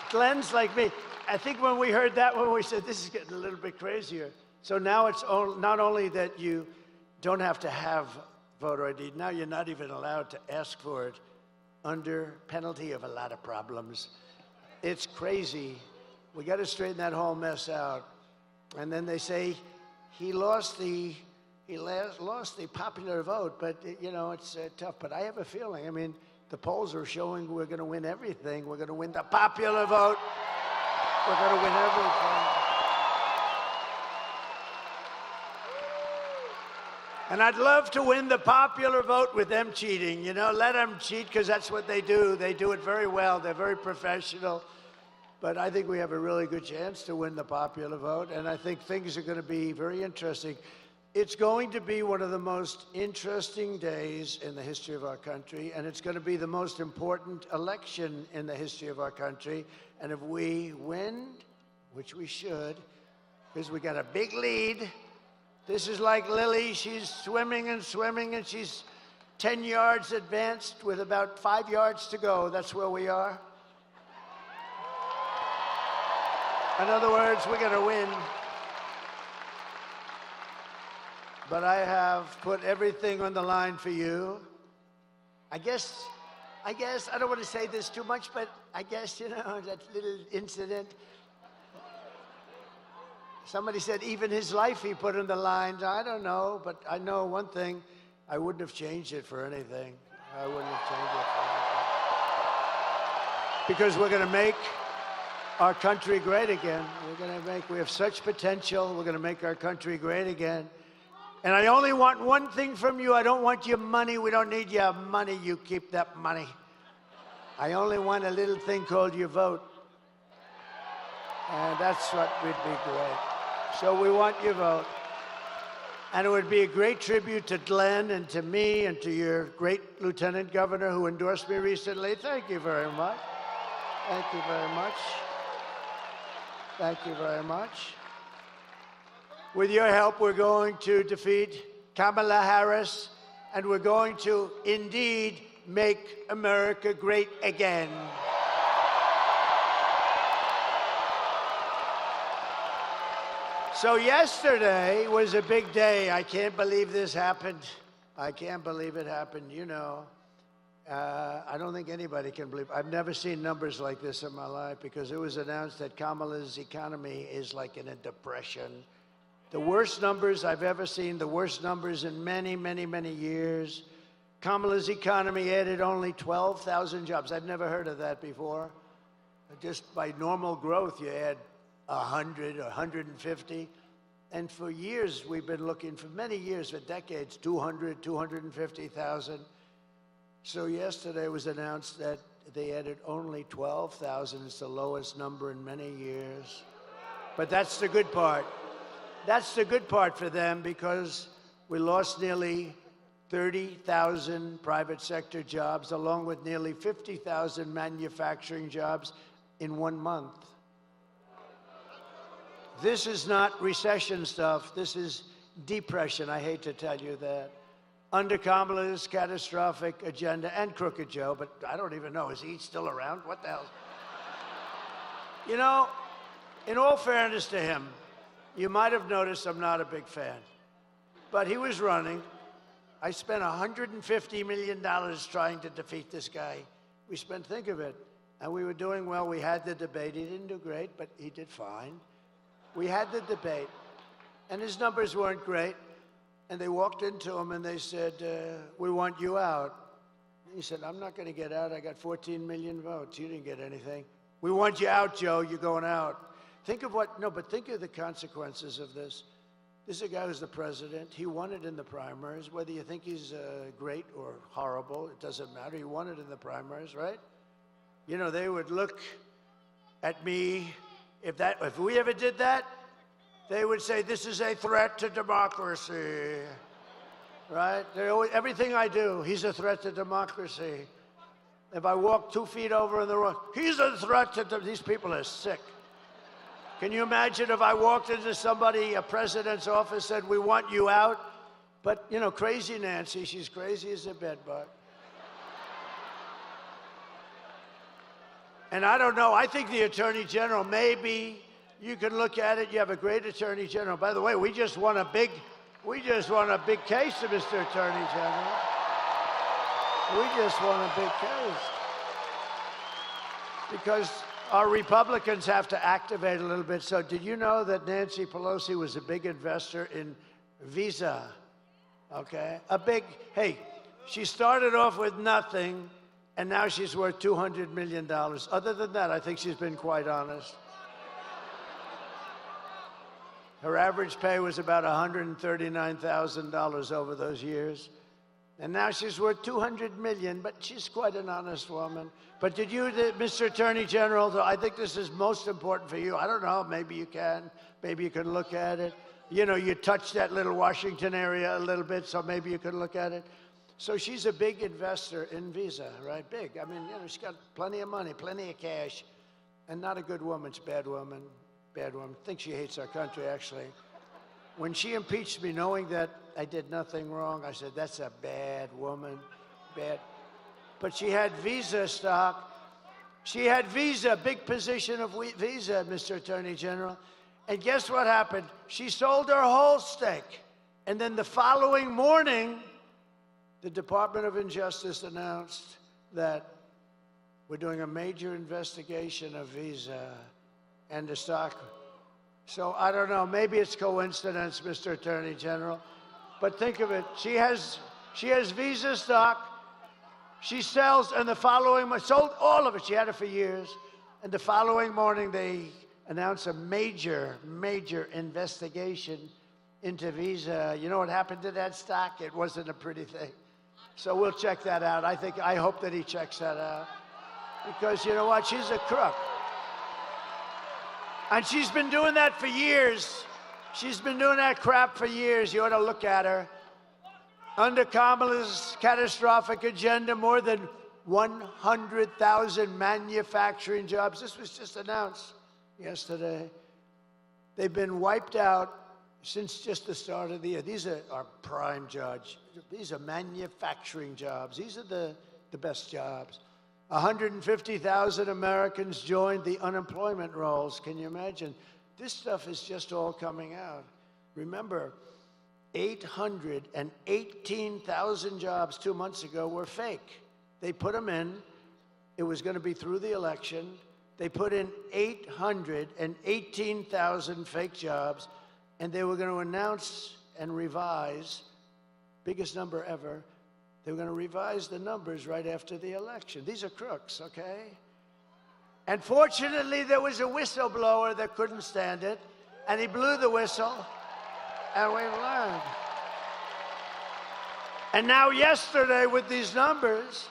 Glenn's like me. I think when we heard that one, we said, this is getting a little bit crazier. So now it's not only that you don't have to have voter ID, now you're not even allowed to ask for it under penalty of a lot of problems. It's crazy. We got to straighten that whole mess out. And then they say he lost the popular vote, but you know, it's tough. But I have a feeling, I mean, the polls are showing we're going to win everything. We're going to win the popular vote. We're going to win everything. And I'd love to win the popular vote with them cheating. You know, let them cheat because that's what they do. They do it very well. They're very professional. But I think we have a really good chance to win the popular vote. And I think things are going to be very interesting. It's going to be one of the most interesting days in the history of our country. And it's going to be the most important election in the history of our country. And if we win, which we should, because we got a big lead. This is like Lily. She's swimming and swimming, and she's 10 yards advanced with about 5 yards to go. That's where we are. In other words, we're going to win. But I have put everything on the line for you. I guess, I don't want to say this too much, but I guess, you know, that little incident. Somebody said even his life he put on the line. I don't know, but I know one thing. I wouldn't have changed it for anything. I wouldn't have changed it for anything. Because we're going to make our country great again. We have such potential. We're going to make our country great again. And I only want one thing from you. I don't want your money. We don't need your money. You keep that money. I only want a little thing called your vote. And that's what would be great. So we want your vote. And it would be a great tribute to Glenn and to me and to your great Lieutenant Governor who endorsed me recently. Thank you very much. Thank you very much. Thank you very much. With your help, we're going to defeat Kamala Harris, and we're going to indeed make America great again. So yesterday was a big day. I can't believe this happened. I can't believe it happened, you know. I don't think anybody can believe. I've never seen numbers like this in my life because it was announced that Kamala's economy is like in a depression. The worst numbers I've ever seen, the worst numbers in many, many, many years. Kamala's economy added only 12,000 jobs. I've never heard of that before. Just by normal growth, you add 100 or 150. And for years, we've been looking, for many years, for decades, 200, 250,000. So yesterday it was announced that they added only 12,000. It's the lowest number in many years. But that's the good part. That's the good part for them because we lost nearly 30,000 private sector jobs, along with nearly 50,000 manufacturing jobs in 1 month. This is not recession stuff. This is depression. I hate to tell you that. Under Kamala's catastrophic agenda, and Crooked Joe, but I don't even know, is he still around? What the hell? You know, in all fairness to him, you might have noticed I'm not a big fan. But he was running. I spent $150 million trying to defeat this guy. We spent, think of it, and we were doing well. We had the debate. He didn't do great, but he did fine. We had the debate, and his numbers weren't great. And they walked into him and they said, we want you out. He said, I'm not going to get out. I got 14 million votes. You didn't get anything. We want you out, Joe. You're going out. Think of what, no, but think of the consequences of this. This is a guy who's the president. He won it in the primaries. Whether you think he's great or horrible, it doesn't matter. He won it in the primaries, right? You know, they would look at me. If we ever did that, they would say, this is a threat to democracy, right? Everything I do, he's a threat to democracy. If I walk 2 feet over in the road, he's a threat to these people are sick. Can you imagine if I walked into somebody, a president's office, said, we want you out? But, you know, crazy Nancy, she's crazy as a bedbug. And I don't know, I think the Attorney General, maybe you can look at it. You have a great Attorney General. By the way, we just won a big case, Mr. Attorney General. We just won a big case. Because our Republicans have to activate a little bit. So did you know that Nancy Pelosi was a big investor in Visa? Okay, hey, she started off with nothing, and now she's worth $200 million. Other than that, I think she's been quite honest. Her average pay was about $139,000 over those years. And now she's worth $200 million, but she's quite an honest woman. But did you, Mr. Attorney General, I think this is most important for you. I don't know, maybe you can look at it. You know, you touched that little Washington area a little bit, so maybe you could look at it. So she's a big investor in Visa, right? Big. I mean, you know, she's got plenty of money, plenty of cash, and not a good woman. She's a bad woman, bad woman. I think she hates our country, actually. When she impeached me, knowing that I did nothing wrong, I said, that's a bad woman, bad. But she had Visa stock. She had Visa, big position of Visa, Mr. Attorney General. And guess what happened? She sold her whole stake. And then the following morning, the Department of Justice announced that we're doing a major investigation of Visa and the stock. So I don't know, maybe it's coincidence, Mr. Attorney General, but think of it. She has Visa stock. She sells, and the following, sold all of it. She had it for years. And the following morning, they announced a major investigation into Visa. You know what happened to that stock? It wasn't a pretty thing. So we'll check that out. I hope that he checks that out. Because you know what? She's a crook. And she's been doing that for years. She's been doing that crap for years. You ought to look at her. Under Kamala's catastrophic agenda, more than 100,000 manufacturing jobs. This was just announced yesterday. They've been wiped out since just the start of the year. These are our prime jobs. These are manufacturing jobs. These are the best jobs. 150,000 Americans joined the unemployment rolls. Can you imagine? This stuff is just all coming out. Remember, 818,000 jobs 2 months ago were fake. They put them in. It was going to be through the election. They put in 818,000 fake jobs, and they were going to announce and revise, biggest number ever. They were going to revise the numbers right after the election. These are crooks, okay? And fortunately, there was a whistleblower that couldn't stand it, and he blew the whistle, and we've learned. And now yesterday, with these numbers,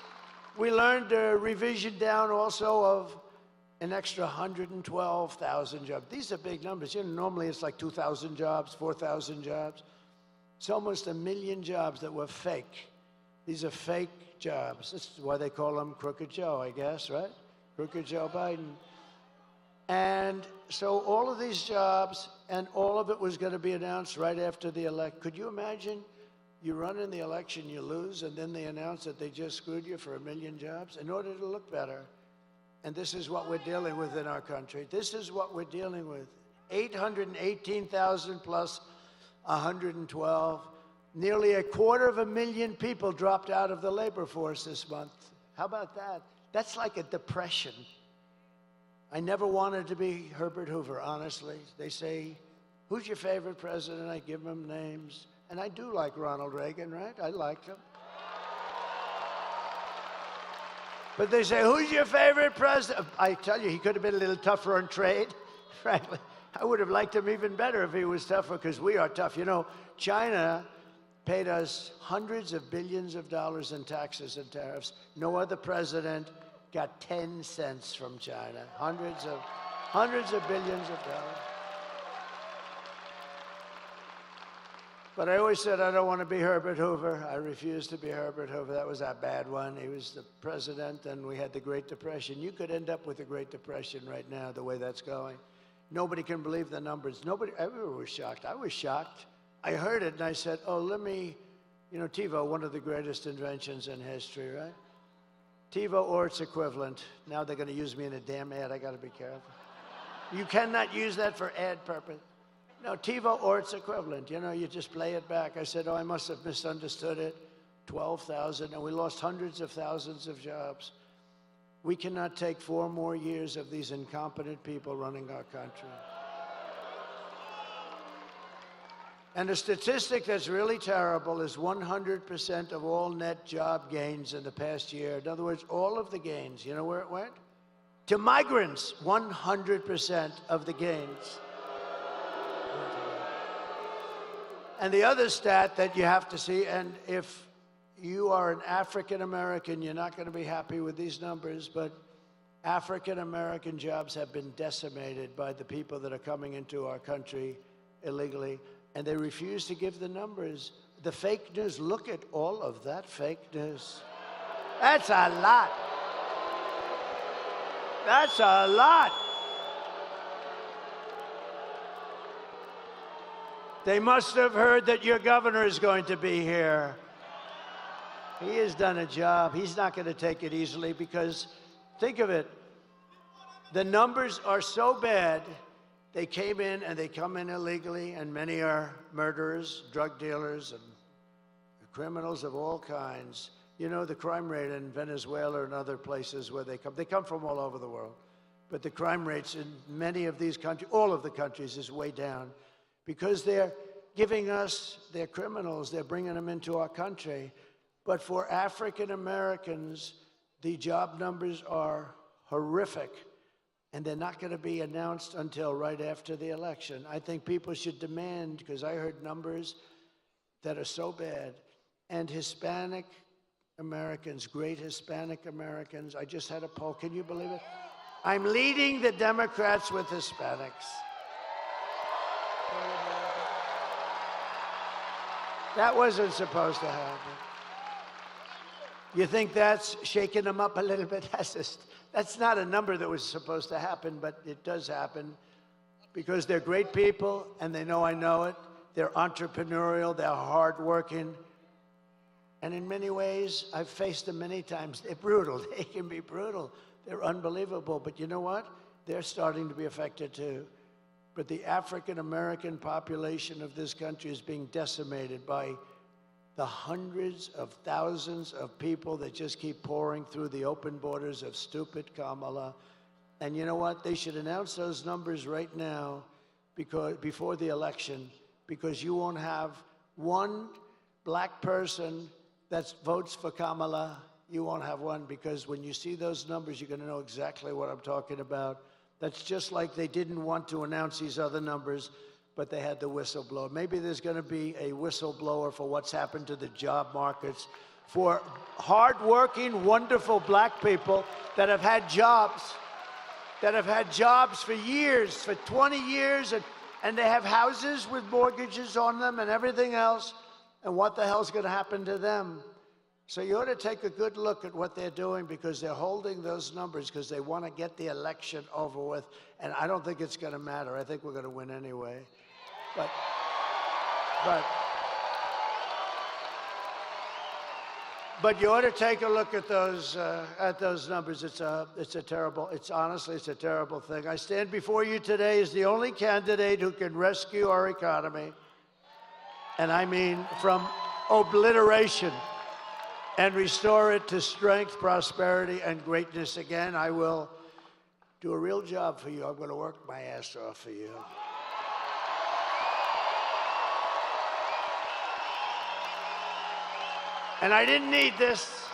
we learned a revision down also of an extra 112,000 jobs. These are big numbers. You know, normally it's like 2,000 jobs, 4,000 jobs. It's almost 1 million jobs that were fake. These are fake jobs. This is why they call him Crooked Joe, I guess, right? Crooked Joe Biden. And so all of these jobs, and all of it was going to be announced right after the election. Could you imagine? You run in the election, you lose, and then they announce that they just screwed you for 1 million jobs in order to look better. And this is what we're dealing with in our country. This is what we're dealing with. 818,000 plus 112. Nearly 250,000 people dropped out of the labor force this month. How about that? That's like a depression. I never wanted to be Herbert Hoover, honestly. They say, who's your favorite president? I give them names. And I do like Ronald Reagan, right? I liked him. But they say, who's your favorite president? I tell you, he could have been a little tougher on trade, frankly. I would have liked him even better if he was tougher, because we are tough. You know, China paid us hundreds of billions of dollars in taxes and tariffs. No other president got 10 cents from China. Hundreds of billions of dollars. But I always said I don't want to be Herbert Hoover. I refused to be Herbert Hoover. That was a bad one. He was the president, and we had the Great Depression. You could end up with the Great Depression right now, the way that's going. Nobody can believe the numbers. Everyone was shocked. I was shocked. I heard it, and I said, oh, let me, you know, TiVo, one of the greatest inventions in history, right? TiVo or its equivalent. Now they're going to use me in a damn ad. I got to be careful. You cannot use that for ad purpose. No, TiVo or its equivalent. You know, you just play it back. I said, oh, I must have misunderstood it. 12,000, and we lost hundreds of thousands of jobs. We cannot take 4 more years of these incompetent people running our country. And a statistic that's really terrible is 100% of all net job gains in the past year. In other words, all of the gains, you know where it went? To migrants, 100% of the gains. And the other stat that you have to see, and if you are an African American, you're not going to be happy with these numbers, but African American jobs have been decimated by the people that are coming into our country illegally, and they refuse to give the numbers. The fake news, look at all of that fake news. That's a lot. That's a lot. They must have heard that your governor is going to be here. He has done a job. He's not going to take it easily because, think of it, the numbers are so bad, they came in and they come in illegally, and many are murderers, drug dealers, and criminals of all kinds. You know, the crime rate in Venezuela and other places where they come from all over the world. But the crime rates in many of these countries, all of the countries, is way down because they're giving us their criminals, they're bringing them into our country. But for African Americans, the job numbers are horrific, and they're not going to be announced until right after the election. I think people should demand, because I heard numbers that are so bad, and Hispanic Americans, great Hispanic Americans, I just had a poll, can you believe it? I'm leading the Democrats with Hispanics. That wasn't supposed to happen. You think that's shaking them up a little bit? That's not a number that was supposed to happen, but it does happen because they're great people and they know I know it. They're entrepreneurial, they're hardworking. And in many ways, I've faced them many times. They're brutal. They can be brutal. They're unbelievable. But you know what? They're starting to be affected too. But the African-American population of this country is being decimated by the hundreds of thousands of people that just keep pouring through the open borders of stupid Kamala. And you know what? They should announce those numbers right now before the election, because you won't have one black person that votes for Kamala. You won't have one, because when you see those numbers, you're going to know exactly what I'm talking about. That's just like they didn't want to announce these other numbers, but they had the whistleblower. Maybe there's going to be a whistleblower for what's happened to the job markets for hardworking, wonderful black people that have had jobs, for years, for 20 years, and they have houses with mortgages on them and everything else. And what the hell's going to happen to them? So you ought to take a good look at what they're doing, because they're holding those numbers because they want to get the election over with. And I don't think it's going to matter. I think we're going to win anyway. But you ought to take a look at those numbers. It's honestly a terrible thing. I stand before you today as the only candidate who can rescue our economy. And I mean from obliteration, and restore it to strength, prosperity, and greatness again. I will do a real job for you. I'm going to work my ass off for you. And I didn't need this.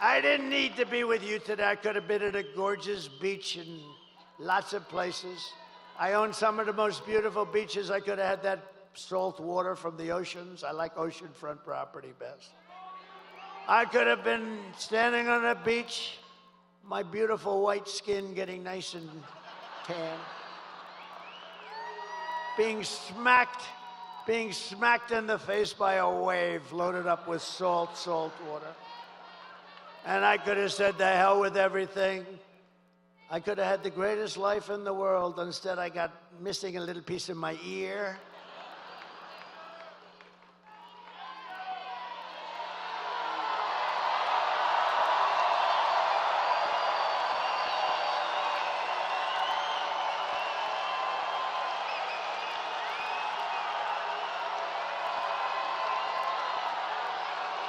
I didn't need to be with you today. I could have been at a gorgeous beach in lots of places. I own some of the most beautiful beaches. I could have had that salt water from the oceans. I like oceanfront property best. I could have been standing on a beach, my beautiful white skin getting nice and tan, being smacked in the face by a wave loaded up with salt water. And I could have said, the hell with everything. I could have had the greatest life in the world. Instead, I got missing a little piece of my ear.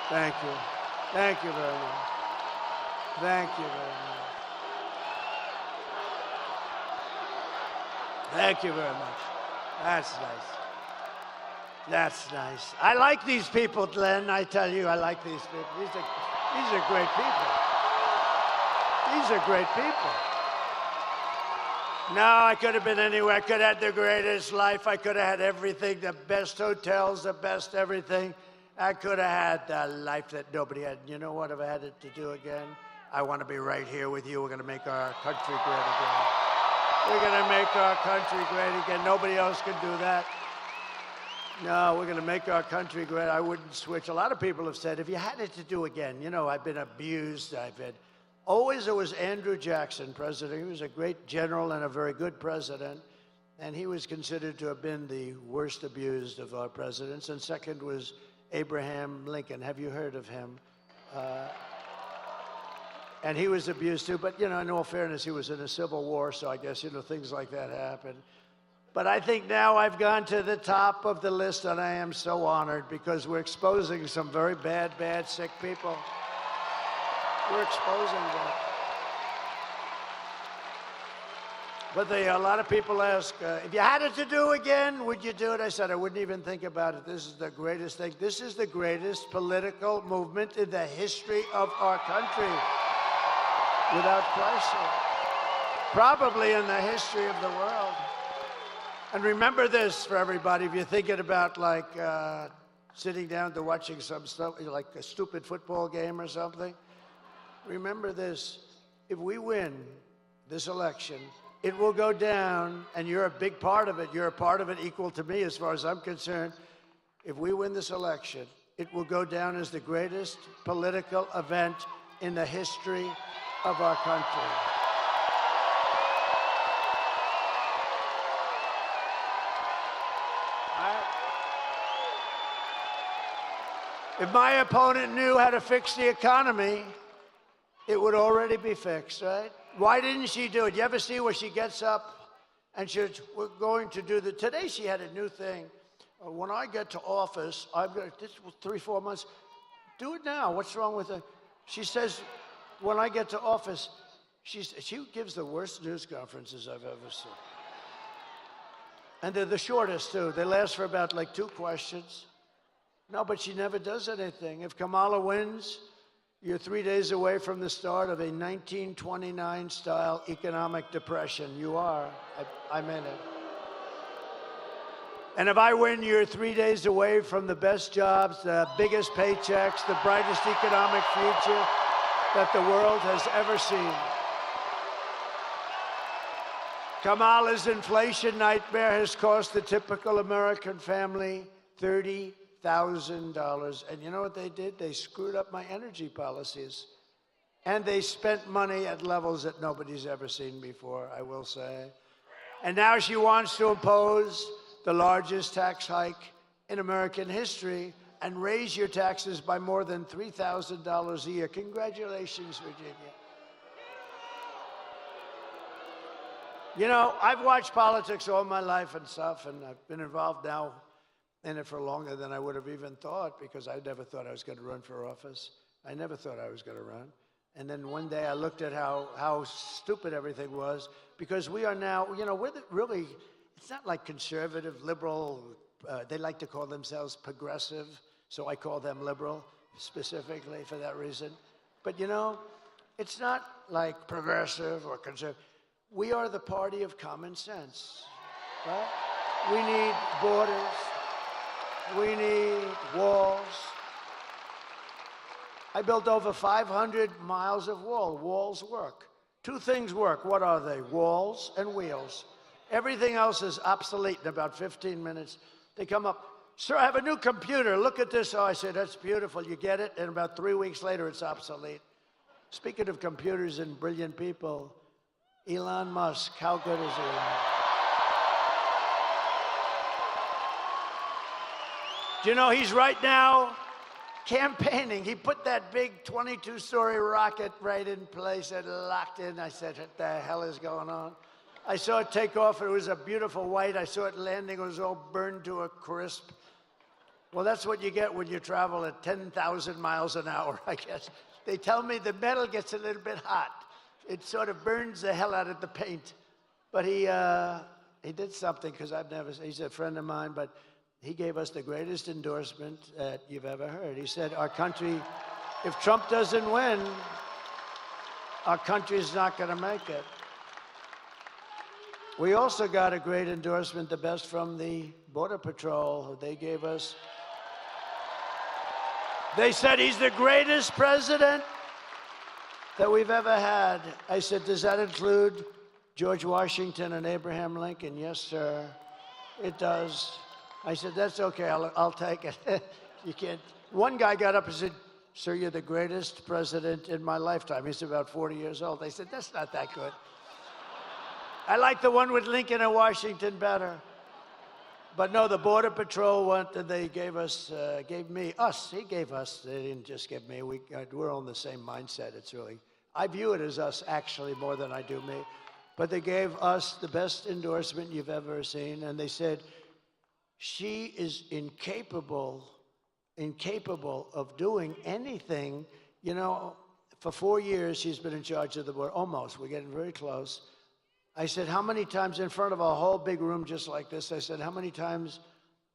Thank you. Thank you very much. Thank you very much. Thank you very much. That's nice. That's nice. I like these people, Glenn. I tell you, I like these people. These are great people. These are great people. No, I could have been anywhere. I could have had the greatest life. I could have had everything, the best hotels, the best everything. I could have had the life that nobody had. You know what? If I had it to do again, I want to be right here with you. We're going to make our country great again. We're going to make our country great again. Nobody else can do that. No, we're going to make our country great. I wouldn't switch. A lot of people have said, if you had it to do again, you know, I've been abused. Always it was Andrew Jackson, president. He was a great general and a very good president. And he was considered to have been the worst abused of our presidents. And second was Abraham Lincoln. Have you heard of him? And he was abused too. But, you know, in all fairness, he was in a civil war. So I guess, you know, things like that happen. But I think now I've gone to the top of the list, and I am so honored because we're exposing some very bad, sick people. We're exposing them. But a lot of people ask, if you had it to do again, would you do it? I said, I wouldn't even think about it. This is the greatest thing. This is the greatest political movement in the history of our country, without question. Probably in the history of the world. And remember this for everybody, if you're thinking about like sitting down to watching some stuff, like a stupid football game or something, remember this, if we win this election, it will go down, and you're a big part of it. You're a part of it equal to me as far as I'm concerned. If we win this election, it will go down as the greatest political event in the history of our country. If my opponent knew how to fix the economy, it would already be fixed, right? Why didn't she do it? You ever see where she gets up and she's, we're going to do today she had a new thing. When I get to office, I've got, this was 3-4 months, do it now. What's wrong with it? She says, when I get to office, she gives the worst news conferences I've ever seen. And they're the shortest, too. They last for about like 2 questions. No, but she never does anything. If Kamala wins, you're 3 days away from the start of a 1929-style economic depression. You are. I meant it. And if I win, you're 3 days away from the best jobs, the biggest paychecks, the brightest economic future that the world has ever seen. Kamala's inflation nightmare has cost the typical American family $30,000. And you know what they did? They screwed up my energy policies. And they spent money at levels that nobody's ever seen before, I will say. And now she wants to impose the largest tax hike in American history and raise your taxes by more than $3,000 a year. Congratulations, Virginia. You know, I've watched politics all my life and stuff, and I've been involved now in it for longer than I would have even thought, because I never thought I was going to run for office. I never thought I was going to run. And then one day I looked at how stupid everything was, because we are now, you know, we're really, it's not like conservative, liberal, they like to call themselves progressive, so I call them liberal specifically for that reason. But you know, it's not like progressive or conservative. We are the party of common sense, right? We need borders. We need walls. I built over 500 miles of wall. Walls work. 2 things work. What are they? Walls and wheels. Everything else is obsolete in about 15 minutes. They come up, sir, I have a new computer. Look at this. Oh, I say, that's beautiful. You get it? And about 3 weeks later, it's obsolete. Speaking of computers and brilliant people, Elon Musk, how good is Elon? Do you know he's right now campaigning? He put that big 22-story rocket right in place and locked in. I said, what the hell is going on? I saw it take off. It was a beautiful white. I saw it landing. It was all burned to a crisp. Well, that's what you get when you travel at 10,000 miles an hour, I guess. They tell me the metal gets a little bit hot. It sort of burns the hell out of the paint. But he did something, because he's a friend of mine, but he gave us the greatest endorsement that you've ever heard. He said, our country, if Trump doesn't win, our country's not going to make it. We also got a great endorsement, the best from the Border Patrol. They gave us, they said he's the greatest president that we've ever had. I said, does that include George Washington and Abraham Lincoln? Yes, sir, it does. I said, that's okay, I'll take it. You can't. One guy got up and said, sir, you're the greatest president in my lifetime. He's about 40 years old. I said, that's not that good. I like the one with Lincoln and Washington better. But no, the Border Patrol one that they gave us, gave me, us, he gave us, they didn't just give me, we're all in the same mindset. It's really, I view it as us actually more than I do me. But they gave us the best endorsement you've ever seen, and they said, she is incapable of doing anything. You know, for 4 years, she's been in charge of the border, almost, we're getting very close. I said, how many times in front of a whole big room just like this, I said, how many times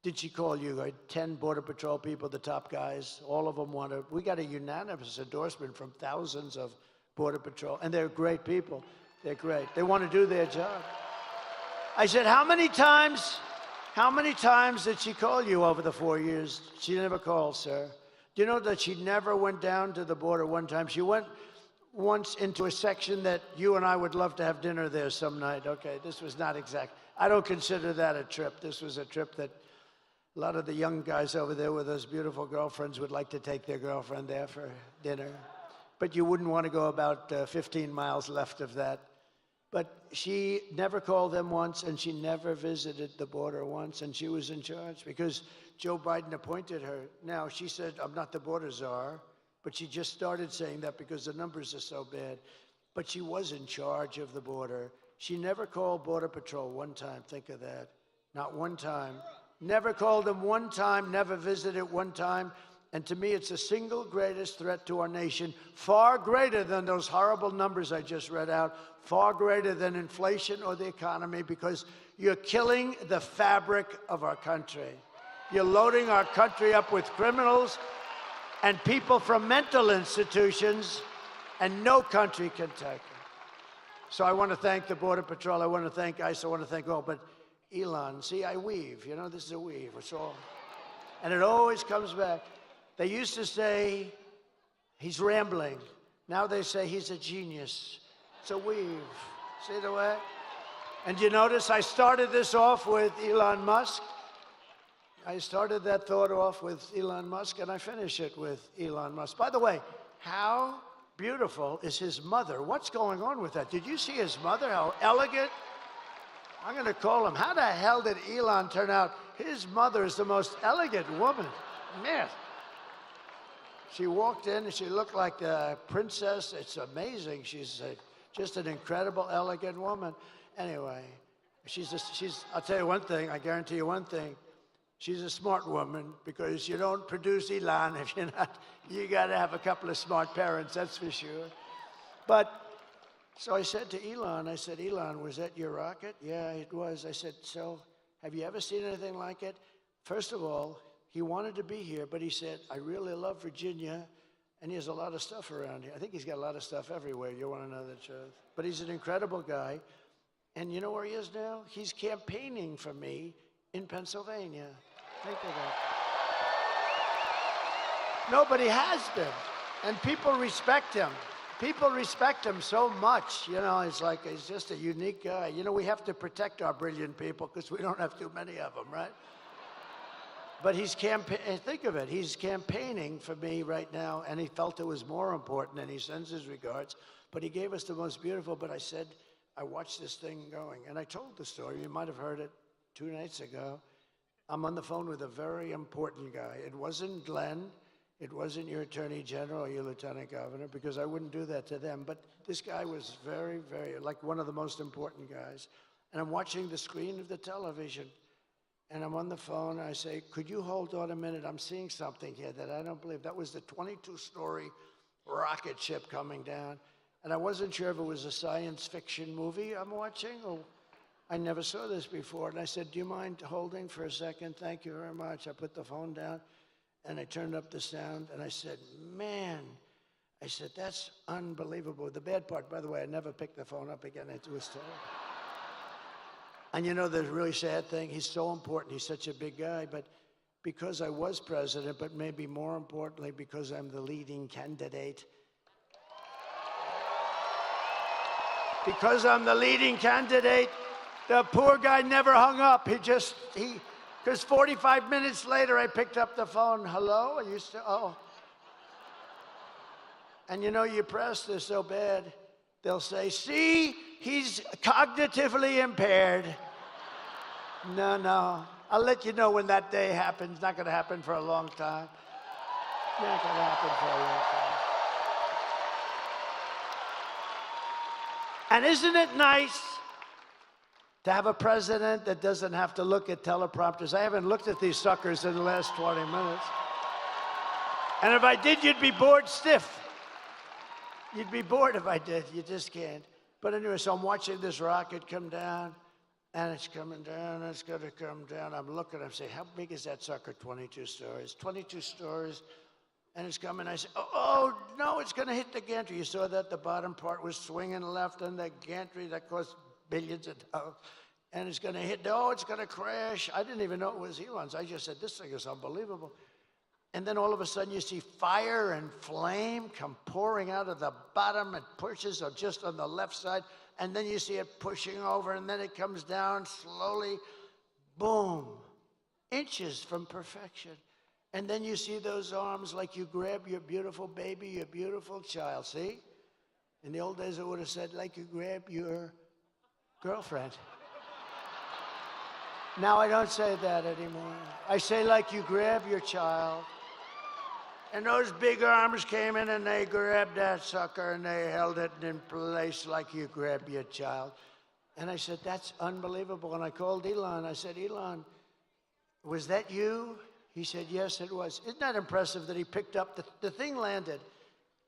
did she call you? 10 Border Patrol people, the top guys, all of them wanted, we got a unanimous endorsement from thousands of Border Patrol, and they're great people. They're great. They want to do their job. I said, how many times did she call you over the 4 years? She never called, sir. Do you know that she never went down to the border one time? She went once into a section that you and I would love to have dinner there some night. Okay, this was not exact. I don't consider that a trip. This was a trip that a lot of the young guys over there with those beautiful girlfriends would like to take their girlfriend there for dinner. But you wouldn't want to go about 15 miles left of that. But she never called them once, and she never visited the border once, and she was in charge because Joe Biden appointed her. Now, she said, I'm not the border czar, but she just started saying that because the numbers are so bad. But she was in charge of the border. She never called Border Patrol one time. Think of that. Not one time. Never called them one time, never visited one time. And to me, it's the single greatest threat to our nation, far greater than those horrible numbers I just read out, far greater than inflation or the economy, because you're killing the fabric of our country. You're loading our country up with criminals and people from mental institutions, and no country can take them. So I want to thank the Border Patrol. I want to thank ICE. I want to thank all. But Elon, see, I weave. You know, this is a weave. It's all. And it always comes back. They used to say he's rambling. Now they say he's a genius. It's a weave. See the way? And you notice I started this off with Elon Musk. I started that thought off with Elon Musk, and I finish it with Elon Musk. By the way, how beautiful is his mother? What's going on with that? Did you see his mother? How elegant? I'm going to call him. How the hell did Elon turn out? His mother is the most elegant woman. Man. She walked in and she looked like a princess. It's amazing. She's just an incredible, elegant woman. Anyway, I'll tell you one thing. I guarantee you one thing. She's a smart woman, because you don't produce Elon if you're not, you got to have a couple of smart parents, that's for sure. But, so I said to Elon, I said, Elon, was that your rocket? Yeah, it was. I said, so have you ever seen anything like it? First of all, he wanted to be here, but he said, I really love Virginia, and he has a lot of stuff around here. I think he's got a lot of stuff everywhere. You want to know the truth. But he's an incredible guy. And you know where he is now? He's campaigning for me in Pennsylvania. Think of that. Nobody has been. And people respect him. People respect him so much. You know, it's like, he's just a unique guy. You know, we have to protect our brilliant people because we don't have too many of them, right? But he's think of it, he's campaigning for me right now, and he felt it was more important, and he sends his regards. But he gave us the most beautiful, but I said, I watched this thing going, and I told the story. You might have heard it 2 nights ago. I'm on the phone with a very important guy. It wasn't Glenn. It wasn't your Attorney General or your Lieutenant Governor, because I wouldn't do that to them. But this guy was very, very, like one of the most important guys. And I'm watching the screen of the television. And I'm on the phone, and I say, could you hold on a minute? I'm seeing something here that I don't believe. That was the 22-story rocket ship coming down. And I wasn't sure if it was a science fiction movie I'm watching, or I never saw this before. And I said, do you mind holding for a second? Thank you very much. I put the phone down, and I turned up the sound, and I said, man, I said, that's unbelievable. The bad part, by the way, I never picked the phone up again. It was terrible. And you know the really sad thing? He's so important. He's such a big guy. But because I was president, but maybe more importantly, because I'm the leading candidate. Because I'm the leading candidate, the poor guy never hung up. Because 45 minutes later, I picked up the phone. Hello? Are you still? Oh. And you know, you press this so bad, they'll say, see, he's cognitively impaired. No. I'll let you know when that day happens. Not going to happen for a long time. Not going to happen for a long time. And isn't it nice to have a president that doesn't have to look at teleprompters? I haven't looked at these suckers in the last 20 minutes. And if I did, you'd be bored stiff. You'd be bored if I did. You just can't. But anyway, so I'm watching this rocket come down, and it's coming down, it's going to come down. I'm looking, I'm saying, how big is that sucker? 22 stories. 22 stories. And it's coming. I say, oh, no, it's going to hit the gantry. You saw that the bottom part was swinging left on the gantry. That cost billions of dollars. And it's going to hit, it's going to crash. I didn't even know it was Elon's. I just said, this thing is unbelievable. And then all of a sudden you see fire and flame come pouring out of the bottom. It pushes just on the left side. And then you see it pushing over, and then it comes down slowly. Boom. Inches from perfection. And then you see those arms like you grab your beautiful baby, your beautiful child. See? In the old days, I would have said like you grab your girlfriend. Now I don't say that anymore. I say like you grab your child. And those big arms came in and they grabbed that sucker and they held it in place like you grab your child. And I said, that's unbelievable. And I called Elon. I said, Elon, was that you? He said, yes, it was. Isn't that impressive that he picked up, the thing landed.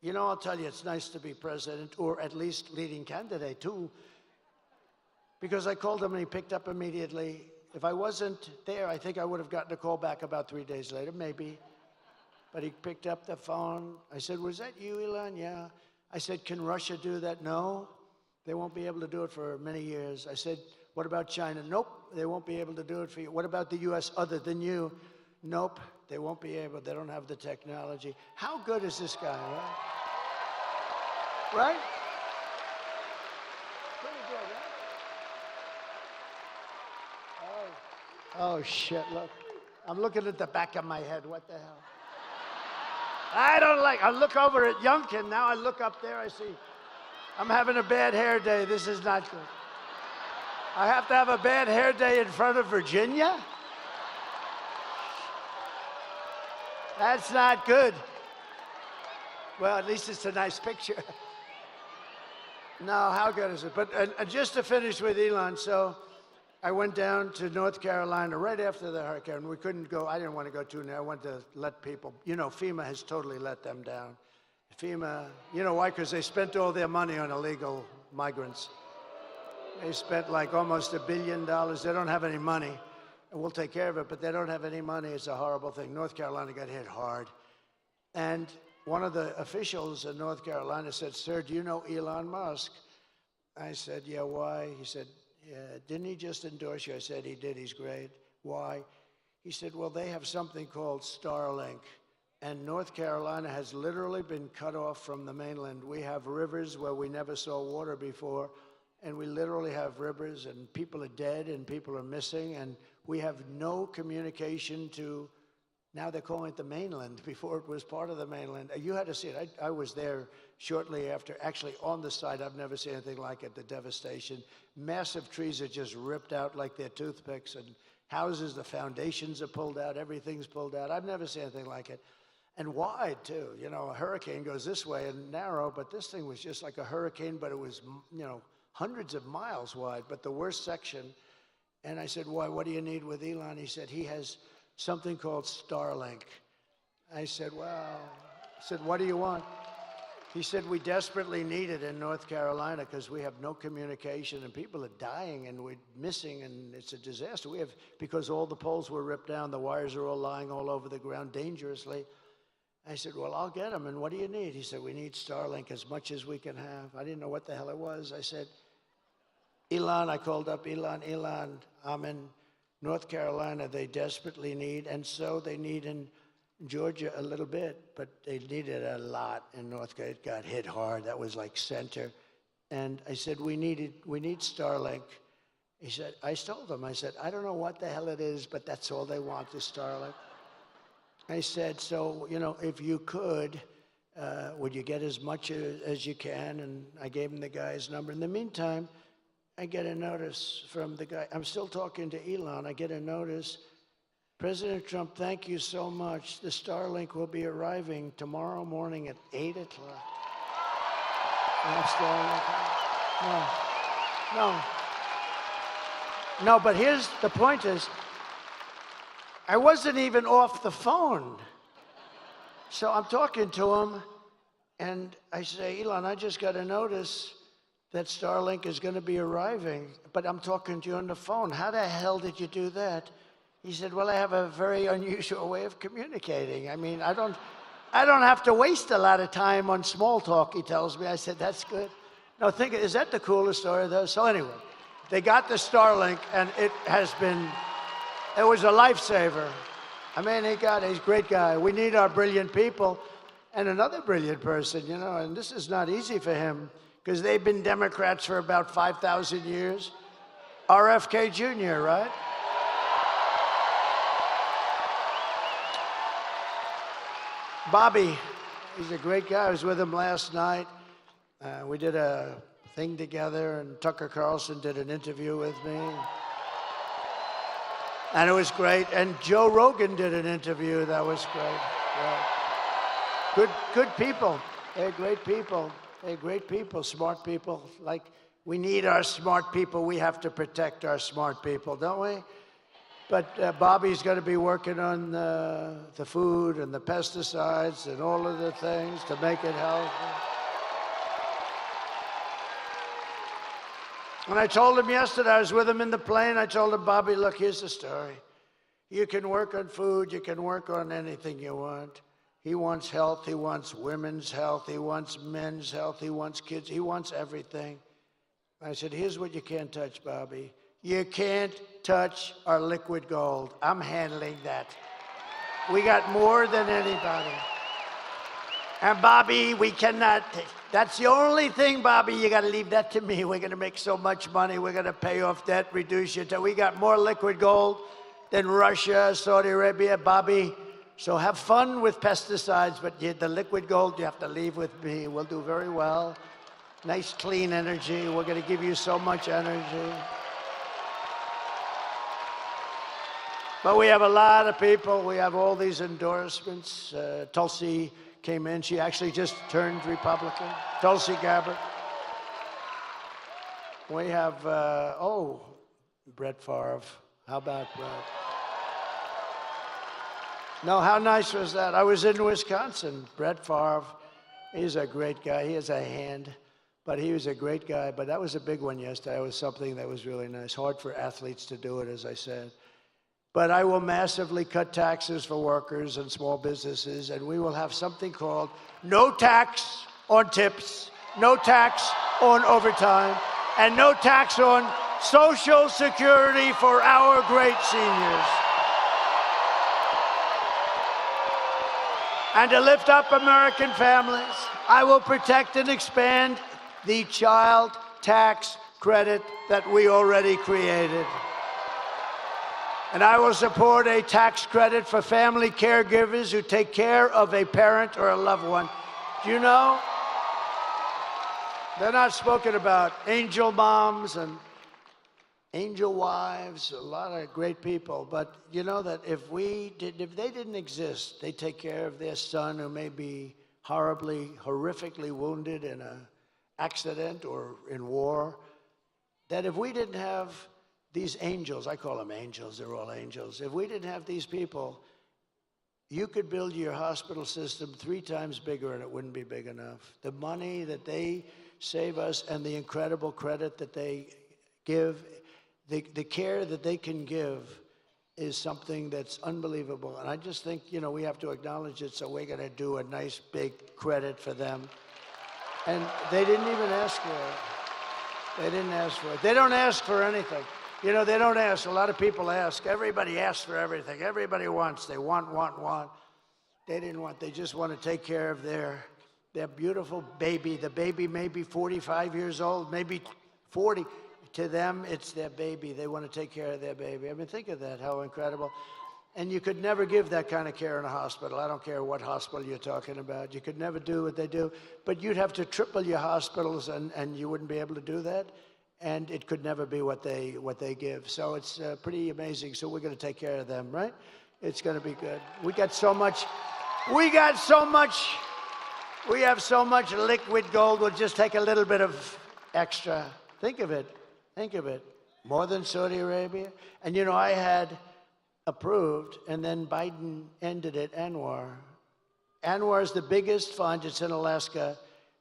You know, I'll tell you, it's nice to be president, or at least leading candidate too. Because I called him and he picked up immediately. If I wasn't there, I think I would have gotten a call back about 3 days later, maybe. But he picked up the phone. I said, was that you, Elon? Yeah. I said, can Russia do that? No. They won't be able to do it for many years. I said, what about China? Nope, they won't be able to do it for you. What about the U.S. other than you? Nope, they won't be able. They don't have the technology. How good is this guy, right? Right? Pretty good, right? Oh, shit, look. I'm looking at the back of my head. What the hell? I look over at Youngkin. Now I look up there. I see I'm having a bad hair day. This is not good. I have to have a bad hair day in front of Virginia? That's not good. Well, at least it's a nice picture. No, how good is it? But just to finish with Elon, so I went down to North Carolina right after the hurricane. We couldn't go. I didn't want to go too near. I wanted to let people, you know, FEMA has totally let them down. FEMA, you know why? Because they spent all their money on illegal migrants. They spent like almost $1 billion. They don't have any money. And we'll take care of it, but they don't have any money. It's a horrible thing. North Carolina got hit hard. And one of the officials in North Carolina said, sir, do you know Elon Musk? I said, yeah, why? He said, yeah, didn't he just endorse you? I said, he did, he's great. Why? He said, well, they have something called Starlink, and North Carolina has literally been cut off from the mainland. We have rivers where we never saw water before, and we literally have rivers, and people are dead, and people are missing, and we have no communication to, now they're calling it the mainland. Before it was part of the mainland. You had to see it. I was there shortly after, actually on the site. I've never seen anything like it, the devastation. Massive trees are just ripped out like they're toothpicks, and houses, the foundations are pulled out, everything's pulled out. I've never seen anything like it. And wide, too. You know, a hurricane goes this way and narrow, but this thing was just like a hurricane, but it was, you know, hundreds of miles wide, but the worst section. And I said, why, what do you need with Elon? He said, he has something called Starlink. I said, well, I said, what do you want? He said, we desperately need it in North Carolina because we have no communication and people are dying and we're missing and it's a disaster. We have, because all the poles were ripped down, the wires are all lying all over the ground dangerously. I said, well, I'll get them. And what do you need? He said, we need Starlink as much as we can have. I didn't know what the hell it was. I said, Elon, I called up Elon. Elon, I'm in North Carolina. They desperately need, and so they need in Georgia a little bit, but they needed a lot in North Carolina. It got hit hard. That was like center. And I said, we need Starlink. He said, I told him, I said, I don't know what the hell it is, but that's all they want is Starlink. I said, so, you know, if you could, would you get as much as you can? And I gave him the guy's number. In the meantime, I get a notice from the guy. I'm still talking to Elon. I get a notice. President Trump, thank you so much. The Starlink will be arriving tomorrow morning at 8 o'clock. No, but here's the point is, I wasn't even off the phone. So I'm talking to him, and I say, Elon, I just got a notice that Starlink is going to be arriving, but I'm talking to you on the phone. How the hell did you do that? He said, well, I have a very unusual way of communicating. I mean, I don't have to waste a lot of time on small talk, he tells me. I said, that's good. No, is that the coolest story, though? So anyway, they got the Starlink, and it was a lifesaver. I mean, he's a great guy. We need our brilliant people. And another brilliant person, you know, and this is not easy for him, because they've been Democrats for about 5,000 years. RFK Jr., right? Bobby, he's a great guy. I was with him last night. We did a thing together, and Tucker Carlson did an interview with me. And it was great. And Joe Rogan did an interview. That was great. Yeah. Good people. They're great people. They're great people, smart people. Like, we need our smart people. We have to protect our smart people, don't we? But Bobby's going to be working on the food and the pesticides and all of the things to make it healthy. And I told him yesterday, I was with him in the plane, I told him, Bobby, look, here's the story. You can work on food, you can work on anything you want. He wants health, he wants women's health, he wants men's health, he wants kids, he wants everything. I said, here's what you can't touch, Bobby. You can't touch our liquid gold. I'm handling that. We got more than anybody. And Bobby, we cannot, that's the only thing, Bobby, you got to leave that to me. We're going to make so much money. We're going to pay off debt, reduce your debt. We got more liquid gold than Russia, Saudi Arabia, Bobby. So have fun with pesticides, but the liquid gold you have to leave with me. We'll do very well. Nice, clean energy. We're going to give you so much energy. But we have a lot of people. We have all these endorsements. Tulsi came in. She actually just turned Republican. Tulsi Gabbard. We have, Brett Favre. How about Brett? No, how nice was that? I was in Wisconsin. Brett Favre, he's a great guy. He has a hand, but he was a great guy. But that was a big one yesterday. It was something that was really nice. Hard for athletes to do it, as I said. But I will massively cut taxes for workers and small businesses, and we will have something called no tax on tips, no tax on overtime, and no tax on Social Security for our great seniors. And to lift up American families, I will protect and expand the child tax credit that we already created. And I will support a tax credit for family caregivers who take care of a parent or a loved one. Do you know? They're not spoken about. Angel moms and angel wives, a lot of great people. But you know that if they didn't exist, they take care of their son who may be horrifically wounded in an accident or in war. That if we didn't have these angels, I call them angels, they're all angels. If we didn't have these people, you could build your hospital system 3 times bigger and it wouldn't be big enough. The money that they save us and the incredible credit that they give, the care that they can give is something that's unbelievable. And I just think, we have to acknowledge it, so we're going to do a nice big credit for them. And they didn't even ask for it. They didn't ask for it. They don't ask for anything. You know, they don't ask. A lot of people ask. Everybody asks for everything. Everybody wants. They want. They didn't want. They just want to take care of their beautiful baby. The baby may be 45 years old, maybe 40. To them, it's their baby. They want to take care of their baby. I mean, think of that, how incredible. And you could never give that kind of care in a hospital. I don't care what hospital you're talking about. You could never do what they do. But you'd have to triple your hospitals, and you wouldn't be able to do that. And it could never be what they give. So it's pretty amazing. So we're going to take care of them, right? It's going to be good. We have so much liquid gold. We'll just take a little bit of extra. Think of it. More than Saudi Arabia. And you know, I had approved, and then Biden ended it, Anwar. Anwar is the biggest fund. It's in Alaska.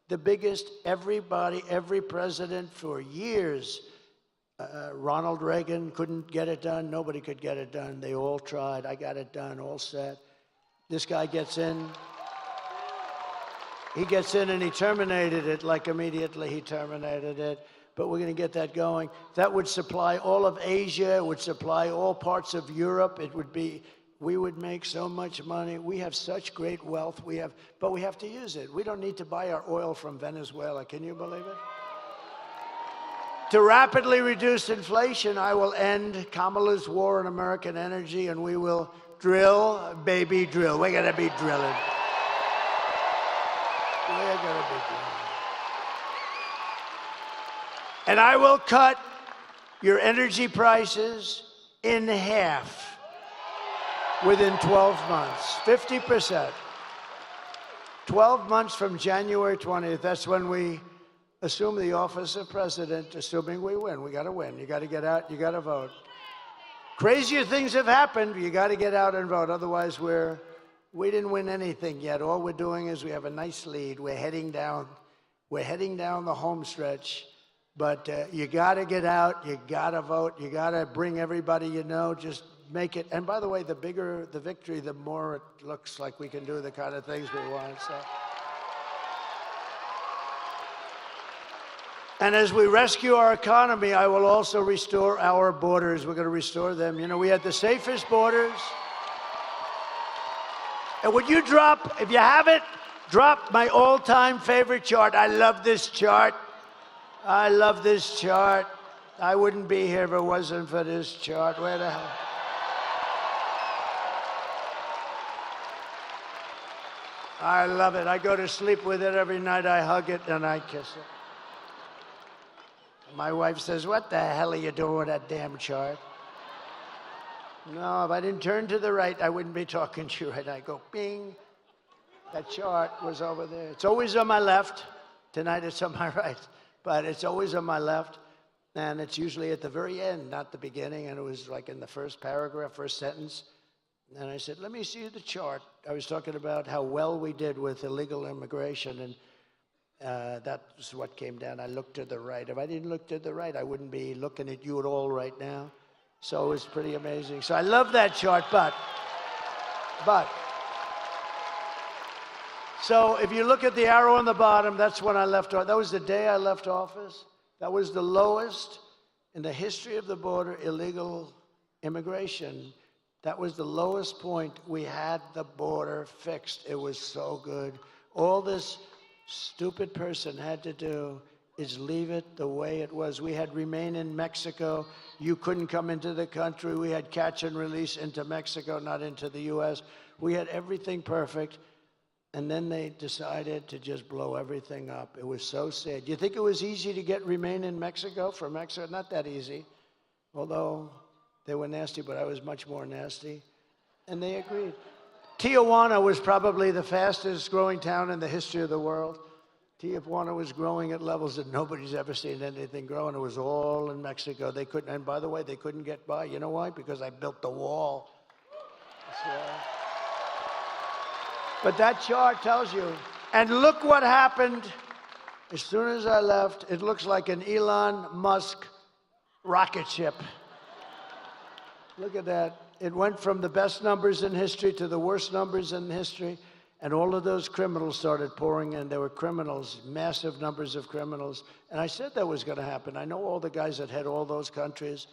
The biggest, every president for years. Ronald Reagan couldn't get it done. Nobody could get it done. They all tried. I got it done, all set. This guy gets in. He gets in and he terminated it, like immediately he terminated it. But we're going to get that going. That would supply all of Asia. It would supply all parts of Europe. We would make so much money. We have such great wealth. But we have to use it. We don't need to buy our oil from Venezuela. Can you believe it? To rapidly reduce inflation, I will end Kamala's war on American energy, and we will drill, baby, drill. We're going to be drilling. We're going to be drilling. And I will cut your energy prices in half within 12 months, 50%. 12 months from January 20th, that's when we assume the office of president, assuming we win. We got to win. You got to get out. You got to vote. Crazier things have happened. You got to get out and vote. Otherwise, we didn't win anything yet. All we're doing is we have a nice lead. We're heading down the home stretch. But you got to get out. You got to vote. You got to bring everybody you know. Just make it. And by the way, the bigger the victory, the more it looks like we can do the kind of things we want. So. And as we rescue our economy, I will also restore our borders. We're going to restore them. You know, we had the safest borders. And would you drop, if you have it, drop my all-time favorite chart. I love this chart. I love this chart. I wouldn't be here if it wasn't for this chart. Where the hell? I love it. I go to sleep with it every night. I hug it and I kiss it. My wife says, "What the hell are you doing with that damn chart?" No, if I didn't turn to the right, I wouldn't be talking to you. And I go, bing. That chart was over there. It's always on my left. Tonight it's on my right. But it's always on my left, and it's usually at the very end, not the beginning, and it was like in the first paragraph, first sentence. And I said, let me see the chart. I was talking about how well we did with illegal immigration, and that's what came down. I looked to the right. If I didn't look to the right, I wouldn't be looking at you at all right now. So it was pretty amazing. So I love that chart, but. So if you look at the arrow on the bottom, that's when I left office. That was the day I left office. That was the lowest in the history of the border illegal immigration. That was the lowest point. We had the border fixed. It was so good. All this stupid person had to do is leave it the way it was. We had remain in Mexico. You couldn't come into the country. We had catch and release into Mexico, not into the U.S. We had everything perfect. And then they decided to just blow everything up. It was so sad. Do you think it was easy to get remain in Mexico from Mexico? Not that easy. Although they were nasty, but I was much more nasty. And they agreed. Tijuana was probably the fastest growing town in the history of the world. Tijuana was growing at levels that nobody's ever seen anything grow, and it was all in Mexico. They couldn't, and by the way, they couldn't get by. You know why? Because I built the wall. So, but that chart tells you. And look what happened as soon as I left. It looks like an Elon Musk rocket ship. Look at that. It went from the best numbers in history to the worst numbers in history. And all of those criminals started pouring in. There were criminals, massive numbers of criminals. And I said that was going to happen. I know all the guys that head all those countries,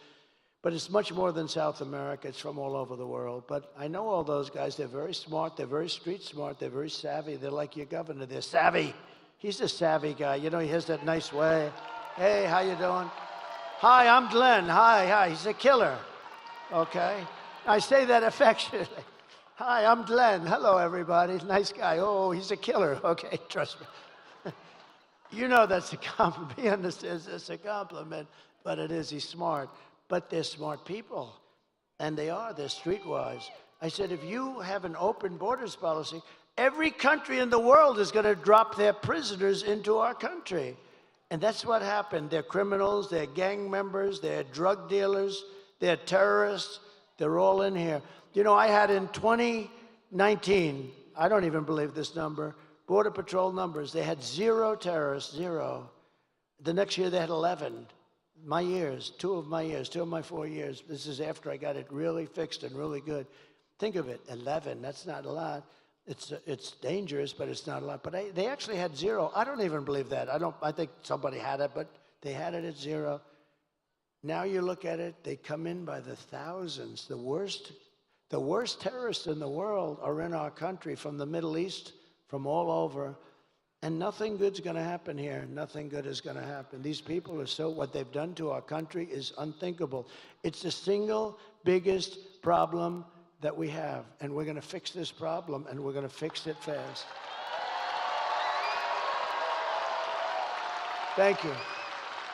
but it's much more than South America. It's from all over the world. But I know all those guys. They're very smart. They're very street smart. They're very savvy. They're like your governor. They're savvy. He's a savvy guy. You know, he has that nice way. Hey, how you doing? Hi, I'm Glenn. Hi. He's a killer. Okay? I say that affectionately. Hi, I'm Glenn. Hello, everybody. Nice guy. Oh, he's a killer. Okay, trust me. You know that's a compliment. He understands it's a compliment, but it is. He's smart. But they're smart people, and they are. They're streetwise. I said, if you have an open borders policy, every country in the world is going to drop their prisoners into our country. And that's what happened. They're criminals. They're gang members. They're drug dealers. They're terrorists. They're all in here. You know, I had in 2019, I don't even believe this number, Border Patrol numbers. They had 0 terrorists, 0. The next year they had 11. My years, 2 of my 4 years. This is after I got it really fixed and really good. Think of it, 11, that's not a lot. It's dangerous, but it's not a lot. But they actually had 0. I don't even believe that. I think somebody had it, but they had it at 0. Now you look at it, they come in by the thousands. The worst terrorists in the world are in our country, from the Middle East, from all over. And nothing good's going to happen here. Nothing good is going to happen. These people are what they've done to our country is unthinkable. It's the single biggest problem that we have. And we're going to fix this problem, and we're going to fix it fast. Thank you.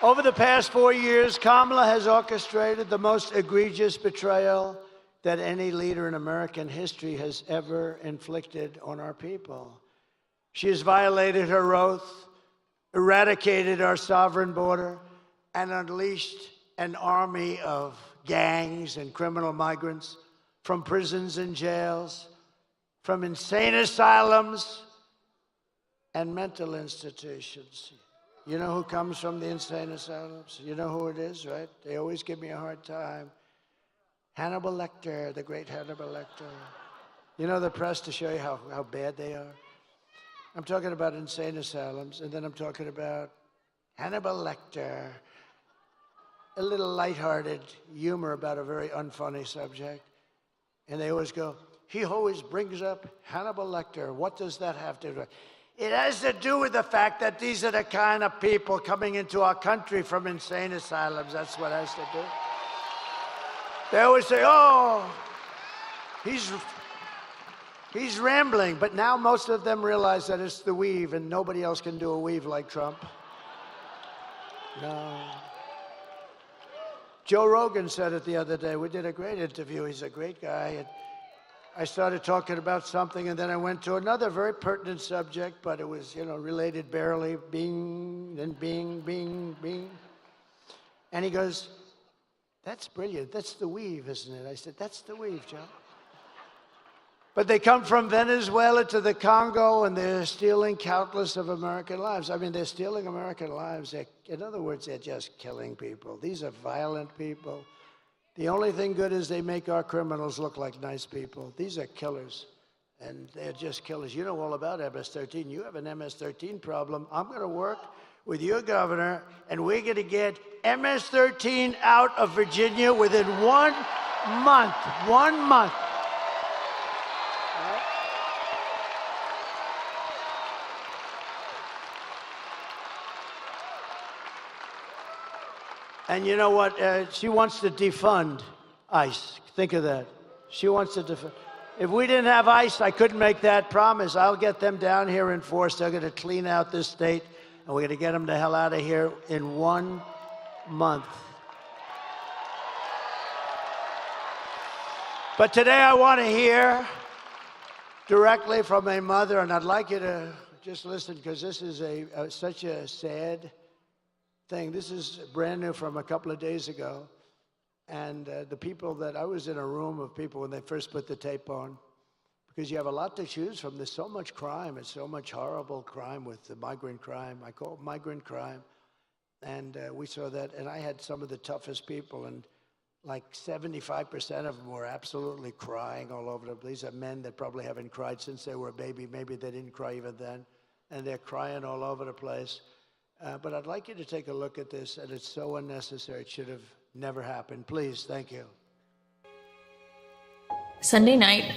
Over the past 4 years, Kamala has orchestrated the most egregious betrayal that any leader in American history has ever inflicted on our people. She has violated her oath, eradicated our sovereign border, and unleashed an army of gangs and criminal migrants from prisons and jails, from insane asylums and mental institutions. You know who comes from the insane asylums? You know who it is, right? They always give me a hard time. Hannibal Lecter, the great Hannibal Lecter. You know the press to show you how bad they are? I'm talking about insane asylums, and then I'm talking about Hannibal Lecter. A little lighthearted humor about a very unfunny subject. And they always go, he always brings up Hannibal Lecter. What does that have to do with it? It has to do with the fact that these are the kind of people coming into our country from insane asylums. That's what it has to do. They always say, oh, he's rambling. But now most of them realize that it's the weave, and nobody else can do a weave like Trump. No. Joe Rogan said it the other day. We did a great interview. He's a great guy. And I started talking about something, and then I went to another very pertinent subject, but it was, related barely. Bing, then bing, bing, bing. And he goes, that's brilliant. That's the weave, isn't it? I said, that's the weave, Joe. But they come from Venezuela to the Congo, and they're stealing countless of American lives. I mean, they're stealing American lives. In other words, they're just killing people. These are violent people. The only thing good is they make our criminals look like nice people. These are killers, and they're just killers. You know all about MS-13. You have an MS-13 problem. I'm going to work with your governor, and we're going to get MS-13 out of Virginia within 1 month. 1 month. And you know what? She wants to defund ICE. Think of that. She wants to defund. If we didn't have ICE, I couldn't make that promise. I'll get them down here in force. They're going to clean out this state, and we're going to get them the hell out of here in 1 month. But today I want to hear directly from a mother, and I'd like you to just listen, because this is such a sad thing. This is brand new from a couple of days ago. And the people that I was in a room of people when they first put the tape on, because you have a lot to choose from. There's so much crime. It's so much horrible crime with the migrant crime. I call it migrant crime. And we saw that. And I had some of the toughest people. And like 75% of them were absolutely crying all over the place. These are men that probably haven't cried since they were a baby. Maybe they didn't cry even then. And they're crying all over the place. But I'd like you to take a look at this, and it's so unnecessary. It should have never happened. Please, thank you. Sunday night,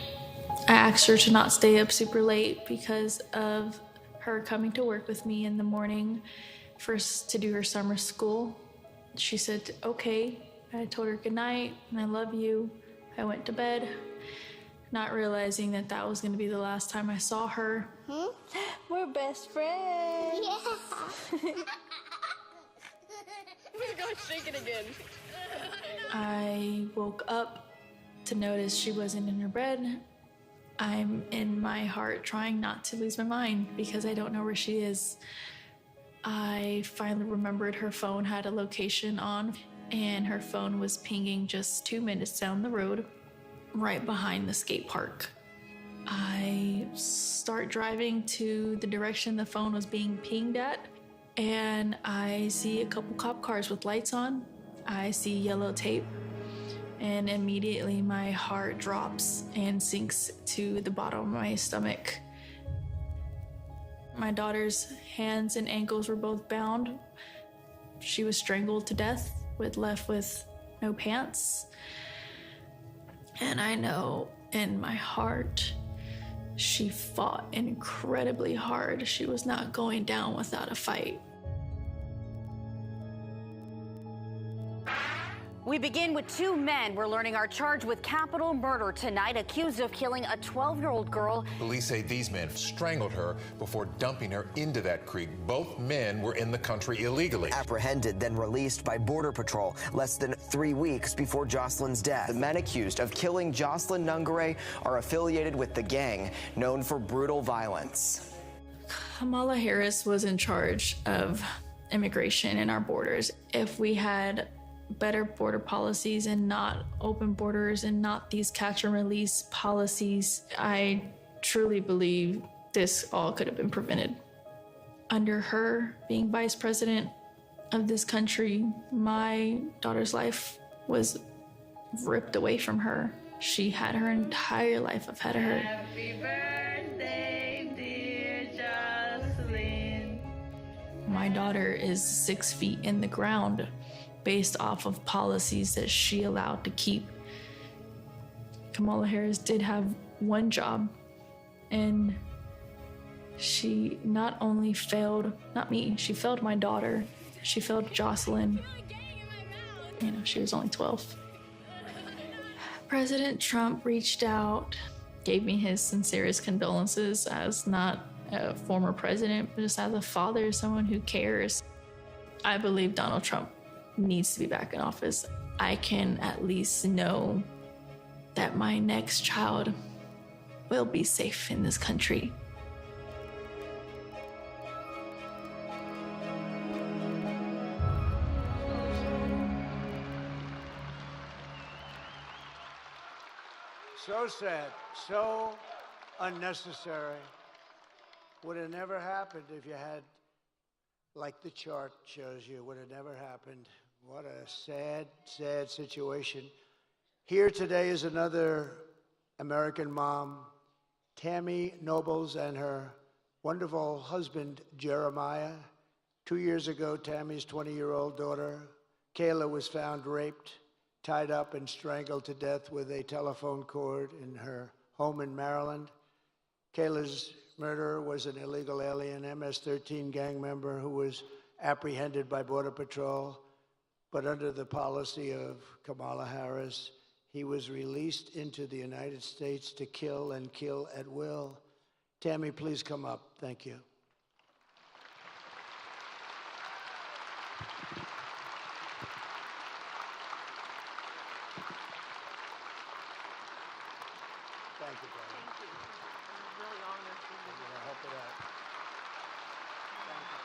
I asked her to not stay up super late because of her coming to work with me in the morning first to do her summer school. She said, okay. I told her good night and I love you. I went to bed, not realizing that that was going to be the last time I saw her. We're best friends. Yeah. We're going to shake it again. I woke up to notice she wasn't in her bed. I'm in my heart trying not to lose my mind because I don't know where she is. I finally remembered her phone had a location on, and her phone was pinging just 2 minutes down the road, right behind the skate park. I start driving to the direction the phone was being pinged at, and I see a couple cop cars with lights on. I see yellow tape, and immediately my heart drops and sinks to the bottom of my stomach. My daughter's hands and ankles were both bound. She was strangled to death, left with no pants. And I know in my heart, she fought incredibly hard. She was not going down without a fight. We begin with two men we're learning are charged with capital murder tonight, accused of killing a 12-year-old girl. Police say these men strangled her before dumping her into that creek. Both men were in the country illegally. Apprehended, then released by Border Patrol less than 3 weeks before Jocelyn's death. The men accused of killing Jocelyn Nungare are affiliated with the gang known for brutal violence. Kamala Harris was in charge of immigration in our borders. If we had better border policies and not open borders and not these catch and release policies, I truly believe this all could have been prevented. Under her being vice president of this country, my daughter's life was ripped away from her. She had her entire life ahead of her. Happy birthday, dear Jocelyn. My daughter is 6 feet in the ground based off of policies that she allowed to keep. Kamala Harris did have one job, and she not only failed, not me, she failed my daughter, she failed Jocelyn. You know, she was only 12. President Trump reached out, gave me his sincerest condolences as not a former president, but just as a father, someone who cares. I believe Donald Trump needs to be back in office. I can at least know that my next child will be safe in this country. So sad, so unnecessary. Would have never happened if you had, like the chart shows you, would have never happened. What a sad, sad situation. Here today is another American mom, Tammy Nobles, and her wonderful husband, Jeremiah. 2 years ago, Tammy's 20-year-old daughter, Kayla, was found raped, tied up, and strangled to death with a telephone cord in her home in Maryland. Kayla's murderer was an illegal alien, MS-13 gang member who was apprehended by Border Patrol. But under the policy of Kamala Harris, he was released into the United States to kill and kill at will. Tammy, please come up. Thank you. Thank you, Tammy. Thank you. I'm really honored to be here. Help it out. Thank you.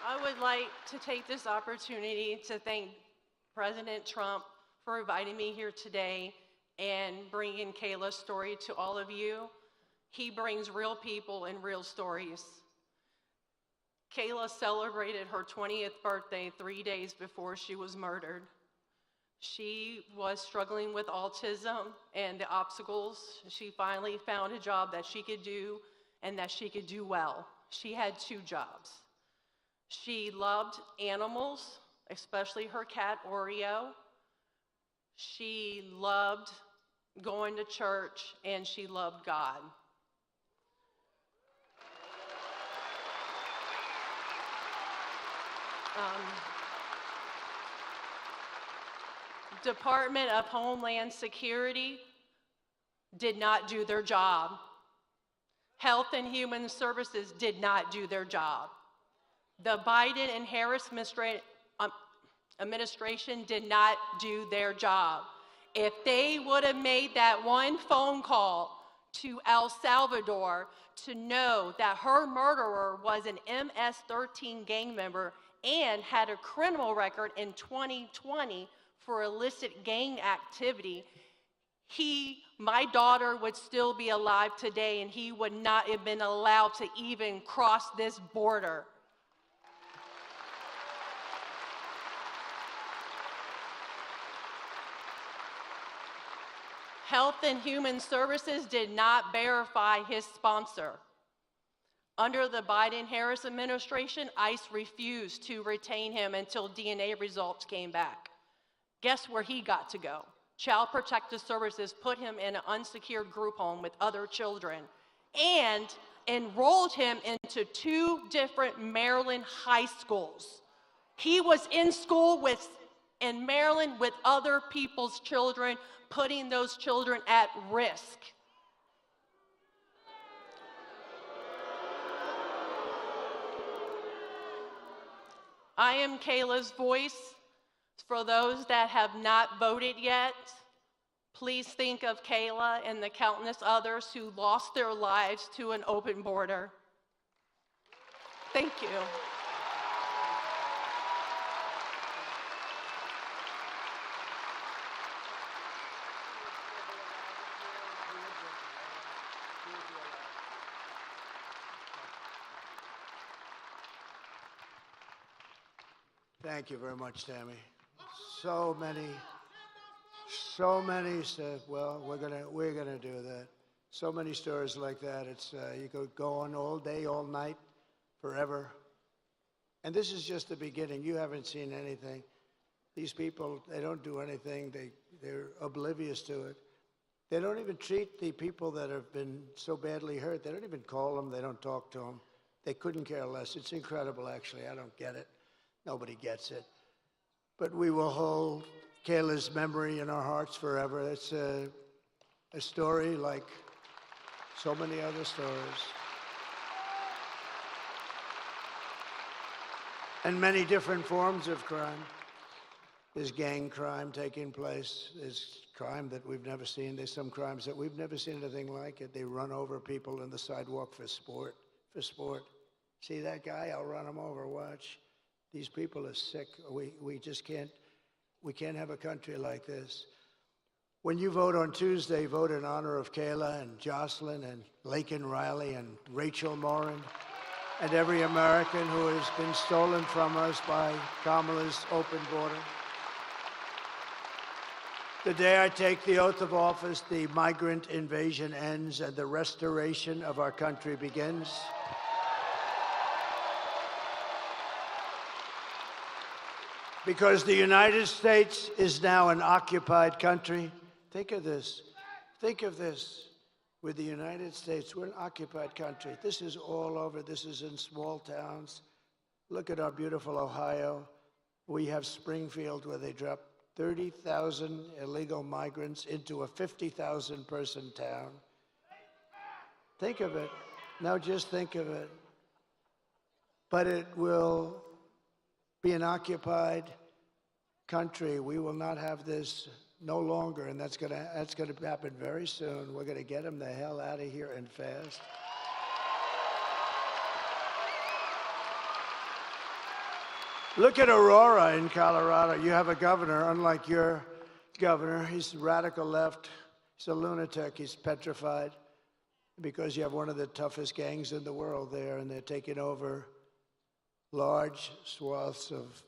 I would like to take this opportunity to thank President Trump for inviting me here today and bringing Kayla's story to all of you. He brings real people and real stories. Kayla celebrated her 20th birthday 3 days before she was murdered. She was struggling with autism and the obstacles. She finally found a job that she could do and that she could do well. She had 2 jobs. She loved animals, especially her cat Oreo. She loved going to church, and she loved God. Department of Homeland Security did not do their job. Health and Human Services did not do their job. The Biden and Harris administration did not do their job. If they would have made that one phone call to El Salvador to know that her murderer was an MS-13 gang member and had a criminal record in 2020 for illicit gang activity, my daughter would still be alive today, and he would not have been allowed to even cross this border. Health and Human Services did not verify his sponsor. Under the Biden-Harris administration, ICE refused to retain him until DNA results came back. Guess where he got to go? Child Protective Services put him in an unsecured group home with other children and enrolled him into 2 different Maryland high schools. He was in school in Maryland with other people's children, putting those children at risk. I am Kayla's voice. For those that have not voted yet, please think of Kayla and the countless others who lost their lives to an open border. Thank you. Thank you very much, Tammy. So many said, well, we're gonna do that. So many stories like that. It's you could go on all day, all night, forever. And this is just the beginning. You haven't seen anything. These people, they don't do anything. They're oblivious to it. They don't even treat the people that have been so badly hurt. They don't even call them. They don't talk to them. They couldn't care less. It's incredible, actually. I don't get it. Nobody gets it. But we will hold Kayla's memory in our hearts forever. It's a story like so many other stories. And many different forms of crime. There's gang crime taking place. There's crime that we've never seen. There's some crimes that we've never seen anything like it. They run over people in the sidewalk for sport. See that guy? I'll run him over, watch. These people are sick. We just can't have a country like this. When you vote on Tuesday, vote in honor of Kayla and Jocelyn and Laken Riley and Rachel Morin and every American who has been stolen from us by Kamala's open border. The day I take the oath of office, the migrant invasion ends and the restoration of our country begins. Because the United States is now an occupied country. Think of this. Think of this. With the United States, we're an occupied country. This is all over. This is in small towns. Look at our beautiful Ohio. We have Springfield, where they dropped 30,000 illegal migrants into a 50,000 person town. Think of it. Now just think of it. But it will be an occupied country. We will not have this no longer, and that's gonna happen very soon. We're gonna get them the hell out of here and fast. Look at Aurora in Colorado. You have a governor, unlike your governor. He's radical left. He's a lunatic. He's petrified because you have one of the toughest gangs in the world there, and they're taking over large swaths of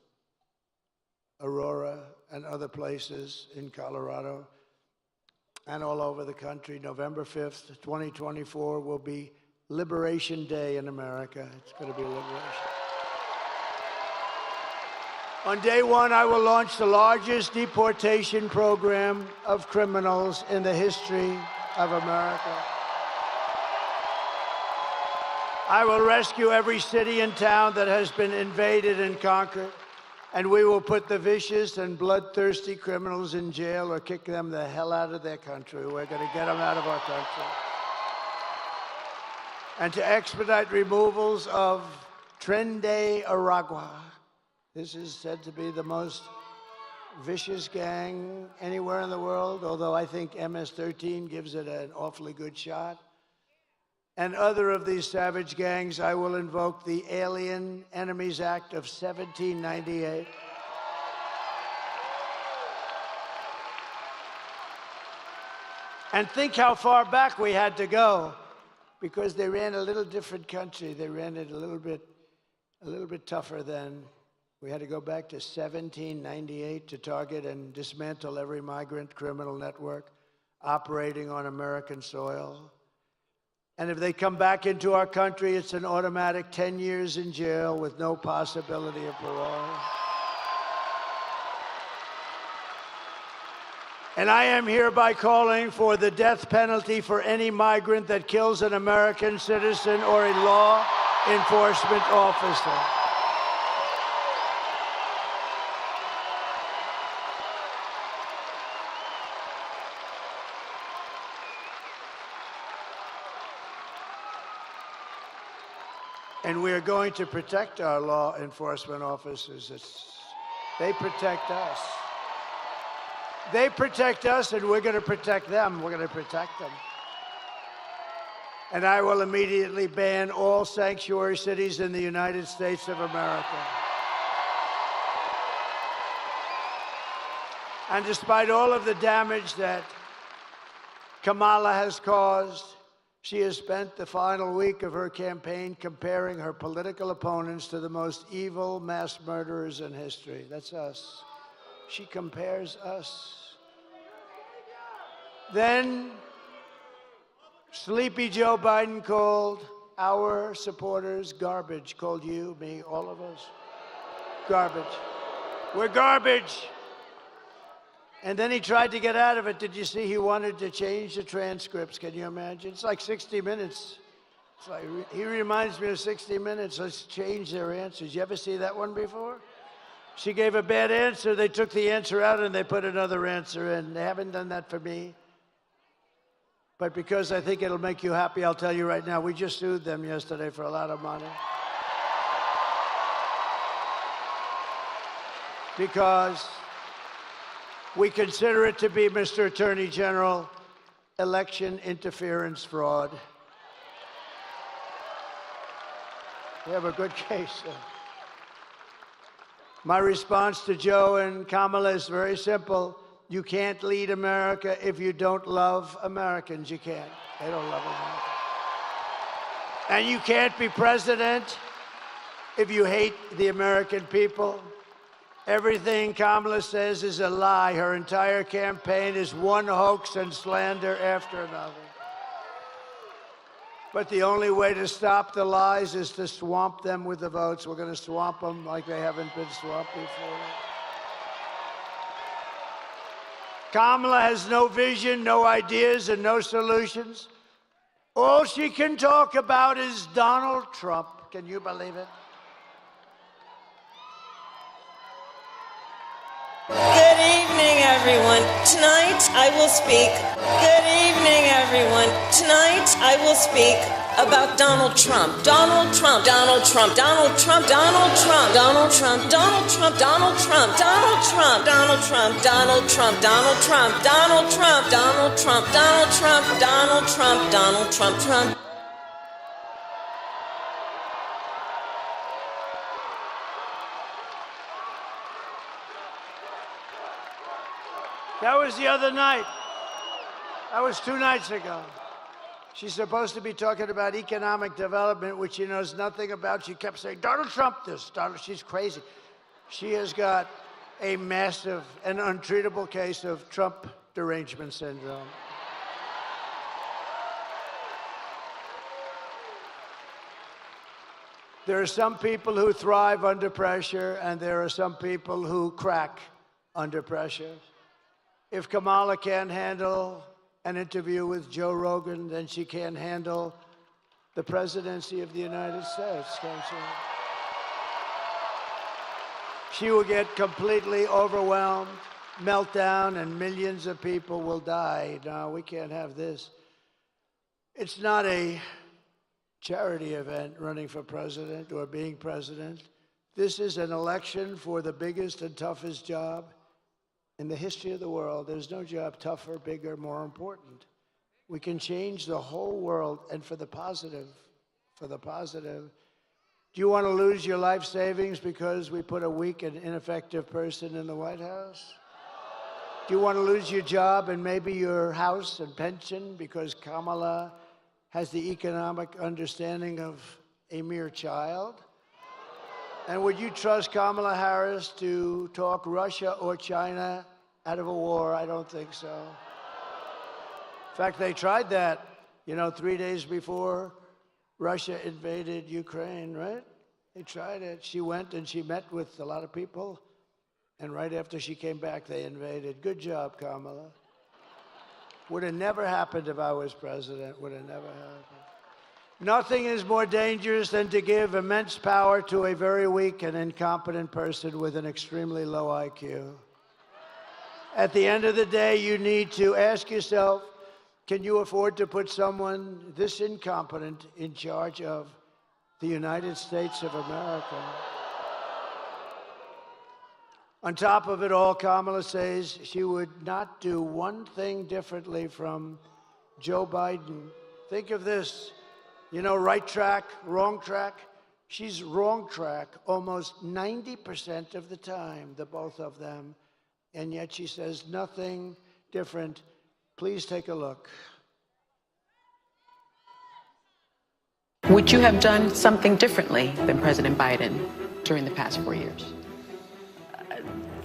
Aurora and other places in Colorado and all over the country. November 5th, 2024 will be Liberation Day in America. It's going to be liberation. On day one, I will launch the largest deportation program of criminals in the history of America. I will rescue every city and town that has been invaded and conquered, and we will put the vicious and bloodthirsty criminals in jail or kick them the hell out of their country. We're going to get them out of our country. And to expedite removals of Tren de Aragua. This is said to be the most vicious gang anywhere in the world, although I think MS-13 gives it an awfully good shot. And other of these savage gangs, I will invoke the Alien Enemies Act of 1798. And think how far back we had to go, because they ran a little different country. They ran it a little bit tougher then. We had to go back to 1798 to target and dismantle every migrant criminal network operating on American soil. And if they come back into our country, it's an automatic 10 years in jail with no possibility of parole. And I am hereby calling for the death penalty for any migrant that kills an American citizen or a law enforcement officer. And we are going to protect our law enforcement officers. They protect us. They protect us, and we're going to protect them. We're going to protect them. And I will immediately ban all sanctuary cities in the United States of America. And despite all of the damage that Kamala has caused, she has spent the final week of her campaign comparing her political opponents to the most evil mass murderers in history. That's us. She compares us. Then, sleepy Joe Biden called our supporters garbage. Called you, me, all of us. Garbage. We're garbage. And then he tried to get out of it. Did you see he wanted to change the transcripts? Can you imagine? It's like 60 Minutes. It's like, he reminds me of 60 Minutes. Let's change their answers. You ever see that one before? She gave a bad answer. They took the answer out and they put another answer in. They haven't done that for me. But because I think it'll make you happy, I'll tell you right now, we just sued them yesterday for a lot of money. Because we consider it to be, Mr. Attorney General, election interference fraud. We have a good case. My response to Joe and Kamala is very simple. You can't lead America if you don't love Americans. You can't. They don't love America. And you can't be president if you hate the American people. Everything Kamala says is a lie. Her entire campaign is one hoax and slander after another. But the only way to stop the lies is to swamp them with the votes. We're going to swamp them like they haven't been swamped before. Kamala has no vision, no ideas, and no solutions. All she can talk about is Donald Trump. Can you believe it? Good evening, everyone. Tonight I will speak. Good evening, everyone. Tonight I will speak about Donald Trump. Donald Trump. Donald Trump. Donald Trump. Donald Trump. Donald Trump. Donald Trump. Donald Trump. Donald Trump. Donald Trump. Donald Trump. Donald Trump. Donald Trump. Donald Trump. Donald Trump. Donald Trump. Donald Trump. Trump. That was the other night. That was 2 nights ago. She's supposed to be talking about economic development, which she knows nothing about. She kept saying, Donald Trump this, she's crazy. She has got a massive and untreatable case of Trump derangement syndrome. There are some people who thrive under pressure, and there are some people who crack under pressure. If Kamala can't handle an interview with Joe Rogan, then she can't handle the presidency of the United States, can she? She will get completely overwhelmed, meltdown, and millions of people will die. No, we can't have this. It's not a charity event running for president or being president. This is an election for the biggest and toughest job in the history of the world. There's no job tougher, bigger, more important. We can change the whole world, and for the positive, for the positive. Do you want to lose your life savings because we put a weak and ineffective person in the White House? Do you want to lose your job and maybe your house and pension because Kamala has the economic understanding of a mere child? And would you trust Kamala Harris to talk Russia or China out of a war? I don't think so. In fact, they tried that, 3 days before Russia invaded Ukraine, right? They tried it. She went and she met with a lot of people, and right after she came back, they invaded. Good job, Kamala. Would have never happened if I was president. Would have never happened. Nothing is more dangerous than to give immense power to a very weak and incompetent person with an extremely low IQ. At the end of the day, you need to ask yourself, can you afford to put someone this incompetent in charge of the United States of America? On top of it all, Kamala says she would not do one thing differently from Joe Biden. Think of this. Right track, wrong track. She's wrong track almost 90% of the time, the both of them. And yet she says nothing different. Please take a look. Would you have done something differently than President Biden during the past 4 years?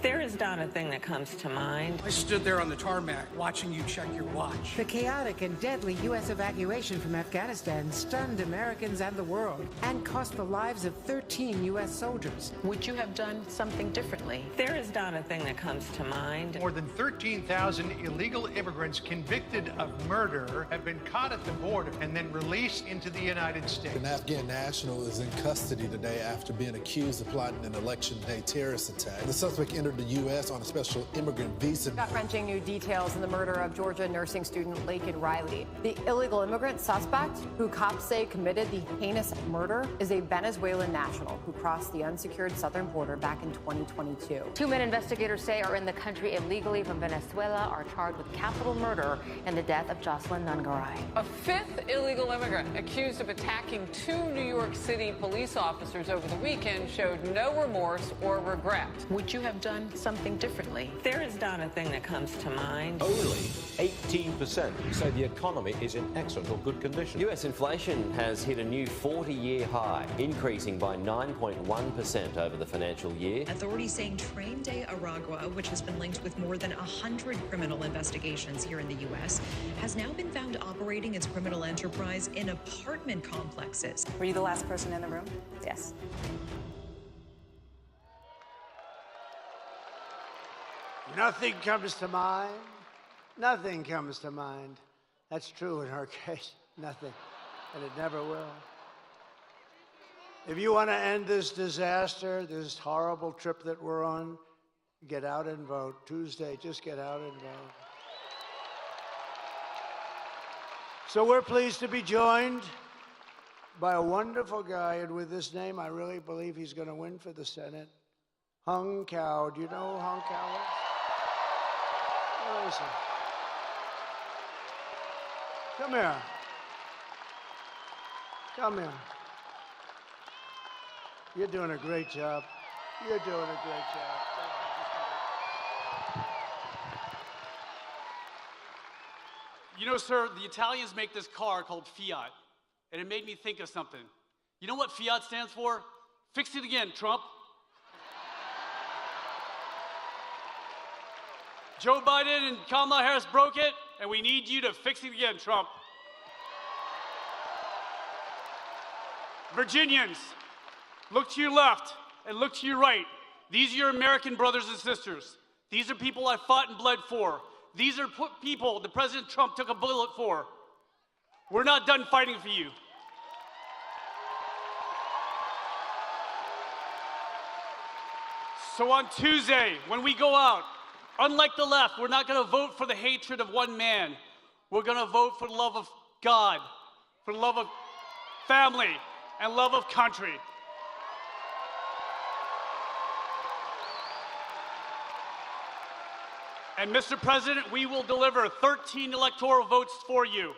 There is not a thing that comes to mind. I stood there on the tarmac watching you check your watch. The chaotic and deadly U.S. evacuation from Afghanistan stunned Americans and the world and cost the lives of 13 U.S. soldiers. Would you have done something differently? There is not a thing that comes to mind. More than 13,000 illegal immigrants convicted of murder have been caught at the border and then released into the United States. An Afghan national is in custody today after being accused of plotting an election day terrorist attack. The suspect entered the U.S. on a special immigrant visa. Gut-wrenching new details in the murder of Georgia nursing student Laken Riley. The illegal immigrant suspect, who cops say committed the heinous murder, is a Venezuelan national who crossed the unsecured southern border back in 2022. 2 men investigators say are in the country illegally from Venezuela are charged with capital murder in the death of Jocelyn Nungaray. A 5th illegal immigrant accused of attacking 2 New York City police officers over the weekend showed no remorse or regret. Would you have done something differently? There is not a thing that comes to mind. Only 18% say the economy is in excellent or good condition. US inflation has hit a new 40-year high, increasing by 9.1% over the financial year. Authorities saying Train de Aragua, which has been linked with more than 100 criminal investigations here in the U.S., has now been found operating its criminal enterprise in apartment complexes. Were you the last person in the room? Yes. Nothing comes to mind. Nothing comes to mind. That's true in her case. Nothing. And it never will. If you want to end this disaster, this horrible trip that we're on, get out and vote. Tuesday, just get out and vote. So we're pleased to be joined by a wonderful guy, and with this name, I really believe he's going to win for the Senate. Hung Cao. Do you know who Hung Cao is? Where is he? Come here. Come here. You're doing a great job. You're doing a great job. You know, sir, the Italians make this car called Fiat, and it made me think of something. You know what Fiat stands for? Fix it again, Trump. Joe Biden and Kamala Harris broke it, and we need you to fix it again, Trump. Virginians, look to your left and look to your right. These are your American brothers and sisters. These are people I fought and bled for. These are people that President Trump took a bullet for. We're not done fighting for you. So on Tuesday, when we go out, unlike the left, we're not going to vote for the hatred of one man. We're going to vote for the love of God, for the love of family, and love of country. And Mr. President, we will deliver 13 electoral votes for you.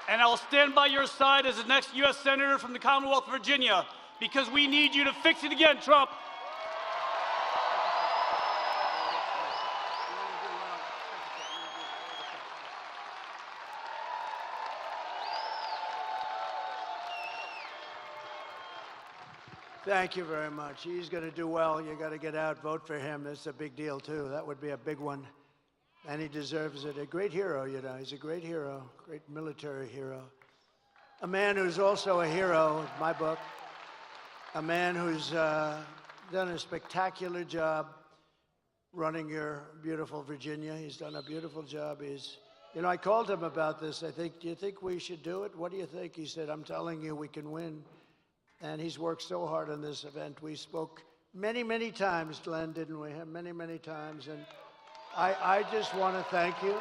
And I'll stand by your side as the next U.S. Senator from the Commonwealth of Virginia, because we need you to fix it again, Trump. Thank you very much. He's going to do well. You got to get out, vote for him. That's a big deal, too. That would be a big one. And he deserves it. A great hero, you know. He's a great hero, great military hero. A man who's also a hero, in my book. A man who's done a spectacular job running your beautiful Virginia. He's done a beautiful job. You know, I called him about this. I think, do you think we should do it? What do you think? He said, I'm telling you, we can win. And he's worked so hard on this event. We spoke many, many times, Glenn, didn't we? Many, many times. And I just want to thank you.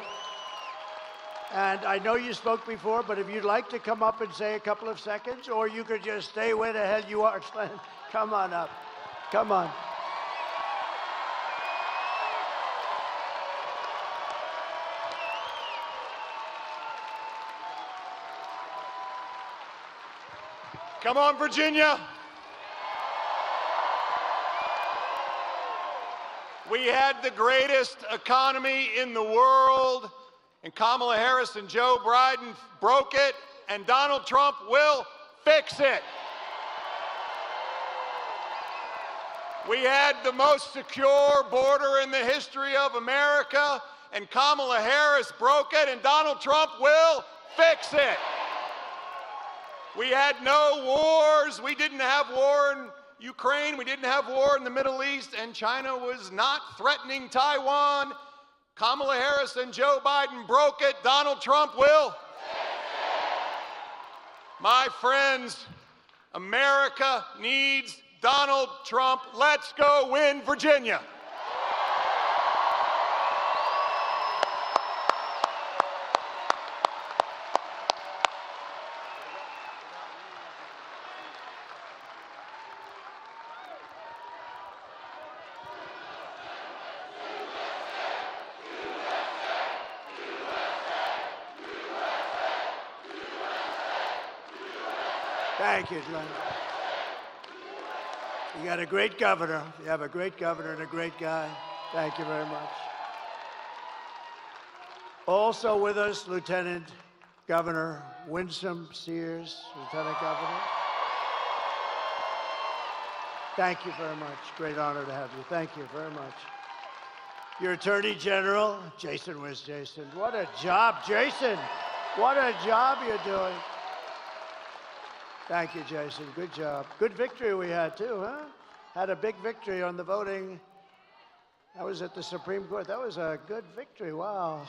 And I know you spoke before, but if you'd like to come up and say a couple of seconds, or you could just stay where the hell you are, Glenn. Come on up. Come on. Come on, Virginia. We had the greatest economy in the world, and Kamala Harris and Joe Biden broke it, and Donald Trump will fix it. We had the most secure border in the history of America, and Kamala Harris broke it, and Donald Trump will fix it. We had no wars. We didn't have war in Ukraine. We didn't have war in the Middle East, and China was not threatening Taiwan. Kamala Harris and Joe Biden broke it. Donald Trump will. My friends, America needs Donald Trump. Let's go win Virginia. Thank you, Glenn. You got a great governor. You have a great governor and a great guy. Thank you very much. Also with us, Lieutenant Governor Winsome Sears, Lieutenant Governor. Thank you very much. Great honor to have you. Thank you very much. Your Attorney General, Jason. Where's Jason? What a job, Jason. What a job you're doing. Thank you, Jason. Good job. Good victory we had, too, huh? Had a big victory on the voting. That was at the Supreme Court. That was a good victory. Wow.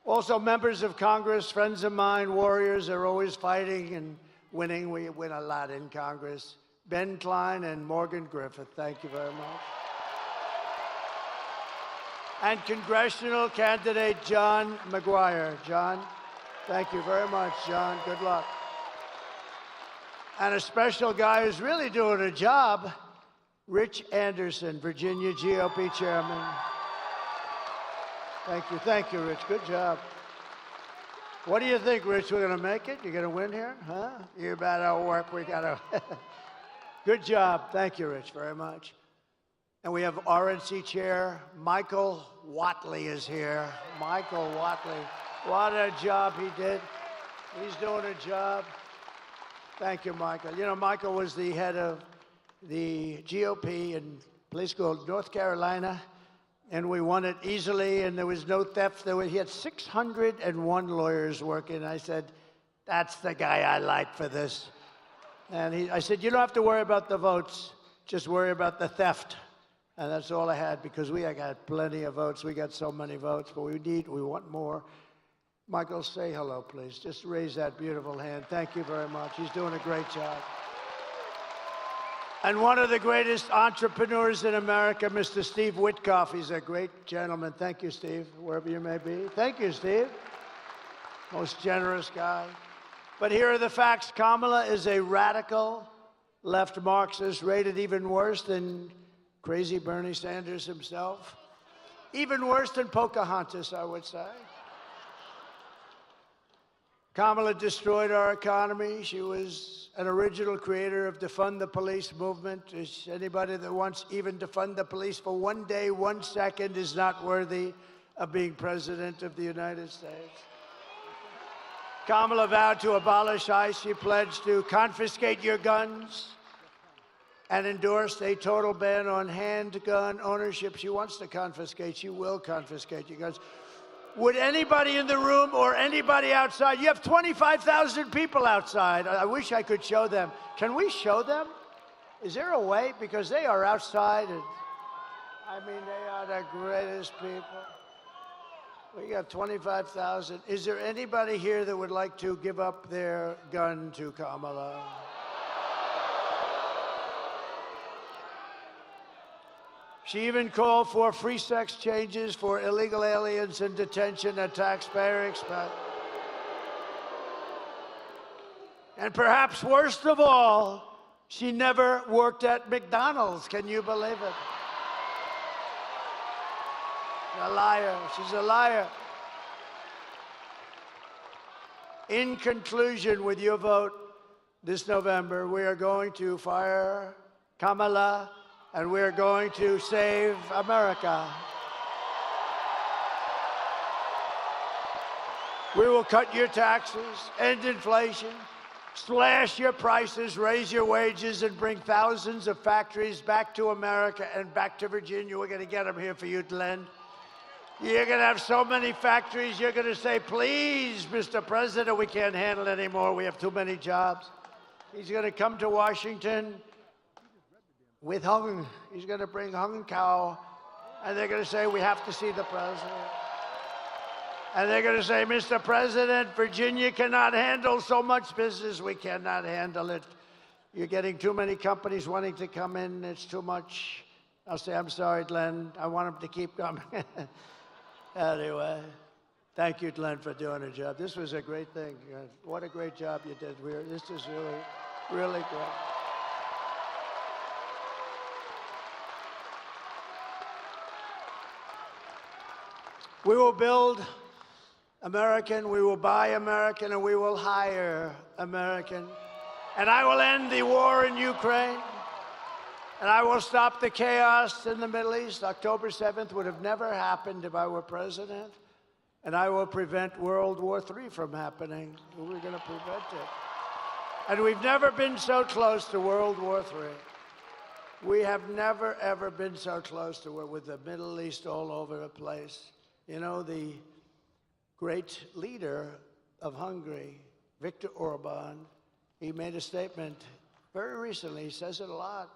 Also, members of Congress, friends of mine, warriors, are always fighting and winning. We win a lot in Congress. Ben Klein and Morgan Griffith, thank you very much. And congressional candidate John McGuire. John, thank you very much, John. Good luck. And a special guy who's really doing a job, Rich Anderson, Virginia GOP chairman. Thank you, Rich, good job. What do you think, Rich, we're gonna make it? You're gonna win here, huh? You better work, we gotta. Good job, thank you, Rich, very much. And we have RNC Chair Michael Whatley is here. Michael Whatley, what a job he did. He's doing a job. Thank you, Michael. You know, Michael was the head of the GOP in a place called North Carolina, and we won it easily, and there was no theft. He had 601 lawyers working. I said, that's the guy I like for this. And I said, you don't have to worry about the votes, just worry about the theft. And that's all I had, because we got plenty of votes. We got so many votes, but we want more. Michael, say hello, please. Just raise that beautiful hand. Thank you very much. He's doing a great job. And one of the greatest entrepreneurs in America, Mr. Steve Witkoff. He's a great gentleman. Thank you, Steve, wherever you may be. Thank you, Steve. Most generous guy. But here are the facts. Kamala is a radical left Marxist, rated even worse than crazy Bernie Sanders himself. Even worse than Pocahontas, I would say. Kamala destroyed our economy. She was an original creator of defund the police movement. Anybody that wants even defund the police for 1 day, 1 second is not worthy of being president of the United States. Kamala vowed to abolish ICE. She pledged to confiscate your guns and endorsed a total ban on handgun ownership. She wants to confiscate. She will confiscate your guns. Would anybody in the room or anybody outside, you have 25,000 people outside. I wish I could show them. Can we show them? Is there a way? Because they are outside. And, I mean, they are the greatest people. We got 25,000. Is there anybody here that would like to give up their gun to Kamala? She even called for free sex changes for illegal aliens in detention at taxpayer expense. And perhaps worst of all, she never worked at McDonald's. Can you believe it? A liar. She's a liar. In conclusion, with your vote this November, we are going to fire Kamala, and we're going to save America. We will cut your taxes, end inflation, slash your prices, raise your wages, and bring thousands of factories back to America and back to Virginia. We're going to get them here for you, Glenn. You're going to have so many factories, you're going to say, please, Mr. President, we can't handle it anymore. We have too many jobs. He's going to come to Washington with Hung. He's going to bring Hung Cao, and they're going to say, we have to see the president. And they're going to say, Mr. President, Virginia cannot handle so much business. We cannot handle it. You're getting too many companies wanting to come in. It's too much. I'll say, I'm sorry, Glenn. I want them to keep coming. Anyway, thank you, Glenn, for doing a job. This was a great thing. What a great job you did. This is really, really great. We will build American, we will buy American, and we will hire American. And I will end the war in Ukraine. And I will stop the chaos in the Middle East. October 7th would have never happened if I were president. And I will prevent World War III from happening. We're going to prevent it. And we've never been so close to World War III. We have never, ever been so close to it, with the Middle East all over the place. You know, the great leader of Hungary, Viktor Orban, he made a statement very recently. He says it a lot.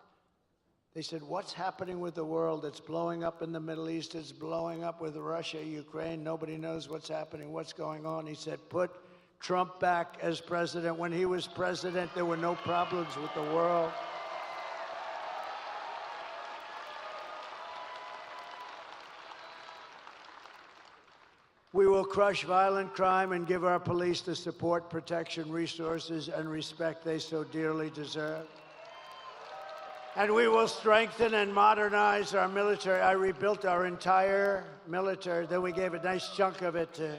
They said, what's happening with the world? It's blowing up in the Middle East. It's blowing up with Russia, Ukraine. Nobody knows what's happening, what's going on. He said, put Trump back as president. When he was president, there were no problems with the world. We will crush violent crime and give our police the support, protection, resources, and respect they so dearly deserve. And we will strengthen and modernize our military. I rebuilt our entire military. Then we gave a nice chunk of it to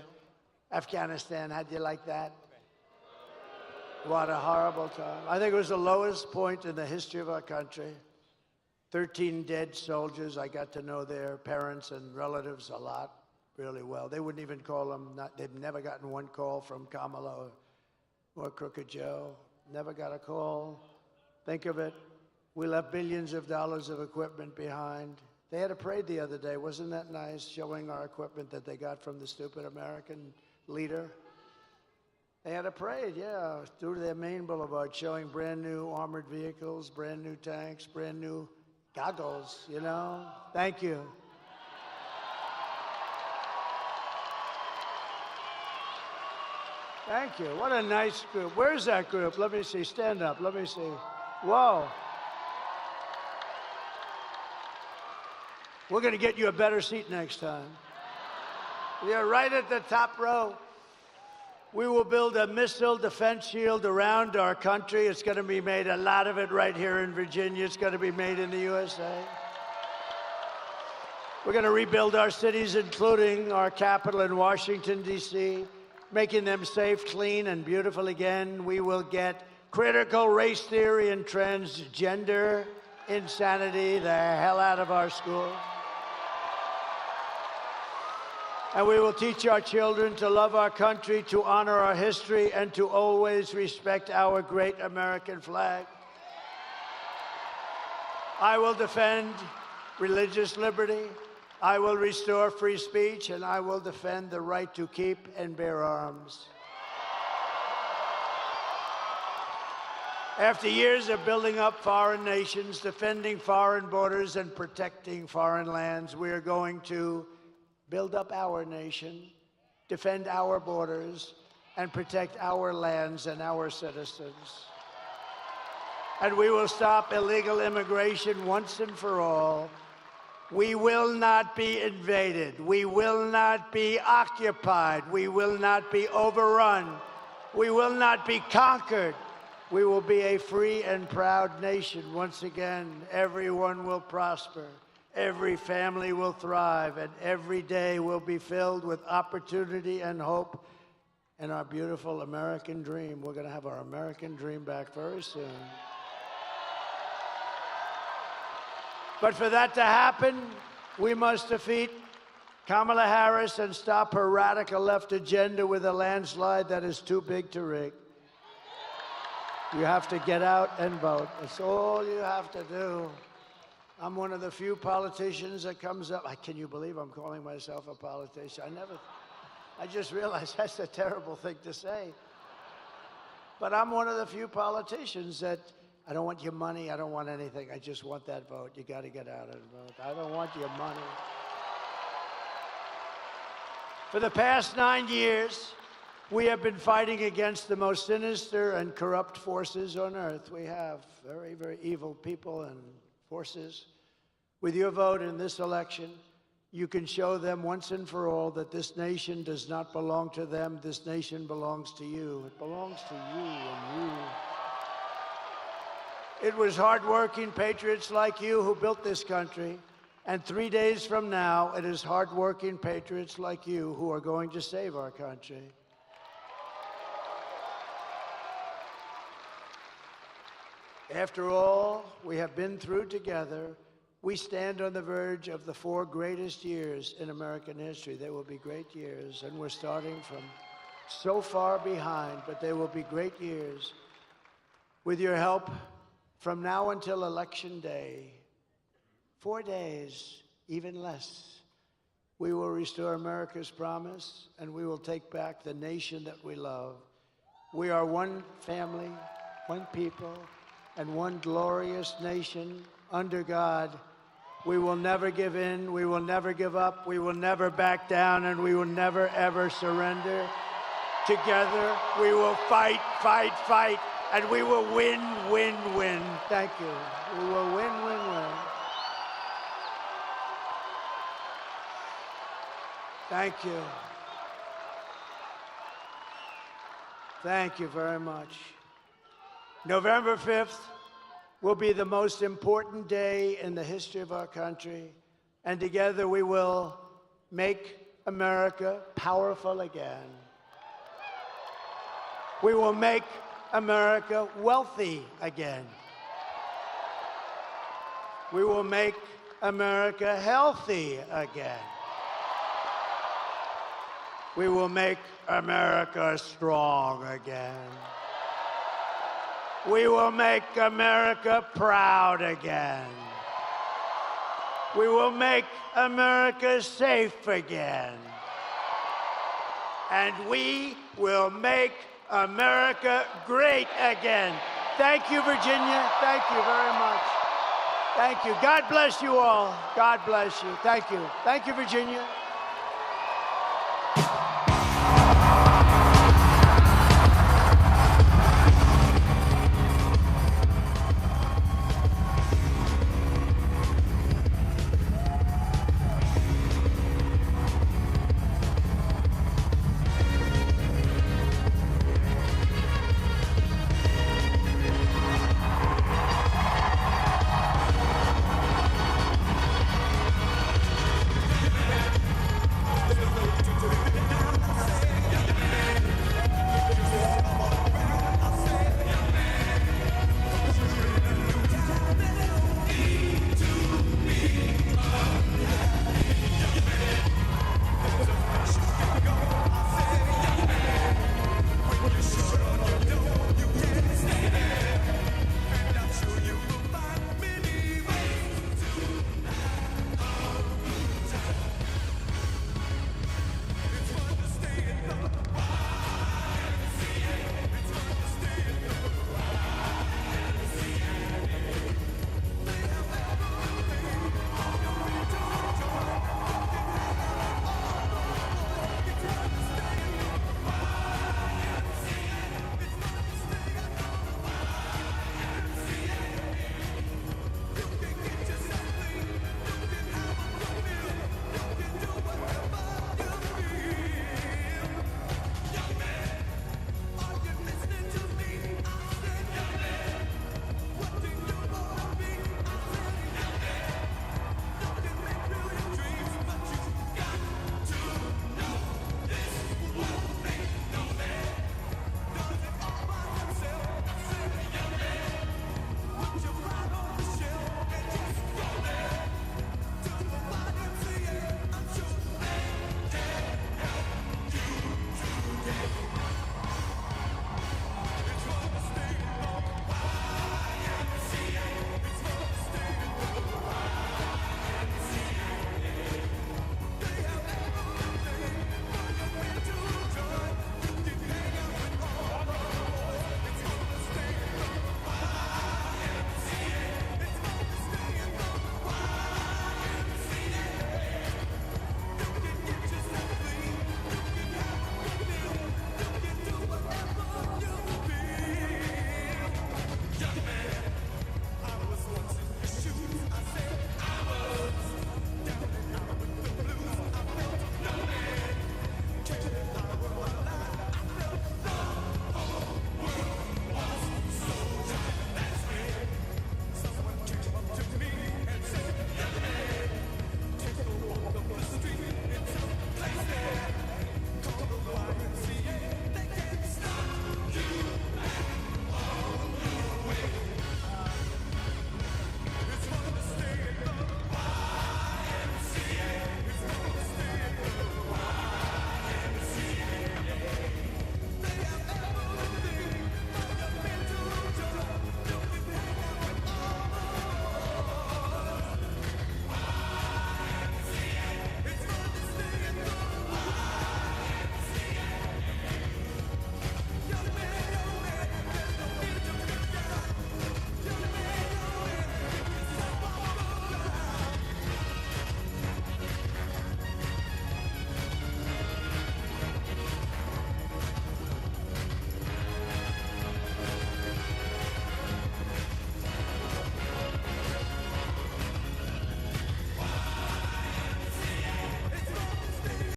Afghanistan. How'd you like that? What a horrible time. I think it was the lowest point in the history of our country. 13 dead soldiers. I got to know their parents and relatives a lot, really well. They wouldn't even call them, they've never gotten one call from Kamala or Crooked Joe. Never got a call. Think of it. We left billions of dollars of equipment behind. They had a parade the other day. Wasn't that nice, showing our equipment that they got from the stupid American leader? They had a parade, yeah, through their main boulevard, showing brand new armored vehicles, brand new tanks, brand new goggles, you know? Thank you. Thank you. What a nice group. Where's that group? Let me see. Stand up. Let me see. Whoa. We're going to get you a better seat next time. You're right at the top row. We will build a missile defense shield around our country. It's going to be made, a lot of it right here in Virginia. It's going to be made in the USA. We're going to rebuild our cities, including our capital in Washington, D.C., making them safe, clean, and beautiful again. We will get critical race theory and transgender insanity the hell out of our school. And we will teach our children to love our country, to honor our history, and to always respect our great American flag. I will defend religious liberty. I will restore free speech, and I will defend the right to keep and bear arms. After years of building up foreign nations, defending foreign borders, and protecting foreign lands, we are going to build up our nation, defend our borders, and protect our lands and our citizens. And we will stop illegal immigration once and for all. We will not be invaded. We will not be occupied. We will not be overrun. We will not be conquered. We will be a free and proud nation. Once again, everyone will prosper. Every family will thrive, and every day will be filled with opportunity and hope and our beautiful American dream. We're going to have our American dream back very soon. But for that to happen, we must defeat Kamala Harris and stop her radical left agenda with a landslide that is too big to rig. You have to get out and vote. That's all you have to do. I'm one of the few politicians that comes up. Can you believe I'm calling myself a politician? I just realized that's a terrible thing to say. But I'm one of the few politicians that, I don't want your money, I don't want anything. I just want that vote. You got to get out and vote. I don't want your money. For the past 9 years, we have been fighting against the most sinister and corrupt forces on earth. We have very, very evil people and forces. With your vote in this election, you can show them once and for all that this nation does not belong to them. This nation belongs to you. It belongs to you and you. It was hardworking patriots like you who built this country. And 3 days from now, it is hardworking patriots like you who are going to save our country. After all we have been through together, we stand on the verge of the 4 greatest years in American history. They will be great years, and we're starting from so far behind, but they will be great years. With your help, from now until Election Day, 4 days, even less, we will restore America's promise, and we will take back the nation that we love. We are one family, one people, and one glorious nation under God. We will never give in, we will never give up, we will never back down, and we will never, ever surrender. Together, we will fight, fight, fight, and we will win, win, win. Thank you. We will win, win, win. Thank you. Thank you very much. November 5th will be the most important day in the history of our country, and together we will make America powerful again. We will make America wealthy again. We will make America healthy again. We will make America strong again. We will make America proud again. We will make America safe again. And we will make America great again. Thank you, Virginia. Thank you very much. Thank you. God bless you all. God bless you. Thank you. Thank you, Virginia.